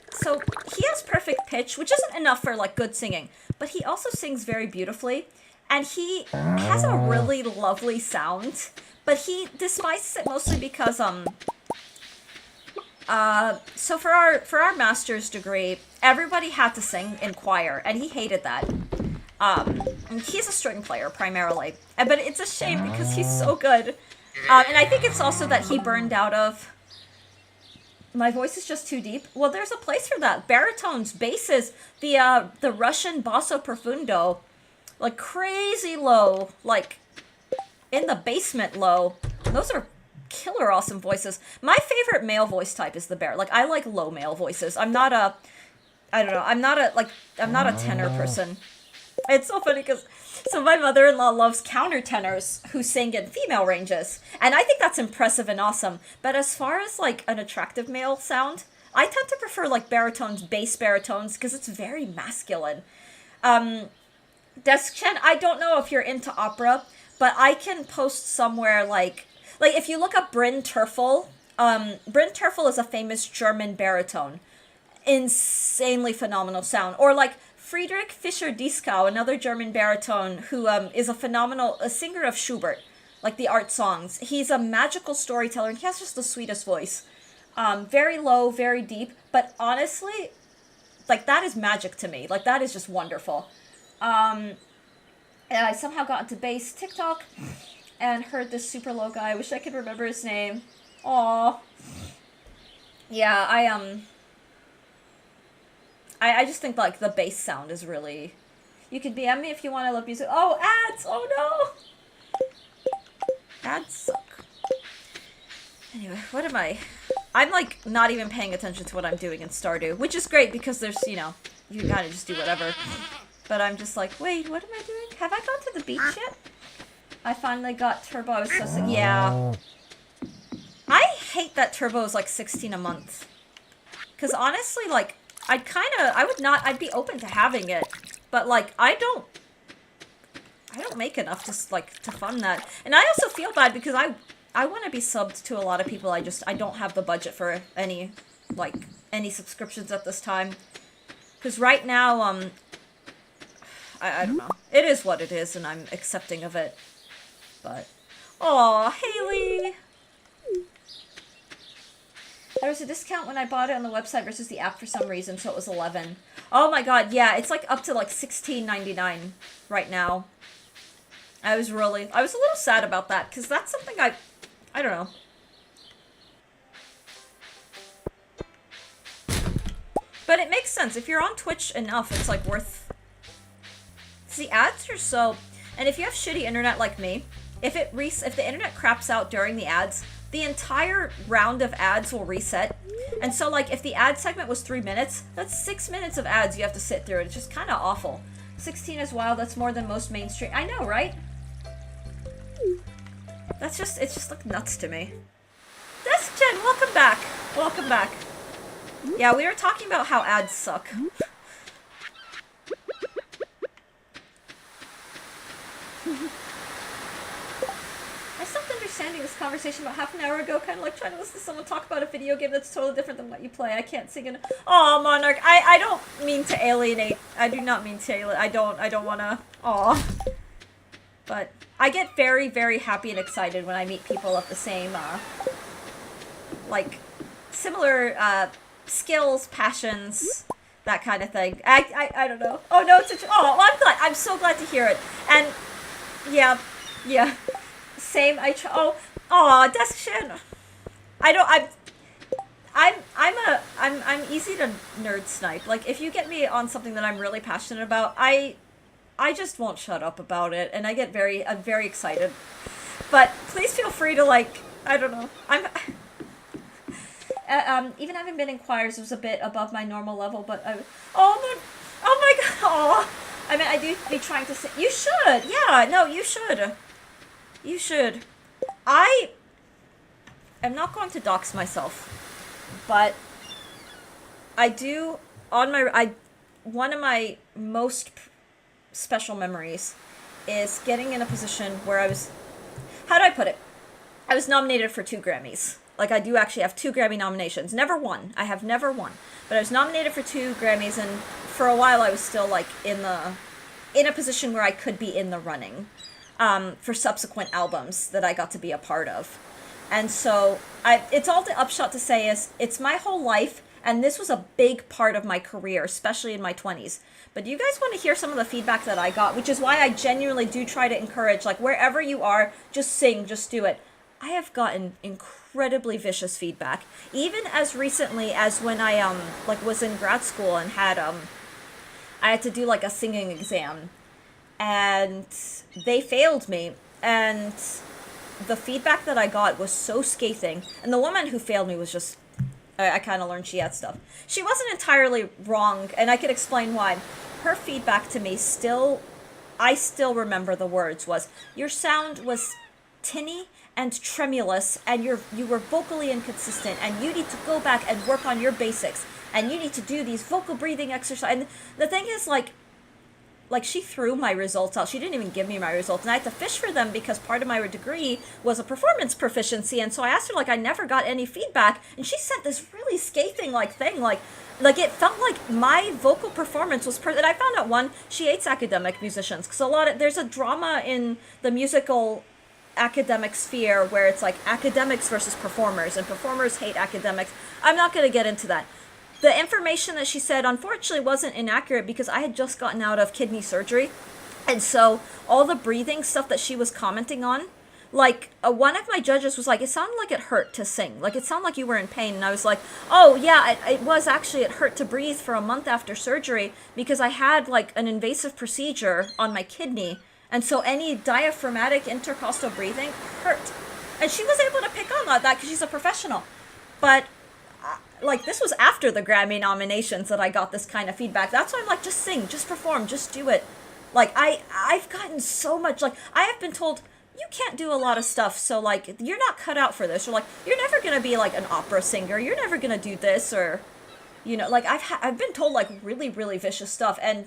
has perfect pitch, which isn't enough for like good singing, but he also sings very beautifully. And he has a really lovely sound, but he despises it mostly because so for our master's degree, everybody had to sing in choir, and he hated that. And he's a string player primarily, but it's a shame because he's so good. And I think it's also that he burned out of, my voice is just too deep. Well, there's a place for that. Baritones, basses, the Russian basso profundo, like crazy low, like in the basement low. Those are killer awesome voices. My favorite male voice type is the bar. Like, I like low male voices. I'm not a tenor person. It's so funny because, so my mother-in-law loves countertenors who sing in female ranges, and I think that's impressive and awesome. But as far as like an attractive male sound, I tend to prefer like baritones, bass baritones, because it's very masculine. Desk-Chen, I don't know if you're into opera, but I can post somewhere like if you look up Bryn Terfel, Bryn Terfel is a famous German baritone. Insanely phenomenal sound. Or like Friedrich Fischer-Dieskau, another German baritone who is a singer of Schubert, like the art songs. He's a magical storyteller, and he has just the sweetest voice. Very low, very deep, but honestly, like, that is magic to me. Like, that is just wonderful. And I somehow got into bass TikTok and heard this super low guy. I wish I could remember his name. Aww. Yeah, I just think, like, the bass sound is really... You could DM me if you want. I love music. Oh, ads! Oh, no! Ads suck. Anyway, what am I... I'm, like, not even paying attention to what I'm doing in Stardew, which is great because there's, you know, you can kind of just do whatever. But I'm just like, wait, what am I doing? Have I gone to the beach yet? I finally got Turbo. I was so sick. Yeah. I hate that Turbo is, like, 16 a month. Because honestly, like... I'd be open to having it, but, like, I don't make enough to fund that. And I also feel bad because I want to be subbed to a lot of people. I don't have the budget for any subscriptions at this time. Because right now, I don't know. It is what it is, and I'm accepting of it. But, aw, Haley! There was a discount when I bought it on the website versus the app for some reason, so it was 11. Oh my god, yeah, it's like up to like $16.99 right now. I was a little sad about that, because that's something I don't know. But it makes sense. If you're on Twitch enough, it's like worth... See, ads are so... And if you have shitty internet like me, if the internet craps out during the ads, the entire round of ads will reset. And so, like, if the ad segment was 3 minutes, that's 6 minutes of ads you have to sit through. It's just kind of awful. 16 is wild. That's more than most mainstream... I know, right? It's just like nuts to me. Jen, welcome back. Welcome back. Yeah, we were talking about how ads suck. I stopped understanding this conversation about half an hour ago, kind of like trying to listen to someone talk about a video game that's totally different than what you play. I can't sing in... Aw, Monarch, I don't mean to alienate. I do not mean to alienate. I don't wanna... Aw. But I get very, very happy and excited when I meet people of the same, like, similar, skills, passions, that kind of thing. I don't know. Oh, no, well, I'm so glad to hear it. And, yeah, same, Desk Shin. I'm easy to nerd snipe. Like, if you get me on something that I'm really passionate about, I just won't shut up about it, and I'm very excited. But please feel free to, like, I don't know. Even having been in choirs was a bit above my normal level, but oh my god, oh. I mean, I do be trying to say, you should, yeah, no, you should. You should. I am not going to dox myself, but I do, one of my most special memories is getting in a position where how do I put it? I was nominated for 2 Grammys. Like, I do actually have 2 Grammy nominations. Never won. I have never won. But I was nominated for 2 Grammys, and for a while I was still, like, in a position where I could be in the running for subsequent albums that I got to be a part of. And so, it's all the upshot to say is, it's my whole life, and this was a big part of my career, especially in my 20s. But do you guys want to hear some of the feedback that I got? Which is why I genuinely do try to encourage, like, wherever you are, just sing, just do it. I have gotten incredibly vicious feedback, even as recently as when I was in grad school and had I had to do like a singing exam, and they failed me, and the feedback that I got was so scathing, and the woman who failed me was just, I kind of learned she had stuff. She wasn't entirely wrong, and I could explain why. Her feedback to me I still remember the words was, your sound was tinny and tremulous, and you were vocally inconsistent, and you need to go back and work on your basics, and you need to do these vocal breathing exercises. And the thing is, like she threw my results out. She didn't even give me my results, and I had to fish for them because part of my degree was a performance proficiency. And so I asked her, like, I never got any feedback, and she sent this really scathing thing, like it felt like my vocal performance was and I found out, one, she hates academic musicians, because there's a drama in the musical academic sphere where it's like academics versus performers, and performers hate academics. I'm not going to get into that. The information that she said, unfortunately, wasn't inaccurate, because I had just gotten out of kidney surgery, and so all the breathing stuff that she was commenting on, like, one of my judges was like, it sounded like it hurt to sing, like, it sounded like you were in pain. And I was like, oh yeah, it was actually, it hurt to breathe for a month after surgery, because I had like an invasive procedure on my kidney. And so any diaphragmatic intercostal breathing hurt. And she was able to pick on that because she's a professional. But, like, this was after the Grammy nominations that I got this kind of feedback. That's why I'm like, just sing, just perform, just do it. Like, I've gotten so much, like, I have been told, you can't do a lot of stuff, so, like, you're not cut out for this. Or, like, you're never going to be, like, an opera singer. You're never going to do this, or, you know, like, I've been told, like, really, really vicious stuff, and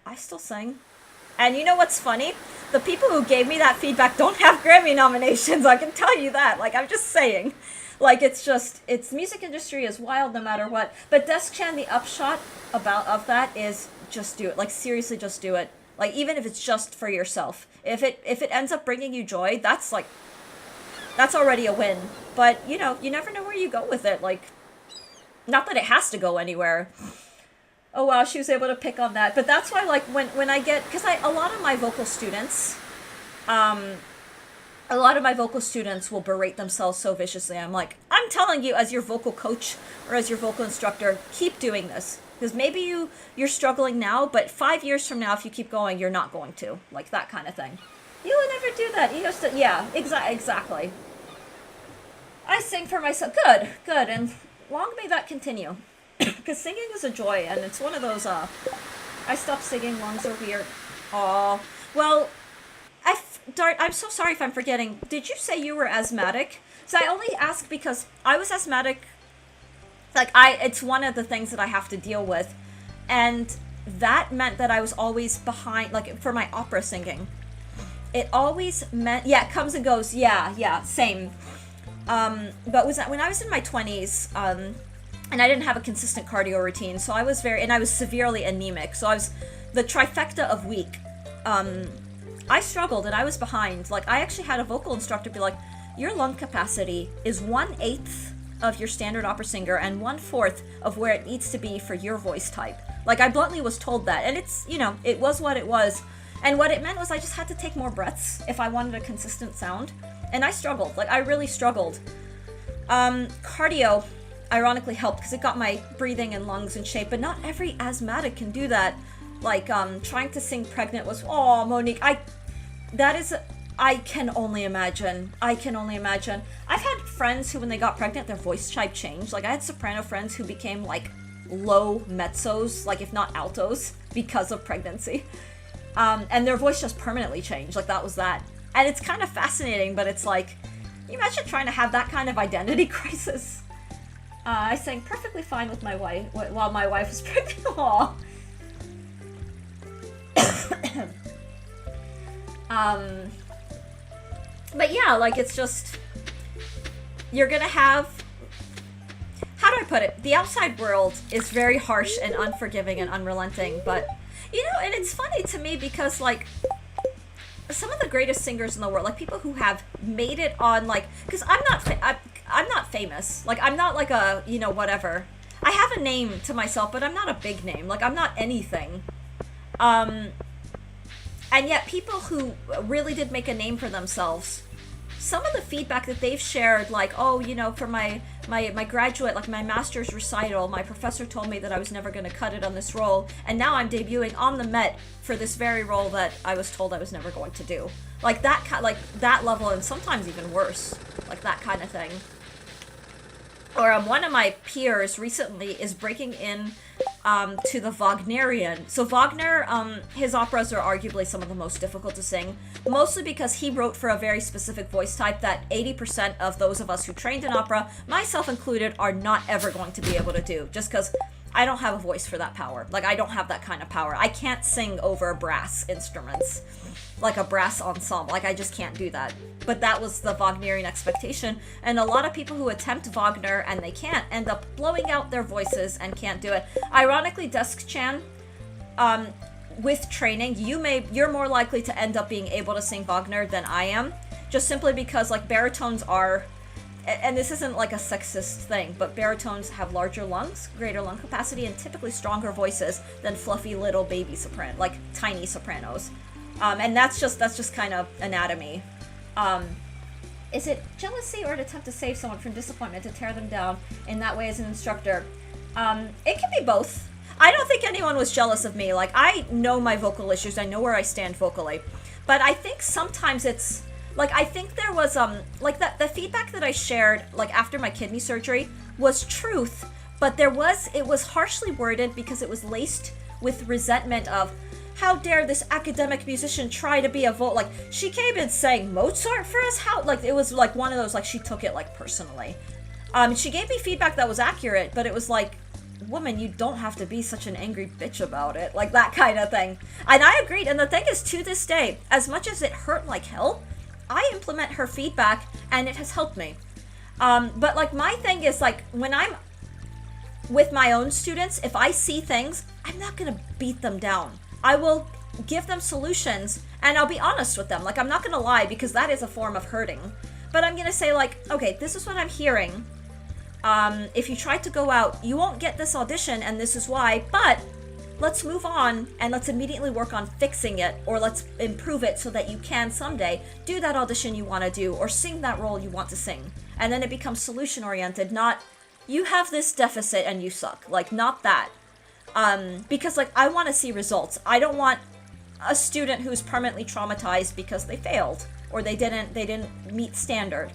I still sing. And you know what's funny? The people who gave me that feedback don't have Grammy nominations, I can tell you that. Like, I'm just saying. Like, it's music industry is wild no matter what. But Desk-chan, the upshot of that is just do it. Like, seriously, just do it. Like, even if it's just for yourself. If it ends up bringing you joy, that's already a win. But, you know, you never know where you go with it. Like, Not that it has to go anywhere. Oh wow, she was able to pick on that. But that's why, like, when I get, because a lot of my vocal students, will berate themselves so viciously. I'm like, I'm telling you, as your vocal coach or as your vocal instructor, keep doing this. Because maybe you're struggling now, but 5 years from now, if you keep going, you're not going to. Like, that kind of thing. You will never do that. You just, yeah, exactly. I sing for myself. Good, and long may that continue. Because singing is a joy, and it's one of those, I stopped singing, lungs are weird. Aw. Well, Dart, I'm so sorry if I'm forgetting. Did you say you were asthmatic? So I only ask because I was asthmatic. Like, it's one of the things that I have to deal with. And that meant that I was always behind, like, for my opera singing. It always meant, yeah, it comes and goes. Yeah, same. But when I was in my 20s, and I didn't have a consistent cardio routine, so I was and I was severely anemic. So I was the trifecta of weak. I struggled and I was behind. Like, I actually had a vocal instructor be like, your lung capacity is 1/8 of your standard opera singer and 1/4 of where it needs to be for your voice type. Like, I bluntly was told that, and it's, it was what it was. And what it meant was I just had to take more breaths if I wanted a consistent sound. And I struggled. Like, I really struggled. Cardio ironically helped because it got my breathing and lungs in shape, but not every asthmatic can do that. Like, trying to sing pregnant was, oh, Monique, I can only imagine. I've had friends who, when they got pregnant, their voice type changed. Like, I had soprano friends who became, like, low mezzos, like, if not altos, because of pregnancy. And their voice just permanently changed. Like, that was that. And it's kind of fascinating, but it's like, can you imagine trying to have that kind of identity crisis? I sang perfectly fine with my wife while my wife was pregnant. Aww. But yeah, like, it's just, you're gonna have, how do I put it? The outside world is very harsh and unforgiving and unrelenting, but, and it's funny to me because, like, some of the greatest singers in the world, like, people who have made it on, like, because I'm not famous. Like, I'm not like a, whatever. I have a name to myself, but I'm not a big name. Like, I'm not anything. And yet people who really did make a name for themselves, some of the feedback that they've shared, like, oh, for my graduate, like, my master's recital, my professor told me that I was never going to cut it on this role, and now I'm debuting on the Met for this very role that I was told I was never going to do. Like, that level, and sometimes even worse. Like, that kind of thing. Or one of my peers recently is breaking in to the Wagnerian. So Wagner, his operas are arguably some of the most difficult to sing, mostly because he wrote for a very specific voice type that 80% of those of us who trained in opera, myself included, are not ever going to be able to do, just because I don't have a voice for that power. Like, I don't have that kind of power. I can't sing over brass instruments, like a brass ensemble. Like, I just can't do that. But that was the Wagnerian expectation, and a lot of people who attempt Wagner and they can't end up blowing out their voices and can't do it. Ironically, Desk-chan, with training, you're more likely to end up being able to sing Wagner than I am, just simply because, like, baritones are, and this isn't like a sexist thing, but baritones have larger lungs, greater lung capacity, and typically stronger voices than fluffy little baby soprano, like tiny sopranos. And that's just kind of anatomy. Is it jealousy or an attempt to save someone from disappointment, to tear them down in that way as an instructor? It can be both. I don't think anyone was jealous of me. Like, I know my vocal issues. I know where I stand vocally. But I think sometimes it's, like, I think there was, like, the feedback that I shared, like, after my kidney surgery was truth, but it was harshly worded because it was laced with resentment of, how dare this academic musician try to be a like, she came in saying Mozart for us? How, like, it was, like, one of those, like, she took it, like, personally. She gave me feedback that was accurate, but it was like, woman, you don't have to be such an angry bitch about it. Like, that kind of thing. And I agreed, and the thing is, to this day, as much as it hurt like hell, I implement her feedback, and it has helped me. But, like, my thing is, like, when I'm with my own students, if I see things, I'm not gonna beat them down. I will give them solutions, and I'll be honest with them. Like, I'm not gonna lie, because that is a form of hurting. But I'm gonna say, like, okay, this is what I'm hearing. If you try to go out, you won't get this audition, and this is why, but let's move on and let's immediately work on fixing it, or let's improve it so that you can someday do that audition you want to do or sing that role you want to sing. And then it becomes solution oriented, not you have this deficit and you suck. Like, not that. Because like I want to see results. I don't want a student who's permanently traumatized because they failed or they didn't meet standard.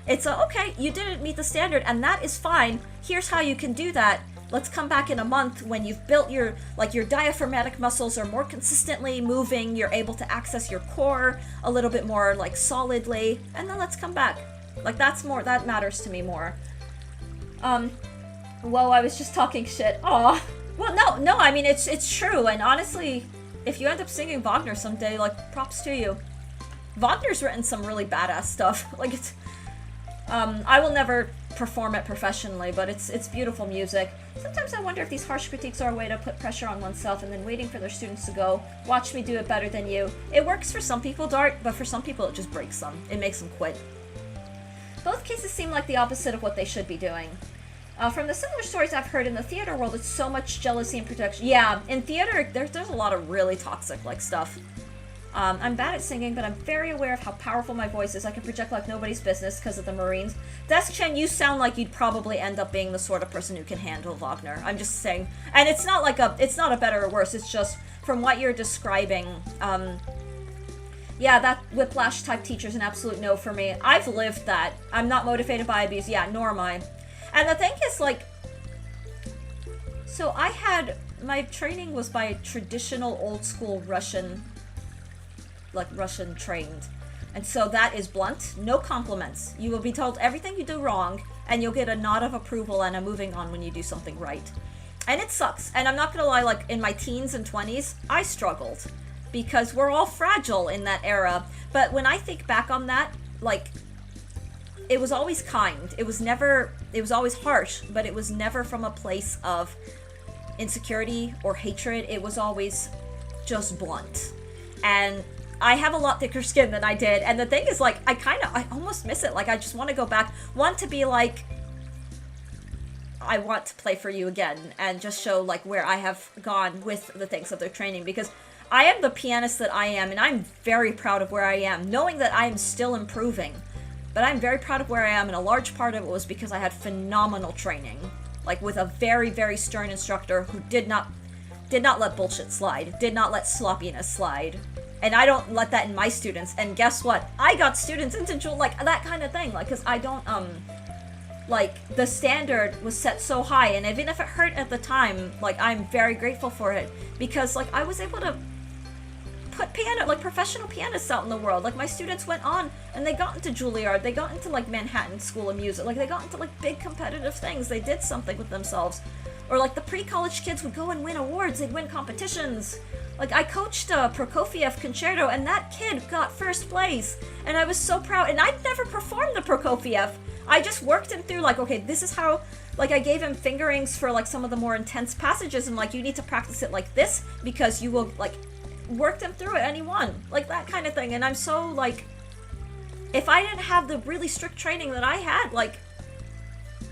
It's okay, you didn't meet the standard and that is fine. Here's how you can do that. Let's come back in a month when you've built your diaphragmatic muscles are more consistently moving, you're able to access your core a little bit more like solidly, and then let's come back. Like that matters to me more. Well, I was just talking shit. Aw. Well, no, I mean, it's true, and honestly, if you end up singing Wagner someday, like, props to you. Wagner's written some really badass stuff. Like, it's, I will never perform it professionally, but it's beautiful music. Sometimes I wonder if these harsh critiques are a way to put pressure on oneself and then waiting for their students to go, watch me do it better than you. It works for some people, Dart, but for some people it just breaks them. It makes them quit. Both cases seem like the opposite of what they should be doing. From the similar stories I've heard in the theater world, it's so much jealousy and protection. Yeah, in theater, there's a lot of really toxic, like, stuff. I'm bad at singing, but I'm very aware of how powerful my voice is. I can project like nobody's business because of the Marines. Desk-Chen, you sound like you'd probably end up being the sort of person who can handle Wagner. I'm just saying. And it's not like it's not a better or worse, it's just, from what you're describing, yeah, that whiplash-type teacher's an absolute no for me. I've lived that. I'm not motivated by abuse. Yeah, nor am I. And the thing is, like, so my training was by traditional old-school Russian, like, Russian trained. And so that is blunt, no compliments. You will be told everything you do wrong, and you'll get a nod of approval and a moving on when you do something right. And it sucks. And I'm not gonna lie, like, in my teens and 20s, I struggled. Because we're all fragile in that era. But when I think back on that, like, it was always kind. It was always harsh, but it was never from a place of insecurity or hatred. It was always just blunt. And I have a lot thicker skin than I did. And the thing is, like, I almost miss it. Like, I just want to go back. Want to be like, I want to play for you again and just show, like, where I have gone with the things of their training. Because I am the pianist that I am, and I'm very proud of where I am, knowing that I am still improving. But I'm very proud of where I am, and a large part of it was because I had phenomenal training. Like, with a very, very stern instructor who did not let bullshit slide, did not let sloppiness slide. And I don't let that in my students, and guess what? I got students into, like, that kind of thing, like, because I don't, like, the standard was set so high, and even if it hurt at the time, like, I'm very grateful for it, because, like, I was able to put professional pianists out in the world. Like, my students went on and they got into Juilliard, they got into, like, Manhattan School of Music, like, they got into, like, big competitive things, they did something with themselves. Or, like, the pre-college kids would go and win awards, they'd win competitions. Like, I coached a Prokofiev concerto, and that kid got first place, and I was so proud. And I'd never performed the Prokofiev. I just worked him through, like, okay, this is how, like, I gave him fingerings for, like, some of the more intense passages, and, like, you need to practice it like this, because you will, like, worked him through it, and he won. Like, that kind of thing. And I'm so, like, if I didn't have the really strict training that I had, like,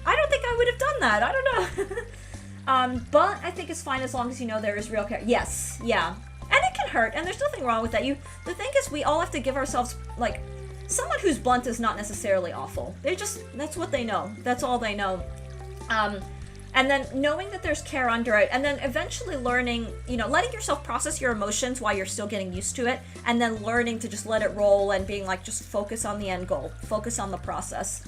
I don't think I would have done that. I don't know. But I think it's fine as long as you know there is real care. Yes, yeah. And it can hurt, and there's nothing wrong with that. The thing is, we all have to give ourselves, like, someone who's blunt is not necessarily awful. That's what they know. That's all they know. And then knowing that there's care under it, and then eventually learning, you know, letting yourself process your emotions while you're still getting used to it, and then learning to just let it roll and being like, just focus on the end goal, focus on the process.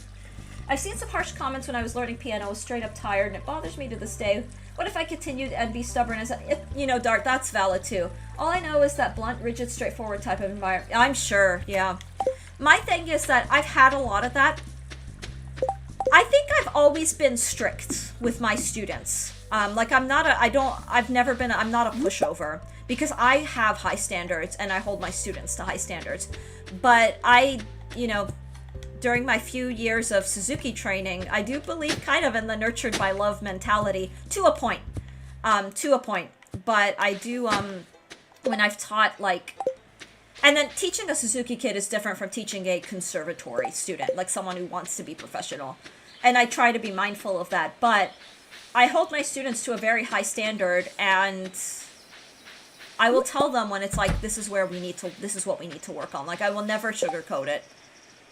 I've seen some harsh comments when I was learning piano. I was straight up tired, and it bothers me to this day. What if I continued and be stubborn as you know, Dart, that's valid too. All I know is that blunt, rigid, straightforward type of environment. I'm sure, yeah. My thing is that I've had a lot of that. I think I've always been strict with my students. Like, I'm not a pushover, because I have high standards and I hold my students to high standards. But you know, during my few years of Suzuki training, I do believe kind of in the nurtured by love mentality to a point. But I do, when I've taught, like, And then teaching a Suzuki kid is different from teaching a conservatory student, like someone who wants to be professional. And I try to be mindful of that, but I hold my students to a very high standard, and I will tell them when it's like, this is what we need to work on. Like, I will never sugarcoat it.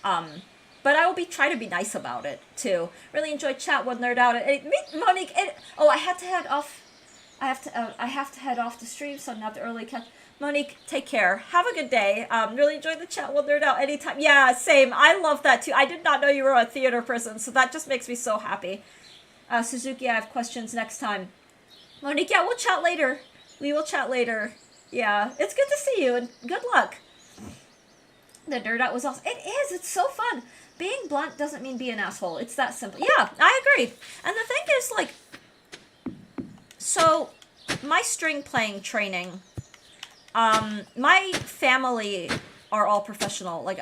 But I will try to be nice about it too. Really enjoyed chat with Nerd Out. Monique. I had to head off. I have to head off the stream, so I'm not the early catch. Monique, take care. Have a good day. Really enjoyed the chat with Nerd Out anytime. Yeah, same. I love that too. I did not know you were a theater person, so that just makes me so happy. Suzuki, I have questions next time. Monique, yeah, we'll chat later. We will chat later. Yeah, it's good to see you, and good luck. The Nerd Out was awesome. It is. It's so fun. Being blunt doesn't mean be an asshole. It's that simple. Yeah, I agree. And the thing is, like, so my string playing training, my family are all professional. Like,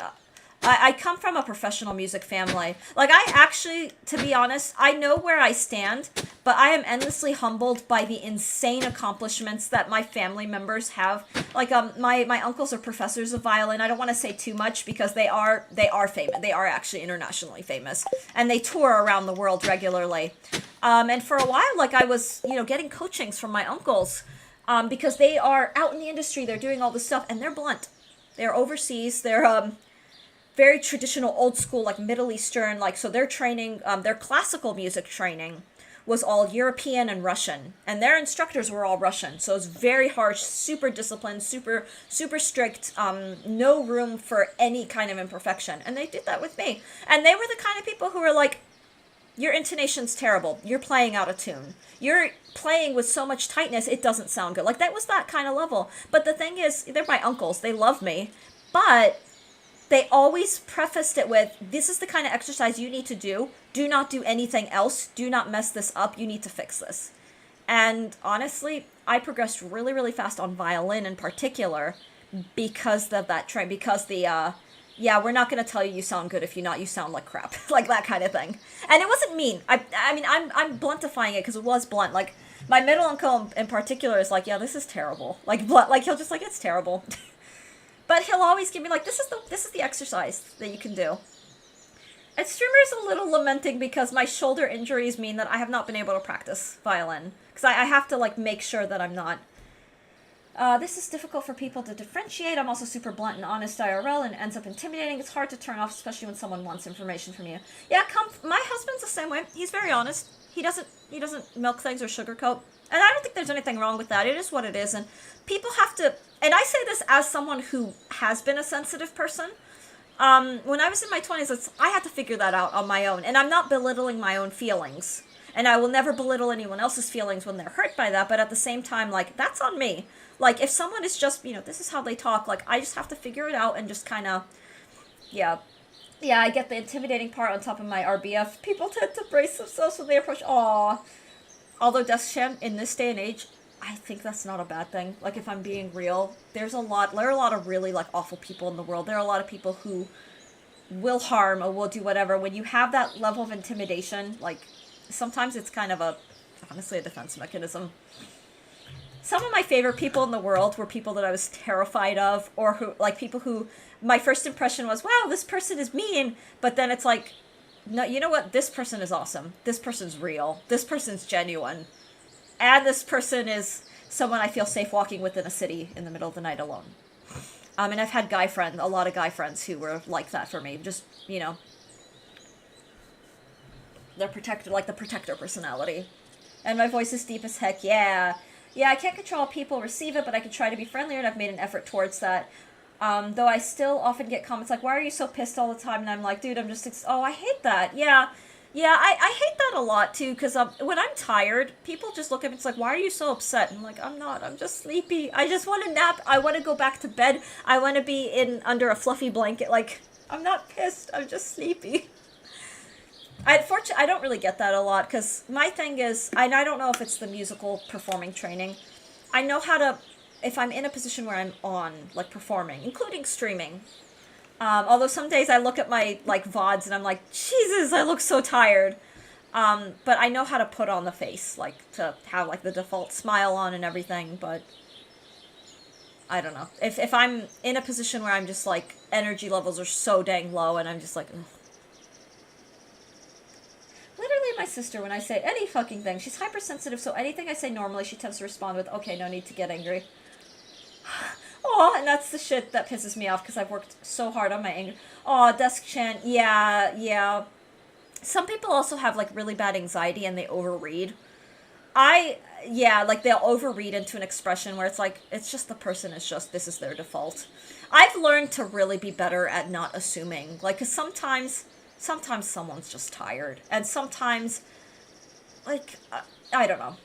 I come from a professional music family. Like, I actually, to be honest, I know where I stand, but I am endlessly humbled by the insane accomplishments that my family members have. Like, my uncles are professors of violin. I don't want to say too much because they are famous. They are actually internationally famous, and they tour around the world regularly. And for a while, like, I was, getting coachings from my uncles, because they are out in the industry. They're doing all this stuff, and they're blunt. They're overseas. They're, very traditional, old school, like Middle Eastern, like, so their training, their classical music training was all European and Russian, and their instructors were all Russian, so it was very harsh, super disciplined, super strict, no room for any kind of imperfection, and they did that with me, and they were the kind of people who were like, your intonation's terrible, you're playing out of tune, you're playing with so much tightness, it doesn't sound good, like, that was that kind of level, but the thing is, they're my uncles, they love me, but they always prefaced it with, this is the kind of exercise you need to do. Do not do anything else. Do not mess this up. You need to fix this. And honestly, I progressed really, really fast on violin in particular because of that train. Because the, we're not going to tell you sound good if you sound like crap. Like that kind of thing. And it wasn't mean. I mean, I'm bluntifying it because it was blunt. Like, my middle uncle in particular is like, yeah, this is terrible. Like, blunt. Like, he'll just like, it's terrible. But he'll always give me like, this is the exercise that you can do. And streamer's a little lamenting because my shoulder injuries mean that I have not been able to practice violin. Because I have to like make sure that I'm not. This is difficult for people to differentiate. I'm also super blunt and honest IRL and ends up intimidating. It's hard to turn off, especially when someone wants information from you. Yeah, my husband's the same way. He's very honest. He doesn't milk things or sugarcoat. And I don't think there's anything wrong with that. It is what it is. And people have to, and I say this as someone who has been a sensitive person. When I was in my 20s, I had to figure that out on my own. And I'm not belittling my own feelings. And I will never belittle anyone else's feelings when they're hurt by that. But at the same time, like, that's on me. Like, if someone is just, this is how they talk, like, I just have to figure it out and just kind of, yeah, I get the intimidating part on top of my RBF. People tend to brace themselves when they approach, aww. Although Death Sham, in this day and age, I think that's not a bad thing. Like, if I'm being real, there are a lot of really, like, awful people in the world. There are a lot of people who will harm or will do whatever. When you have that level of intimidation, like, sometimes it's kind of honestly, a defense mechanism. Some of my favorite people in the world were people that I was terrified of, or who, like, people who, my first impression was, wow, this person is mean, but then it's like, no, you know what? This person is awesome. This person's real. This person's genuine. And this person is someone I feel safe walking with in a city in the middle of the night alone. And I've had a lot of guy friends who were like that for me. Just, they're protected, like the protector personality. And my voice is deep as heck. Yeah, I can't control how people receive it, but I can try to be friendlier, and I've made an effort towards that. Though I still often get comments like, why are you so pissed all the time? And I'm like, dude, I'm just, I hate that. Yeah, I hate that a lot, too, because when I'm tired, people just look at me, it's like, why are you so upset? And I'm like, I'm not, I'm just sleepy. I just want to nap. I want to go back to bed. I want to be under a fluffy blanket. Like, I'm not pissed. I'm just sleepy. Unfortunately, I don't really get that a lot, because my thing is, and I don't know if it's the musical performing training, I know how to, if I'm in a position where I'm on, like, performing, including streaming, although some days I look at my, like, VODs and I'm like, Jesus, I look so tired, but I know how to put on the face, like, to have, like, the default smile on and everything, but I don't know. If I'm in a position where I'm just like, energy levels are so dang low and I'm just like, ugh. Literally my sister, when I say any fucking thing, she's hypersensitive, so anything I say normally, she tends to respond with, okay, no need to get angry. Oh, and that's the shit that pisses me off because I've worked so hard on my anger. Oh, desk chant, yeah, yeah. Some people also have like really bad anxiety and they overread. Yeah, like they'll overread into an expression where it's like, it's just the person is just, this is their default. I've learned to really be better at not assuming. Like, cause sometimes someone's just tired. And sometimes, like, I don't know.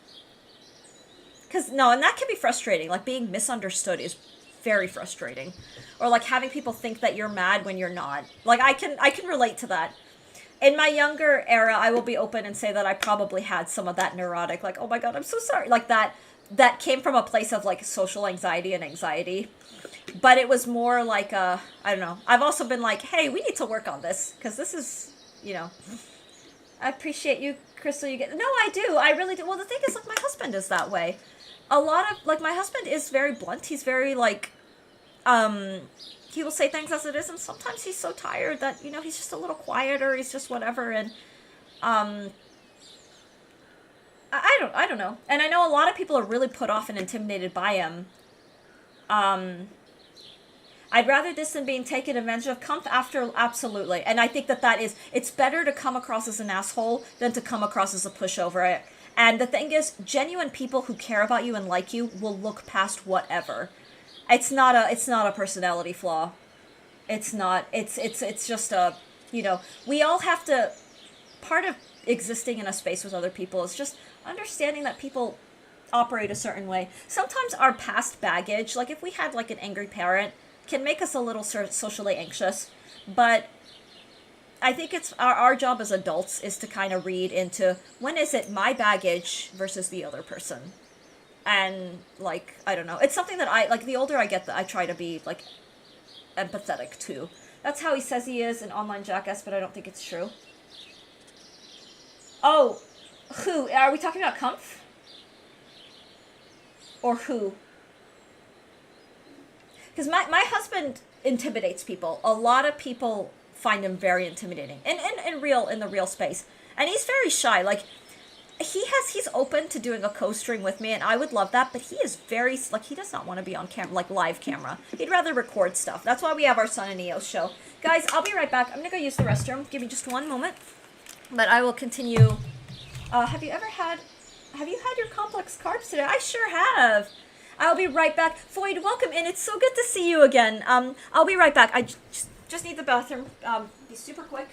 Cause, no, and that can be frustrating. Like, being misunderstood is very frustrating. Or like having people think that you're mad when you're not. Like, I can relate to that. In my younger era, I will be open and say that I probably had some of that neurotic, like, oh my god, I'm so sorry, like that came from a place of like social anxiety and anxiety. But it was more like I don't know. I've also been like, hey, we need to work on this because this is, you know, I appreciate you, Crystal. You get no, I do, I really do. Well, the thing is, like, my husband is that way. A lot of like my husband is very blunt. He's very like um he will say things as it is, and sometimes he's so tired that, you know, he's just a little quieter, he's just whatever. And um I don't know. And I know a lot of people are really put off and intimidated by him. um I'd rather this than being taken advantage of. Come after, absolutely. And I think that is, it's better to come across as an asshole than to come across as a pushover. And the thing is, genuine people who care about you and like you will look past whatever. It's not a personality flaw. It's not. It's just a, you know, we all have to, part of existing in a space with other people is just understanding that people operate a certain way. Sometimes our past baggage, like if we had like an angry parent, can make us a little socially anxious. But I think it's our job as adults is to kind of read into, when is it my baggage versus the other person. And like, I don't know, it's something that I like. The older I get, that I try to be like empathetic too. That's how he says he is in Online Jackass, but I don't think it's true. Oh, who are we talking about? Comf or who? Because my husband intimidates people. A lot of people find him very intimidating in the real space. And he's very shy. Like, he's open to doing a co-stream with me, and I would love that, but he is very, like, he does not want to be on camera, like live camera. He'd rather record stuff. That's why we have our Sun and EOS show. Guys, I'll be right back. I'm gonna go use the restroom. Give me just one moment. But I will continue. Have you had your complex carbs today? I sure have. I'll be right back. Floyd, welcome in. It's so good to see you again. I'll be right back. I just need the bathroom. Be super quick.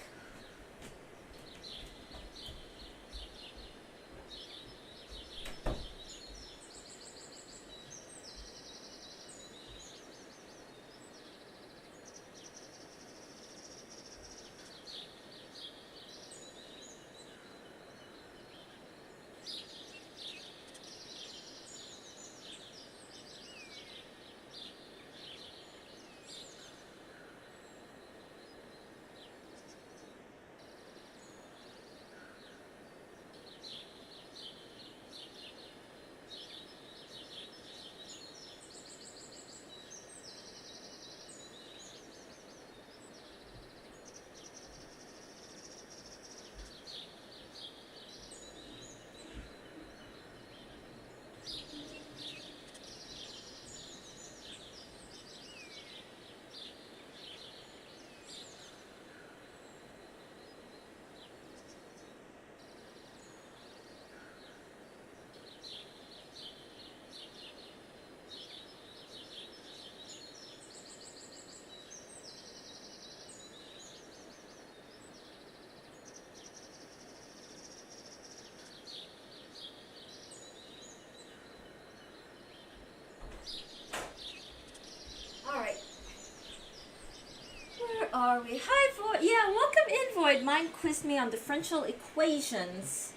Are we? Hi, Void. Yeah, welcome in, Void. Mine quizzed me on differential equations.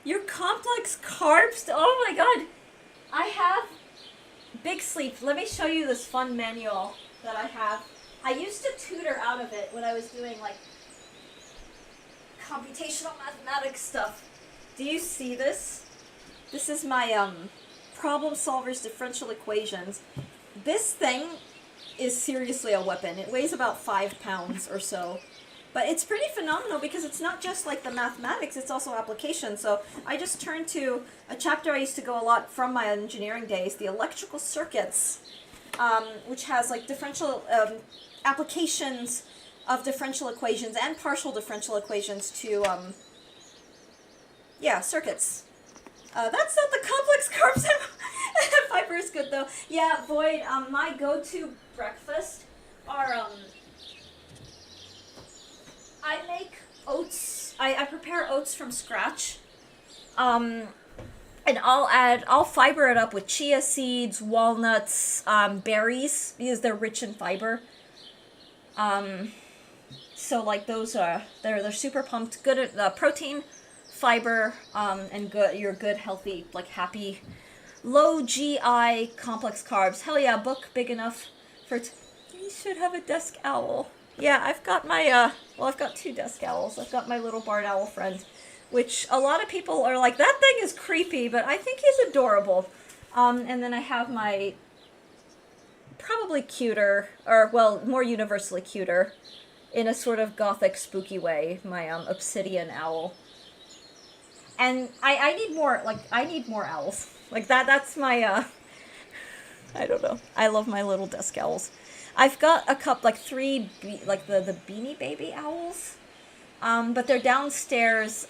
Your complex carbs? Oh my god. I have Big Sleep. Let me show you this fun manual that I have. I used to tutor out of it when I was doing like computational mathematics stuff. Do you see this? This is my problem solvers, differential equations. This thing is seriously a weapon. It weighs about 5 pounds or so. But it's pretty phenomenal because it's not just like the mathematics, it's also application. So I just turned to a chapter I used to go a lot from my engineering days, the electrical circuits, which has like differential applications of differential equations and partial differential equations to, yeah, circuits. That's not the complex carbs. Fiber is good though. Yeah, Void, my go-to breakfast are, I make oats. I prepare oats from scratch. And I'll fiber it up with chia seeds, walnuts, berries, because they're rich in fiber. So like those are, they're super pumped, good at protein, fiber, and good, your good, healthy, like happy, low GI complex carbs. Hell yeah, book big enough for you should have a desk owl. Yeah, I've got my, well, I've got 2 desk owls. I've got my little barn owl friend, which a lot of people are like, that thing is creepy, but I think he's adorable. And then I have my probably cuter, or, well, more universally cuter, in a sort of gothic, spooky way, my, obsidian owl. And I need more, like, I need more owls. Like, that's my, I don't know. I love my little desk owls. I've got a couple, like 3, like the Beanie Baby owls, but they're downstairs.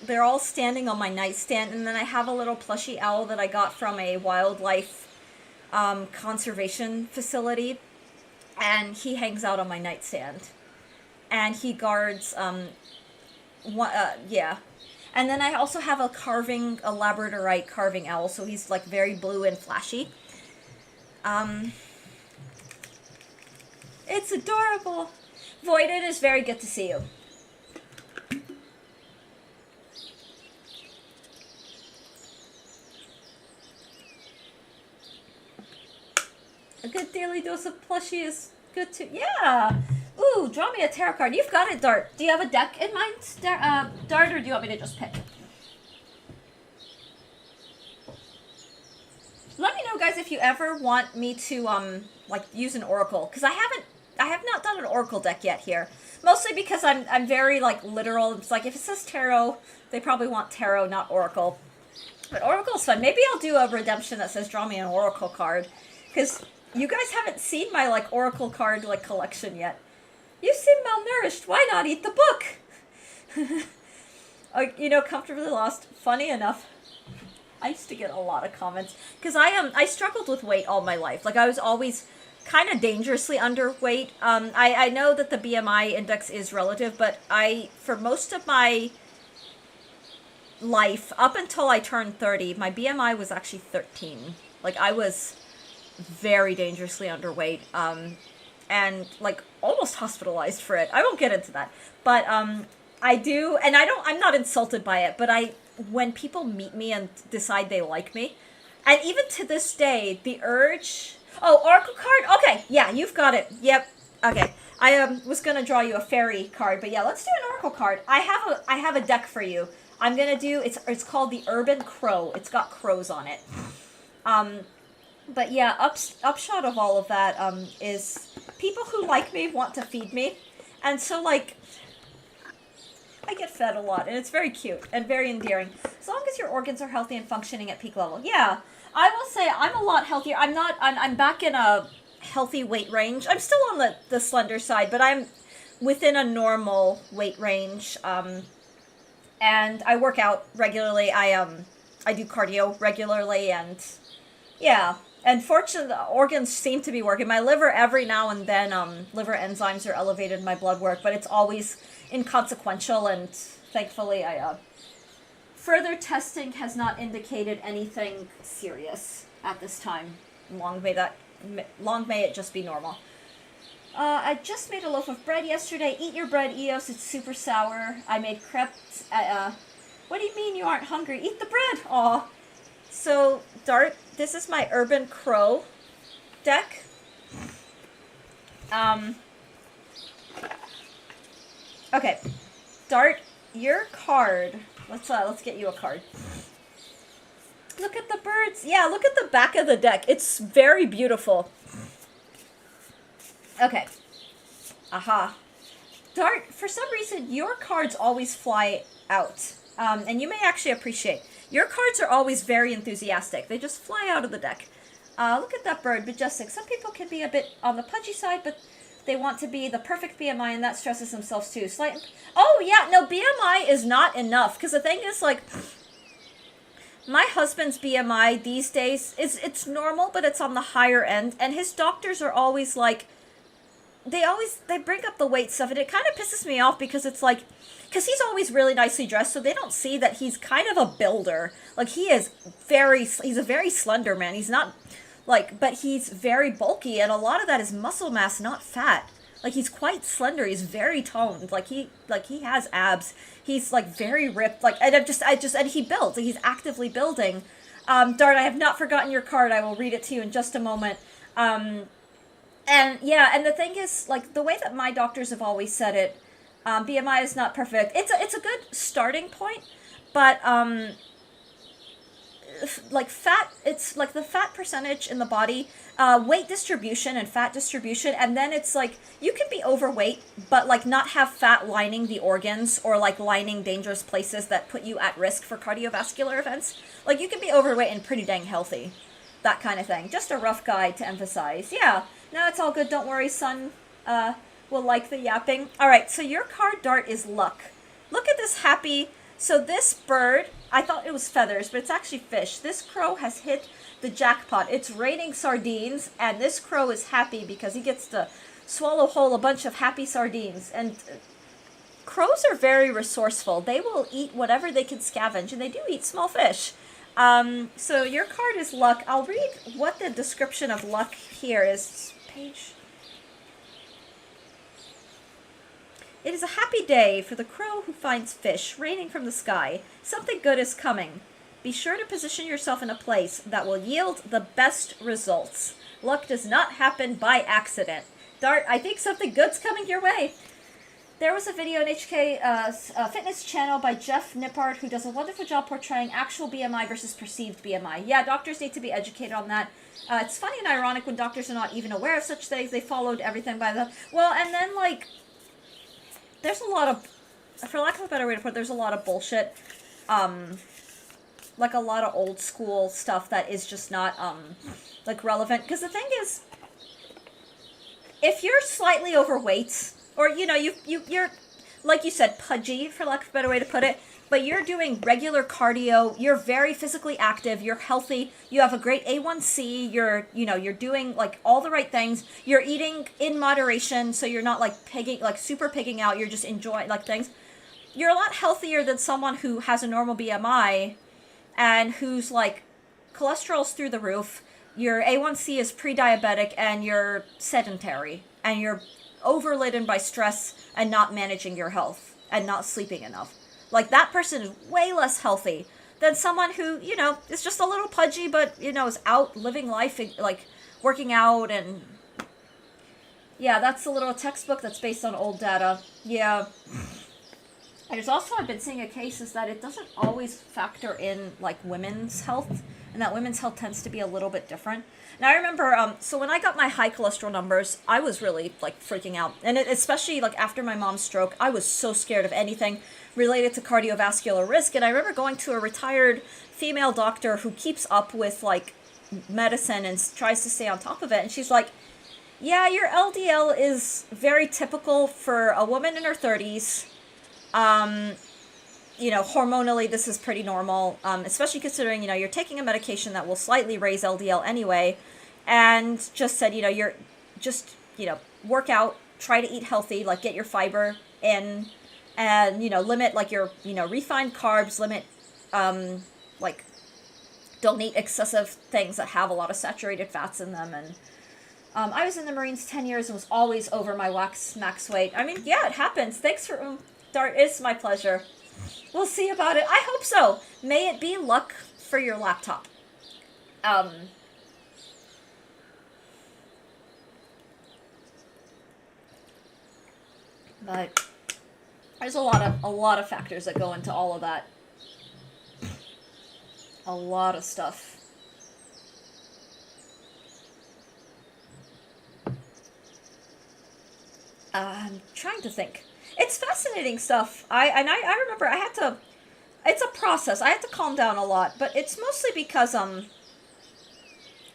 They're all standing on my nightstand, and then I have a little plushy owl that I got from a wildlife conservation facility, and he hangs out on my nightstand, and he guards. Yeah, and then I also have a labradorite carving owl, so he's like very blue and flashy. It's adorable. Void, it is very good to see you. A good daily dose of plushie is good too. Yeah! Ooh, draw me a tarot card. You've got it, Dart. Do you have a deck in mind, Dart, or do you want me to just pick? Let me know, guys, if you ever want me to, like, use an oracle. Because I have not done an oracle deck yet here. Mostly because I'm very, like, literal. It's like, if it says tarot, they probably want tarot, not oracle. But oracle's fun. Maybe I'll do a redemption that says draw me an oracle card. Because you guys haven't seen my, like, oracle card, like, collection yet. You seem malnourished. Why not eat the book? You know, comfortably lost. Funny enough. I used to get a lot of comments. Because I struggled with weight all my life. Like, I was always kind of dangerously underweight. I know that the BMI index is relative, but for most of my life, up until I turned 30, my BMI was actually 13. Like, I was very dangerously underweight, and, like, almost hospitalized for it. I won't get into that. But, I do, and I'm not insulted by it, but when people meet me and decide they like me, and even to this day, the urge... Oh, oracle card? Okay, yeah, you've got it. Yep. Okay. I was gonna draw you a fairy card, but yeah, let's do an oracle card. I have a deck for you. I'm gonna do it's called the Urban Crow. It's got crows on it. But yeah, upshot of all of that is people who like me want to feed me, and so like I get fed a lot, and it's very cute and very endearing. As long as your organs are healthy and functioning at peak level. Yeah. I will say I'm a lot healthier. I'm back in a healthy weight range. I'm still on the slender side, but I'm within a normal weight range. And I work out regularly. I do cardio regularly, and yeah. And fortunately, the organs seem to be working. My liver, every now and then, liver enzymes are elevated in my blood work, but it's always inconsequential, and thankfully further testing has not indicated anything serious at this time. Long may it just be normal. I just made a loaf of bread yesterday. Eat your bread, Eos. It's super sour. I made crepes. What do you mean you aren't hungry? Eat the bread. Aw. So, Dart, this is my Urban Crow deck. Okay. Dart, your card... Let's get you a card. Look at the birds. Yeah, look at the back of the deck. It's very beautiful. Okay. Aha. Dart, for some reason, your cards always fly out. And you may actually appreciate. Your cards are always very enthusiastic. They just fly out of the deck. Look at that bird, majestic. Some people can be a bit on the pudgy side, but they want to be the perfect BMI, and that stresses themselves too. Oh, yeah, no, BMI is not enough. Because the thing is, like, my husband's BMI these days, it's normal, but it's on the higher end. And his doctors are always like, they bring up the weight stuff, and it kind of pisses me off because it's like, because he's always really nicely dressed, so they don't see that he's kind of a builder. Like, he's a very slender man. He's not, like, but he's very bulky, and a lot of that is muscle mass, not fat. Like, he's quite slender. He's very toned. Like, he has abs. He's, like, very ripped. Like, and and he builds. Like, he's actively building. Dart, I have not forgotten your card. I will read it to you in just a moment. And yeah, and the thing is, like, the way that my doctors have always said it, BMI is not perfect. It's a good starting point, but like fat, it's like the fat percentage in the body, weight distribution and fat distribution, and then it's like you can be overweight, but like not have fat lining the organs or like lining dangerous places that put you at risk for cardiovascular events. Like, you can be overweight and pretty dang healthy, that kind of thing. Just a rough guide to emphasize. Yeah. No, it's all good. Don't worry, son. Will like the yapping. All right, so your card, Dart, is luck. Look at this happy. So this bird, I thought it was feathers, but it's actually fish. This crow has hit the jackpot. It's raining sardines, and this crow is happy because he gets to swallow whole a bunch of happy sardines. And crows are very resourceful. They will eat whatever they can scavenge, and they do eat small fish. So your card is luck. I'll read what the description of luck here is. Page. It is a happy day for the crow who finds fish raining from the sky. Something good is coming. Be sure to position yourself in a place that will yield the best results. Luck does not happen by accident. Dart, I think something good's coming your way. There was a video on HK Fitness channel by Jeff Nippard who does a wonderful job portraying actual BMI versus perceived BMI. Yeah, doctors need to be educated on that. It's funny and ironic when doctors are not even aware of such things. They followed everything by the... Well, and then, like, there's a lot of... For lack of a better way to put it, there's a lot of bullshit. Like, a lot of old school stuff that is just not, like, relevant. Because the thing is, if you're slightly overweight... Or, you know, you're, like you said, pudgy, for lack of a better way to put it, but you're doing regular cardio, you're very physically active, you're healthy, you have a great A1C, you're doing, like, all the right things, you're eating in moderation, so you're not, like, super pigging out, you're just enjoying, like, things. You're a lot healthier than someone who has a normal BMI and who's, like, cholesterol's through the roof, your A1C is pre-diabetic, and you're sedentary, and you're overladen by stress and not managing your health and not sleeping enough. Like, that person is way less healthy than someone who, you know, is just a little pudgy, but, you know, is out living life, like, working out. And yeah, that's a little textbook that's based on old data. Yeah. There's also, I've been seeing a case is that it doesn't always factor in, like, women's health, and that women's health tends to be a little bit different. And I remember, so when I got my high cholesterol numbers, I was really, like, freaking out. And especially, like, after my mom's stroke, I was so scared of anything related to cardiovascular risk. And I remember going to a retired female doctor who keeps up with, like, medicine and tries to stay on top of it. And she's like, yeah, your LDL is very typical for a woman in her 30s. You know, hormonally, this is pretty normal, especially considering, you know, you're taking a medication that will slightly raise LDL anyway, and just said, you know, you're just, you know, work out, try to eat healthy, like, get your fiber in, and, you know, limit, like, your, you know, refined carbs, limit, like, don't eat excessive things that have a lot of saturated fats in them. And I was in the Marines 10 years and was always over my max weight. I mean, yeah, it happens. Thanks for, Dart, it's my pleasure. We'll see about it. I hope so. May it be luck for your laptop. But there's a lot of factors that go into all of that. A lot of stuff. I'm trying to think. It's fascinating stuff. I remember I had to. It's a process. I had to calm down a lot, but it's mostly because God,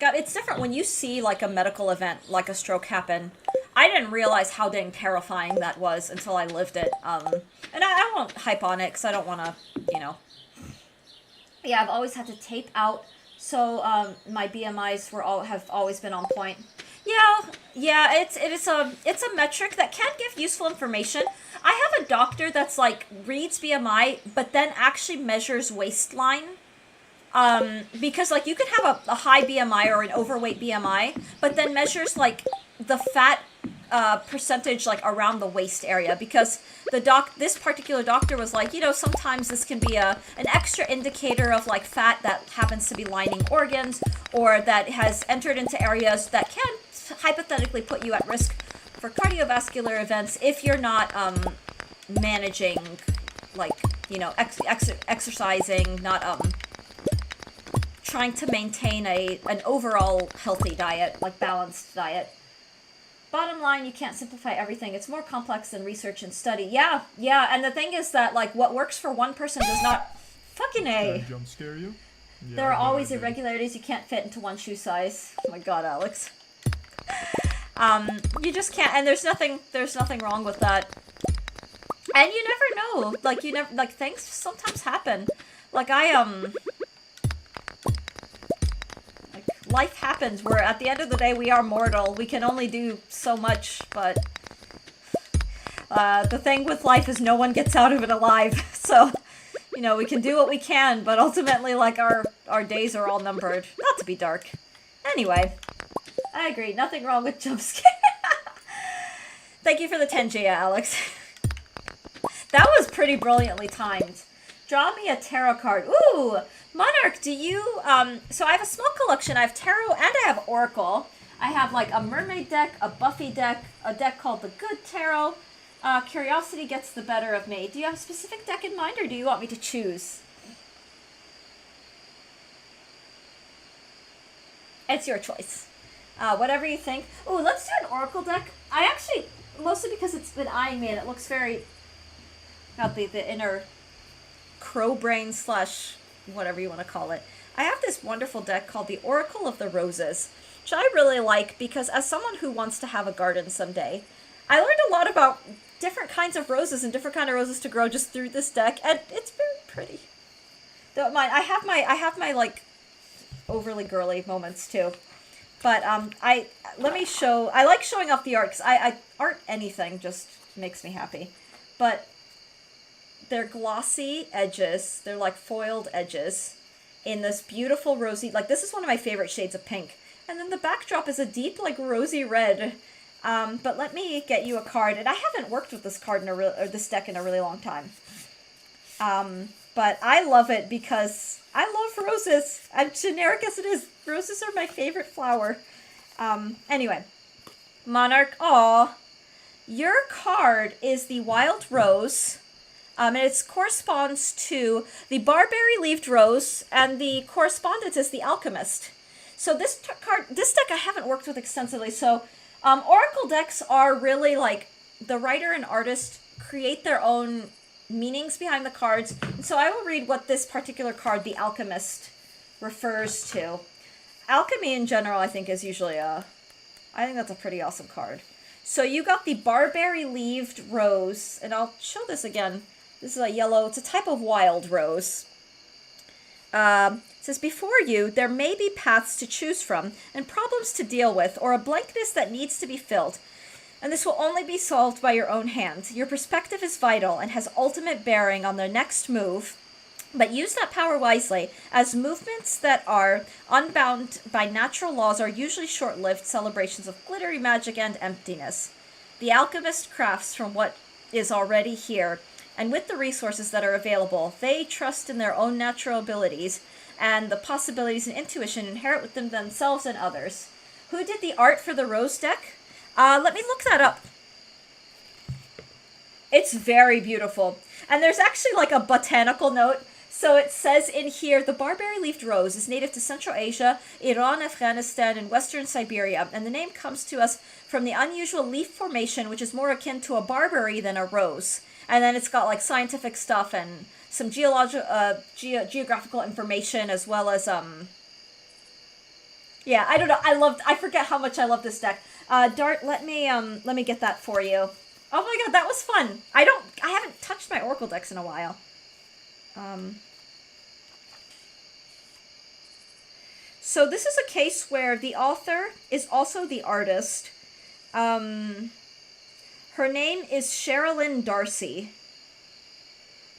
it's different when you see like a medical event, like a stroke happen. I didn't realize how dang terrifying that was until I lived it. And I won't hype on it because I don't want to, you know. Yeah, I've always had to tape out, so my BMIs have always been on point. Yeah, it's a metric that can give useful information. I have a doctor that's like reads BMI, but then actually measures waistline. Because like you could have a high BMI or an overweight BMI, but then measures like the fat percentage like around the waist area, because this particular doctor was like, you know, sometimes this can be an extra indicator of like fat that happens to be lining organs or that has entered into areas that can hypothetically put you at risk for cardiovascular events if you're not managing, like, you know, exercising, not trying to maintain an overall healthy diet, like balanced diet. Bottom line, you can't simplify everything. It's more complex than research and study. Yeah, and the thing is that like what works for one person does not fucking A. Did I jump scare you? Yeah, there are always irregularities you can't fit into one shoe size. Oh my god, Alex. You just can't, and there's nothing wrong with that. And you never know. Like things sometimes happen. Like life happens where at the end of the day we are mortal. We can only do so much, but the thing with life is no one gets out of it alive. So, you know, we can do what we can, but ultimately like our days are all numbered. Not to be dark. Anyway, I agree. Nothing wrong with jump scare. Thank you for the 10 Gia, Alex. That was pretty brilliantly timed. Draw me a tarot card. Ooh! Monarch, do you, so I have a small collection. I have tarot and I have oracle. I have like a mermaid deck, a Buffy deck, a deck called the Good Tarot. Curiosity gets the better of me. Do you have a specific deck in mind or do you want me to choose? It's your choice. Whatever you think. Ooh, let's do an oracle deck. I actually, mostly because it's been eyeing me and it looks very, got the inner crow brain / whatever you want to call it. I have this wonderful deck called the Oracle of the Roses, which I really like because as someone who wants to have a garden someday, I learned a lot about different kinds of roses and different kind of roses to grow just through this deck, and it's very pretty. Don't mind. I have my like overly girly moments too, but I like showing off the art because I art anything just makes me happy, but. They're glossy edges. They're like foiled edges in this beautiful rosy, like this is one of my favorite shades of pink. And then the backdrop is a deep like rosy red. But let me get you a card. And I haven't worked with this card or this deck in a really long time. But I love it because I love roses. As generic as it is, roses are my favorite flower. Anyway, Monarch, aw. Your card is the Wild Rose. And it corresponds to the Barberry-leaved Rose, and the correspondence is the Alchemist. So this deck I haven't worked with extensively. So Oracle decks are really like the writer and artist create their own meanings behind the cards. And so I will read what this particular card, the Alchemist, refers to. Alchemy in general, I think, is usually I think that's a pretty awesome card. So you got the Barberry-leaved Rose, and I'll show this again. This is a yellow, it's a type of wild rose. It says, before you, there may be paths to choose from and problems to deal with, or a blankness that needs to be filled. And this will only be solved by your own hand. Your perspective is vital and has ultimate bearing on the next move, but use that power wisely, as movements that are unbound by natural laws are usually short-lived celebrations of glittery magic and emptiness. The alchemist crafts from what is already here, and with the resources that are available, they trust in their own natural abilities and the possibilities and intuition inherent within themselves and others. Who did the art for the Rose deck? Let me look that up. It's very beautiful. And there's actually like a botanical note So it says in here, the barberry-leaved rose is native to Central Asia, Iran, Afghanistan, and Western Siberia, and the name comes to us from the unusual leaf formation, which is more akin to a barberry than a rose. And then it's got like scientific stuff and some geographical information, as well as yeah, I don't know. I forget how much I love this deck. Dart, let me get that for you. Oh my god, that was fun. I haven't touched my Oracle decks in a while. So this is a case where the author is also the artist. Her name is Sherilyn Darcy.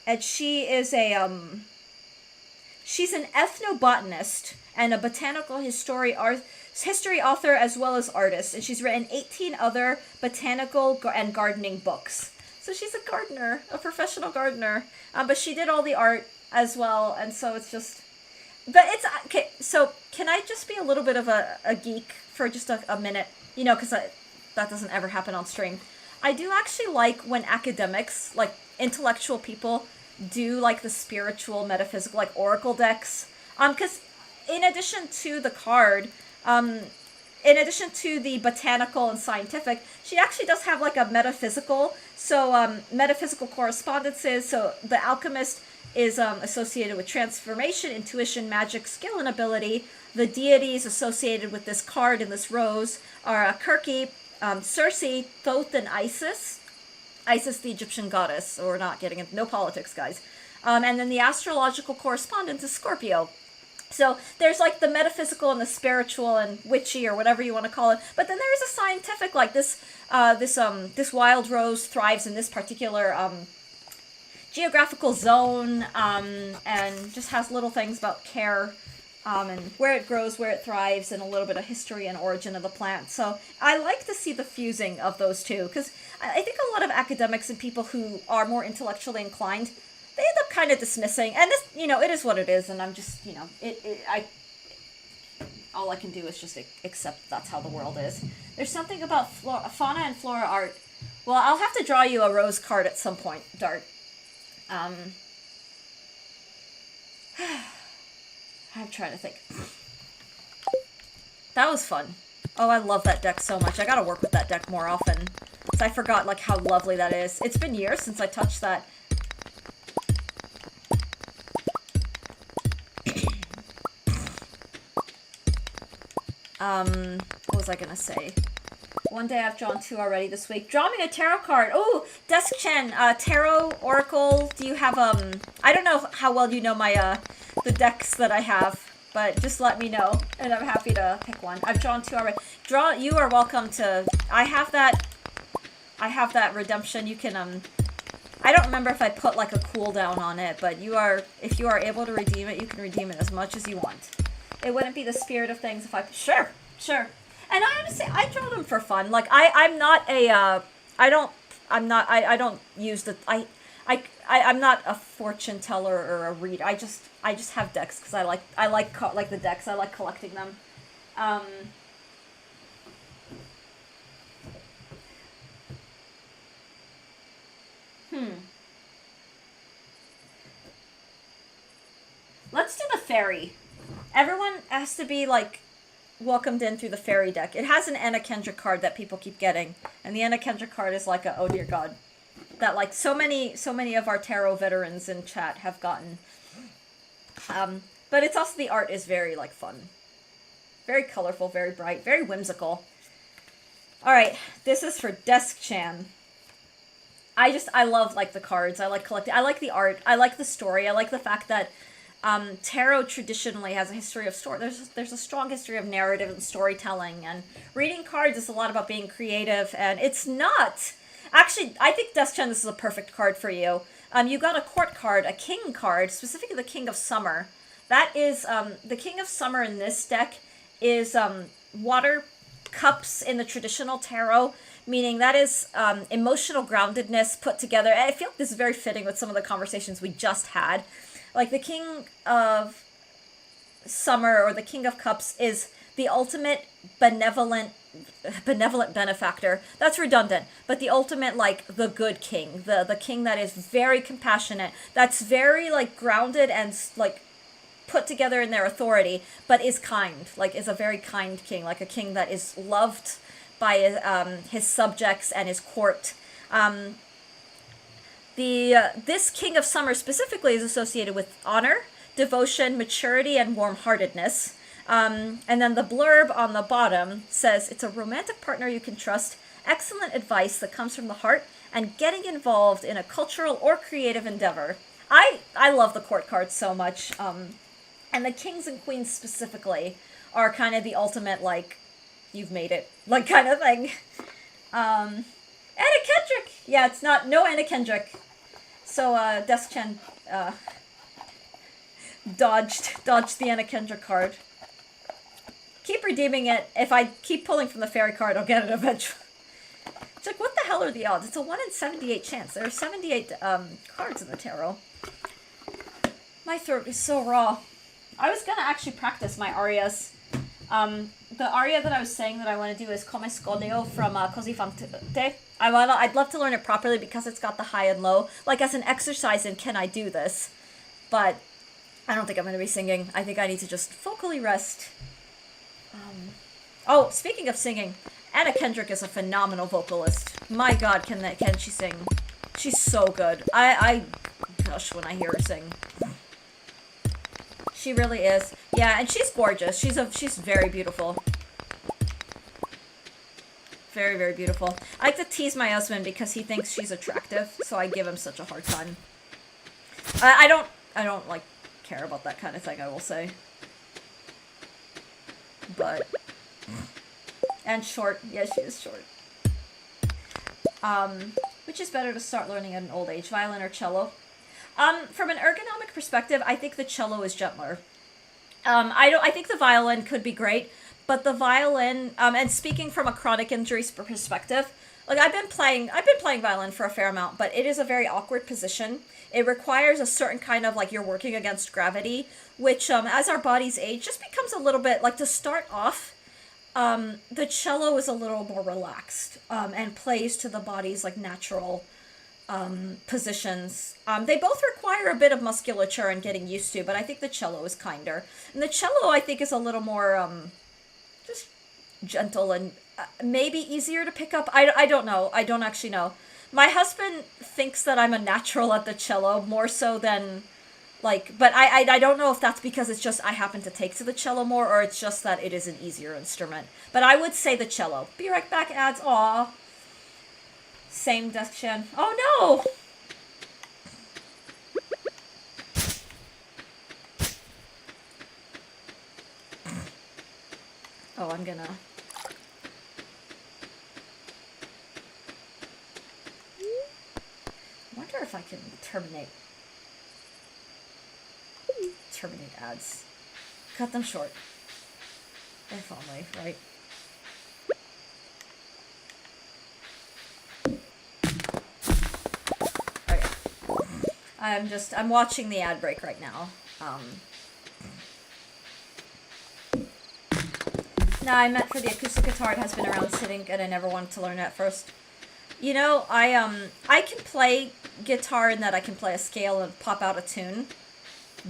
And she is she's an ethnobotanist and a botanical history author as well as artist. And she's written 18 other botanical and gardening books. So she's a gardener, a professional gardener. But she did all the art as well. And so it's just... But it's... Okay, so can I just be a little bit of a geek for just a minute? You know, because that doesn't ever happen on stream. I do actually like when academics, like intellectual people, do like the spiritual, metaphysical, like oracle decks. Because in addition to the card, in addition to the botanical and scientific, she actually does have like a metaphysical. So metaphysical correspondences. So the alchemist is associated with transformation, intuition, magic, skill, and ability. The deities associated with this card and this rose are Kirky, Circe, Thoth, and Isis. Isis, the Egyptian goddess. So we're not getting into no politics, guys. And then the astrological correspondence is Scorpio. So there's like the metaphysical and the spiritual and witchy or whatever you want to call it. But then there's a scientific, like this wild rose thrives in this particular geographical zone, and just has little things about care, and where it grows, where it thrives, and a little bit of history and origin of the plant. So I like to see the fusing of those two, because I think a lot of academics and people who are more intellectually inclined, they end up kind of dismissing, and this, you know, it is what it is, and I'm just, you know, all I can do is just accept that's how the world is. There's something about fauna and flora art. Well, I'll have to draw you a rose card at some point, Dart. I'm trying to think. That was fun. Oh, I love that deck so much. I gotta work with that deck more often, because I forgot like how lovely that is. It's been years since I touched that. What was I gonna say? One day I've drawn 2 already this week. Draw me a tarot card. Oh, Desk-Chen, tarot, oracle. Do you have, I don't know how well you know my, the decks that I have, but just let me know, and I'm happy to pick one. I've drawn 2 already. You are welcome to, I have that redemption. You can, I don't remember if I put like a cooldown on it, but if you are able to redeem it, you can redeem it as much as you want. It wouldn't be the spirit of things if I, sure. And I honestly, I draw them for fun. Like I'm not a fortune teller or a reader. I just have decks because I like the decks. I like collecting them. Let's do the fairy. Everyone has to be like welcomed in through the fairy deck. It has an Anna Kendrick card that people keep getting, and the Anna Kendrick card is like a oh dear god that like so many of our tarot veterans in chat have gotten. But it's also, the art is very like fun, very colorful, very bright, very whimsical. All right, this is for Desk-Chan. I love like the cards. I like collecting. I like the art. I like the story. I like the fact that tarot traditionally has a history of story. There's a strong history of narrative and storytelling, and reading cards is a lot about being creative, and it's not. Actually, I think Desk-Chen, this is a perfect card for you. You got a court card, a king card, specifically the King of Summer. That is, the King of Summer in this deck is water cups in the traditional tarot, meaning that is emotional groundedness put together. And I feel like this is very fitting with some of the conversations we just had. Like the King of Summer or the King of Cups is the ultimate benevolent benevolent benefactor. That's redundant. But the ultimate, like, the good king. The king that is very compassionate. That's very, like, grounded and, like, put together in their authority, but is kind. Like, is a very kind king. Like, a king that is loved by his subjects and his court. This King of Summer specifically is associated with honor, devotion, maturity, and warm-heartedness. And then the blurb on the bottom says, it's a romantic partner you can trust, excellent advice that comes from the heart, and getting involved in a cultural or creative endeavor. I love the court cards so much. And the kings and queens specifically are kind of the ultimate, like, you've made it, like, kind of thing. Anna Kendrick! Yeah, it's not, no Anna Kendrick. So, Desk-chan, dodged the Anna Kendrick card. Keep redeeming it. If I keep pulling from the fairy card, I'll get it eventually. It's like, what the hell are the odds? It's a 1 in 78 chance. There are 78, cards in the tarot. My throat is so raw. I was gonna actually practice my arias. The aria that I was saying that I want to do is Come Sconio from Così fan te. I'd love to learn it properly because it's got the high and low. Like, as an exercise in can I do this? But I don't think I'm going to be singing. I think I need to just vocally rest. Oh, speaking of singing, Anna Kendrick is a phenomenal vocalist. My god, can she sing? She's so good. I gush when I hear her sing. She really is. Yeah, and she's gorgeous. She's very beautiful. Very, very beautiful. I like to tease my husband because he thinks she's attractive, so I give him such a hard time. I don't like care about that kind of thing, I will say. But and short. Yeah, she is short. Which is better to start learning at an old age, violin or cello? From an ergonomic perspective, I think the cello is gentler. I think the violin could be great, but the violin, and speaking from a chronic injuries perspective, like I've been playing violin for a fair amount, but it is a very awkward position. It requires a certain kind of, like, you're working against gravity, which, as our bodies age, just becomes a little bit, like, to start off, the cello is a little more relaxed, and plays to the body's, like, natural, positions. They both require a bit of musculature and getting used to, but I think the cello is kinder. And the cello, I think, is a little more, just gentle and maybe easier to pick up. I don't know. I don't actually know. My husband thinks that I'm a natural at the cello, more so than, like, but I don't know if that's because it's just I happen to take to the cello more, or it's just that it is an easier instrument. But I would say the cello. Be right back, ads. Aw. Same Desk-chan. Oh no! Oh, I'm gonna... I wonder if I can terminate ads. Cut them short. If only, right? Okay. I'm watching the ad break right now. No, I meant for the acoustic guitar. It has been around sitting, and I never wanted to learn it at first. You know, I can play guitar in that I can play a scale and pop out a tune,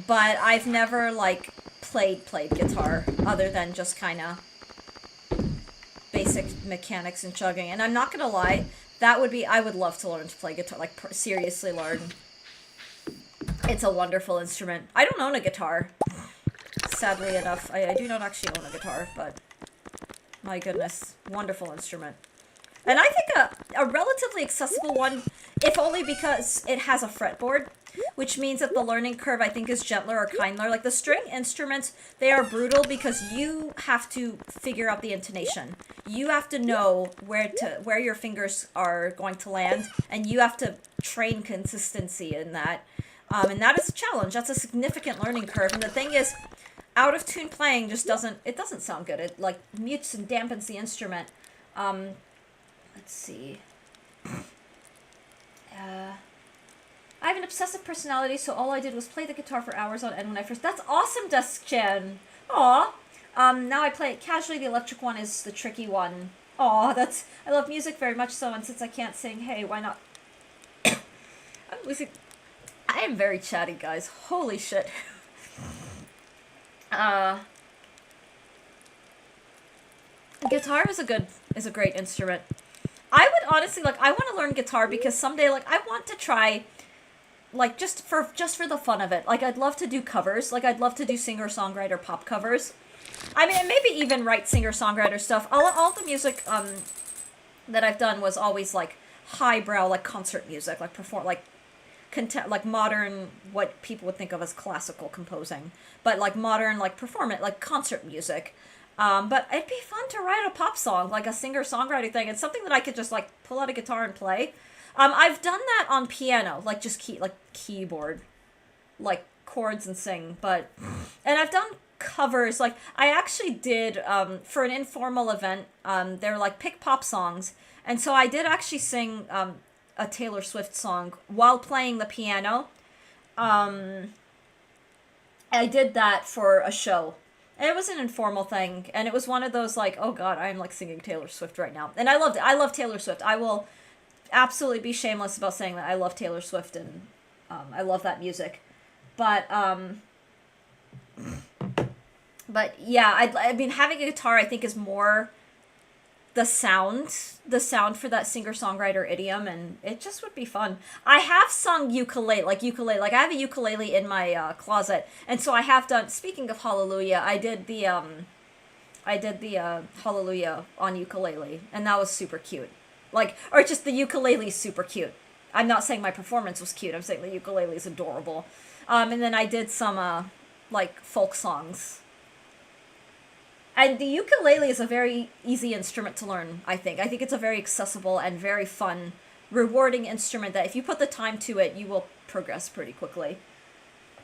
but I've never, like, played guitar other than just kind of basic mechanics and chugging. And I'm not gonna lie, I would love to learn to play guitar, like, seriously learn. It's a wonderful instrument. I don't own a guitar, sadly enough. I do not actually own a guitar, but my goodness, wonderful instrument. And I think a relatively accessible one, if only because it has a fretboard, which means that the learning curve, I think, is gentler or kinder. Like, the string instruments, they are brutal because you have to figure out the intonation. You have to know where your fingers are going to land, and you have to train consistency in that. And that is a challenge. That's a significant learning curve. And the thing is, out-of-tune playing just doesn't sound good. It, like, mutes and dampens the instrument. Let's see. I have an obsessive personality, so all I did was play the guitar for hours on end when I first... That's awesome, Desk-chan! Aw! Now I play it casually. The electric one is the tricky one. Aw, I love music very much so, and since I can't sing, hey, why not? I'm losing... I am very chatty, guys. Holy shit. Guitar is a great instrument. I would honestly, like, I want to learn guitar because someday, like, I want to try, like, just for the fun of it. Like, I'd love to do covers. Like, I'd love to do singer-songwriter pop covers. I mean, maybe even write singer-songwriter stuff. All the music, that I've done was always, like, highbrow, like, concert music. Like, like, modern, what people would think of as classical composing. But, like, modern, like, like, concert music. But it'd be fun to write a pop song, like a singer-songwriter thing. It's something that I could just, like, pull out a guitar and play. I've done that on piano, like, just keyboard. Like, chords and sing, and I've done covers, like, I actually did, for an informal event, they're, like, pick pop songs, and so I did actually sing, a Taylor Swift song while playing the piano. I did that for a show. And it was an informal thing, and it was one of those, like, oh god, I'm, like, singing Taylor Swift right now. And I loved it. I love Taylor Swift. I will absolutely be shameless about saying that I love Taylor Swift, and I love that music. But yeah, I mean, having a guitar, I think, is more the sound for that singer-songwriter idiom, and it just would be fun. I have sung ukulele, like I have a ukulele in my closet, and so I have done, speaking of Hallelujah, I did the Hallelujah on ukulele, and that was super cute. Like, or just the ukulele is super cute. I'm not saying my performance was cute, I'm saying the ukulele is adorable. And then I did some, like, folk songs. And the ukulele is a very easy instrument to learn, I think. I think it's a very accessible and very fun, rewarding instrument that if you put the time to it, you will progress pretty quickly.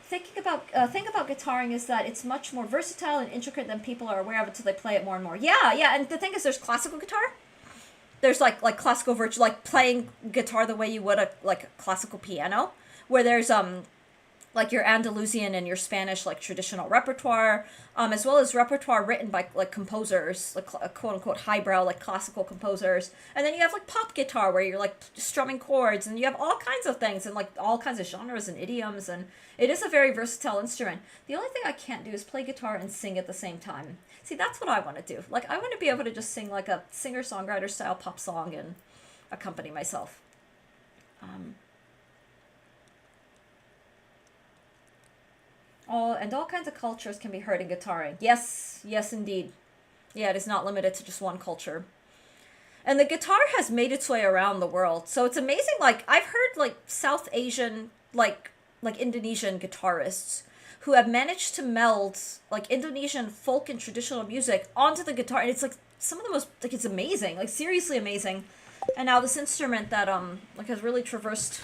Thing about guitaring is that it's much more versatile and intricate than people are aware of until they play it more and more. Yeah, and the thing is, there's classical guitar. There's, like classical virtual, like, playing guitar the way you would a classical piano, where there's, like, your Andalusian and your Spanish, like, traditional repertoire, as well as repertoire written by, like, composers, like, quote-unquote highbrow, like, classical composers. And then you have, like, pop guitar, where you're, like, strumming chords, and you have all kinds of things, and, like, all kinds of genres and idioms, and it is a very versatile instrument. The only thing I can't do is play guitar and sing at the same time. See, that's what I want to do. Like, I want to be able to just sing, like, a singer-songwriter style pop song and accompany myself. And all kinds of cultures can be heard in guitaring. Yes, indeed. Yeah, it is not limited to just one culture. And the guitar has made its way around the world. So it's amazing, like, I've heard, like, South Asian, like Indonesian guitarists who have managed to meld, like, Indonesian folk and traditional music onto the guitar. And it's, like, some of the most, like, it's amazing. Like, seriously amazing. And now this instrument that, like, has really traversed...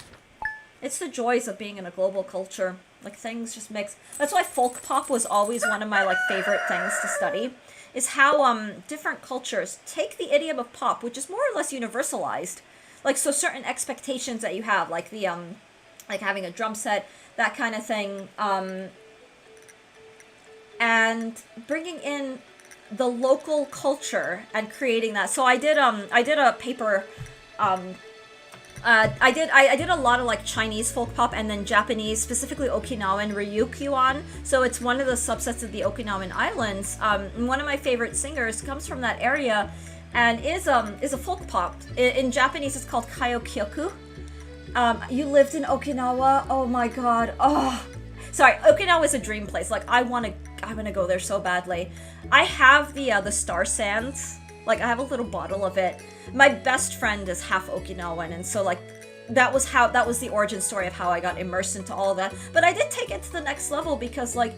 It's the joys of being in a global culture. Like, things just mix. That's why folk pop was always one of my, like, favorite things to study. Is how, different cultures take the idiom of pop, which is more or less universalized. Like, so certain expectations that you have, like the, like having a drum set, that kind of thing, and bringing in the local culture and creating that. So I did a paper, I did a lot of, like, Chinese folk pop and then Japanese, specifically Okinawan Ryukyuan. So it's one of the subsets of the Okinawan Islands. One of my favorite singers comes from that area and is a folk pop. In Japanese, it's called Kaiokyoku. You lived in Okinawa? Oh my god. Oh, sorry. Okinawa is a dream place. Like, I want to go there so badly. I have the Star Sands. Like, I have a little bottle of it. My best friend is half Okinawan, and so, like, that was the origin story of how I got immersed into all of that. But I did take it to the next level because, like,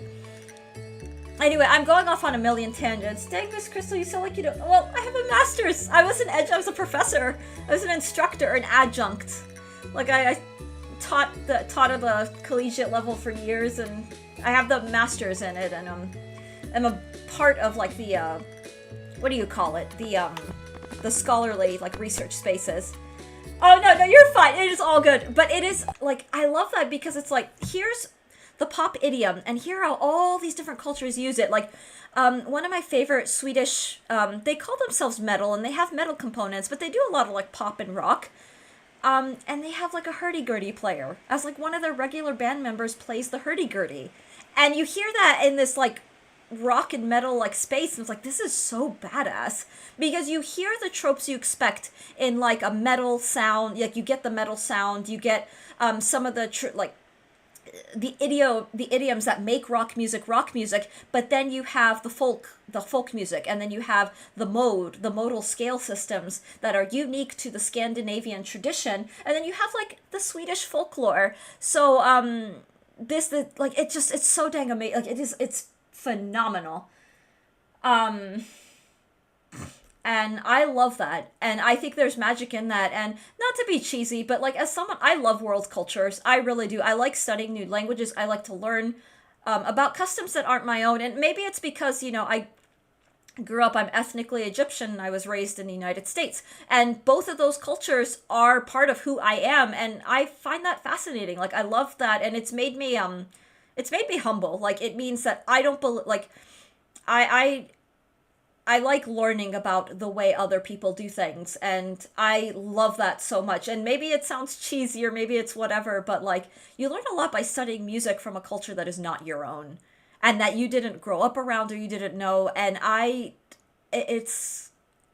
anyway, I'm going off on a million tangents. Dang, Miss Crystal, you sound like you don't... Well, I have a master's. I was a professor. I was an instructor, an adjunct. Like, I taught at the collegiate level for years, and I have the master's in it, and I'm a part of, like, the, what do you call it? The scholarly, like, research spaces. Oh, no, you're fine. It is all good. But it is, like, I love that because it's like, here's the pop idiom and hear how all these different cultures use it. Like, one of my favorite Swedish, they call themselves metal, and they have metal components, but they do a lot of like pop and rock. And they have like a hurdy-gurdy player, as like one of their regular band members plays the hurdy-gurdy. And you hear that in this like rock and metal like space, and it's like, this is so badass, because you hear the tropes you expect in like a metal sound. Like, you get the metal sound, you get some of the like the idioms that make rock music, but then you have the folk music, and then you have the modal scale systems that are unique to the Scandinavian tradition, and then you have like the Swedish folklore. So like, it's so dang amazing. Like, it's phenomenal. And I love that. And I think there's magic in that. And not to be cheesy, but like, as someone, I love world cultures. I really do. I like studying new languages. I like to learn about customs that aren't my own. And maybe it's because, I grew up, I'm ethnically Egyptian, and I was raised in the United States. And both of those cultures are part of who I am. And I find that fascinating. Like, I love that. And it's made me humble. Like, it means that I don't believe, like, I like learning about the way other people do things, and I love that so much. And maybe it sounds cheesy, or maybe it's whatever, but like, you learn a lot by studying music from a culture that is not your own, and that you didn't grow up around, or you didn't know. And it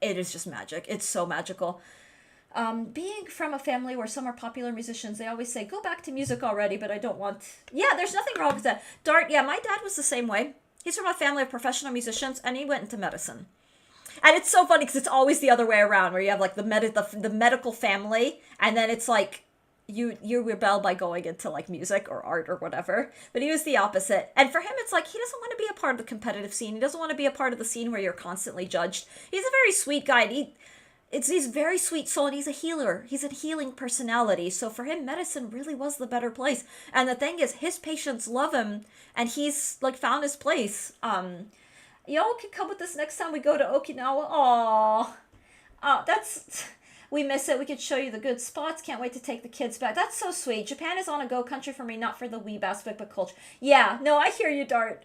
is just magic. It's so magical. Being from a family where some are popular musicians, they always say, go back to music already, but I don't want... Yeah, there's nothing wrong with that. Dart, yeah, my dad was the same way. He's from a family of professional musicians, and he went into medicine. And it's so funny, because it's always the other way around, where you have like the medical family, and then it's like you rebel by going into like music or art or whatever. But he was the opposite. And for him, it's like, he doesn't want to be a part of the competitive scene. He doesn't want to be a part of the scene where you're constantly judged. He's a very sweet guy, and he's very sweet soul, and he's a healer. He's a healing personality. So for him, medicine really was the better place. And the thing is, his patients love him, and he's like found his place. Y'all can come with us next time we go to Okinawa. We miss it. We could show you the good spots. Can't wait to take the kids back. That's so sweet. Japan is on a go country for me, not for the weeb aspect, but culture. Yeah, no, I hear you, Dart.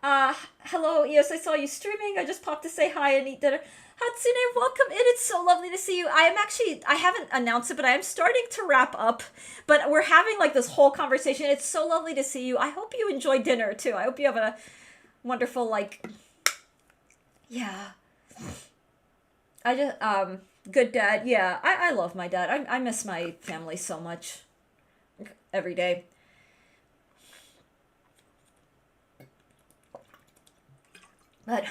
Hello, yes, I saw you streaming. I just popped to say hi and eat dinner. Hatsune, welcome in. It's so lovely to see you. I haven't announced it, but I am starting to wrap up. But we're having like this whole conversation. It's so lovely to see you. I hope you enjoy dinner too. I hope you have a wonderful, like, yeah. I just, good dad. Yeah, I love my dad. I miss my family so much every day. But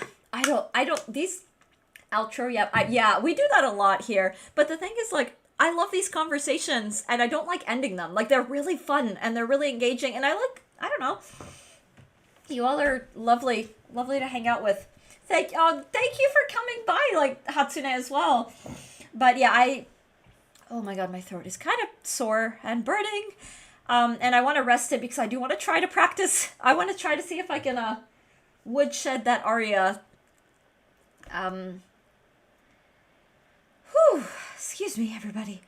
these outro, yeah, we do that a lot here. But the thing is, like, I love these conversations, and I don't like ending them. Like, they're really fun, and they're really engaging, and I don't know. You all are lovely to hang out with. Thank you for coming by, like, Hatsune as well. But yeah, oh my god, my throat is kind of sore and burning. And I want to rest it, because I do want to try to practice. I want to try to see if I can, woodshed that aria. Excuse me, everybody.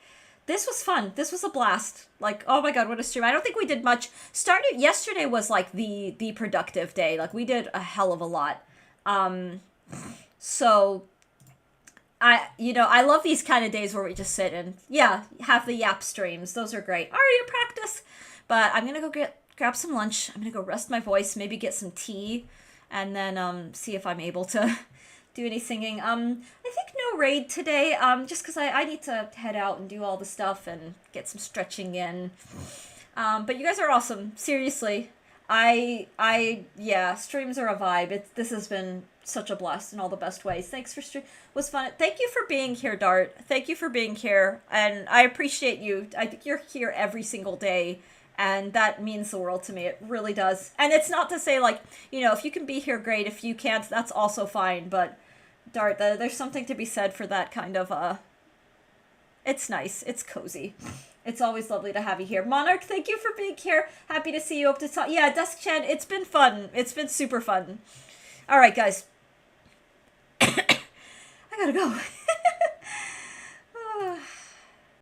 This was fun. This was a blast. Like, oh my god, what a stream. I don't think we did much. Yesterday was like the productive day. Like, we did a hell of a lot. So I love these kind of days where we just sit and, yeah, have the yap streams. Those are great. Aria practice. But I'm gonna go grab some lunch. I'm gonna go rest my voice, maybe get some tea, and then see if I'm able to do any singing. I think no raid today, just because I need to head out and do all the stuff and get some stretching in. But you guys are awesome. Seriously. Yeah, streams are a vibe. This has been such a blast in all the best ways. Thanks for stream. Was fun. Thank you for being here, Dart. Thank you for being here. And I appreciate you. I think you're here every single day. And that means the world to me. It really does. And it's not to say, like, if you can be here, great. If you can't, that's also fine. But, Dart, there's something to be said for that kind of, it's nice. It's cozy. It's always lovely to have you here. Monarch, thank you for being here. Happy to see you up to talk. Yeah, Dusk Chan, it's been fun. It's been super fun. All right, guys. I gotta go.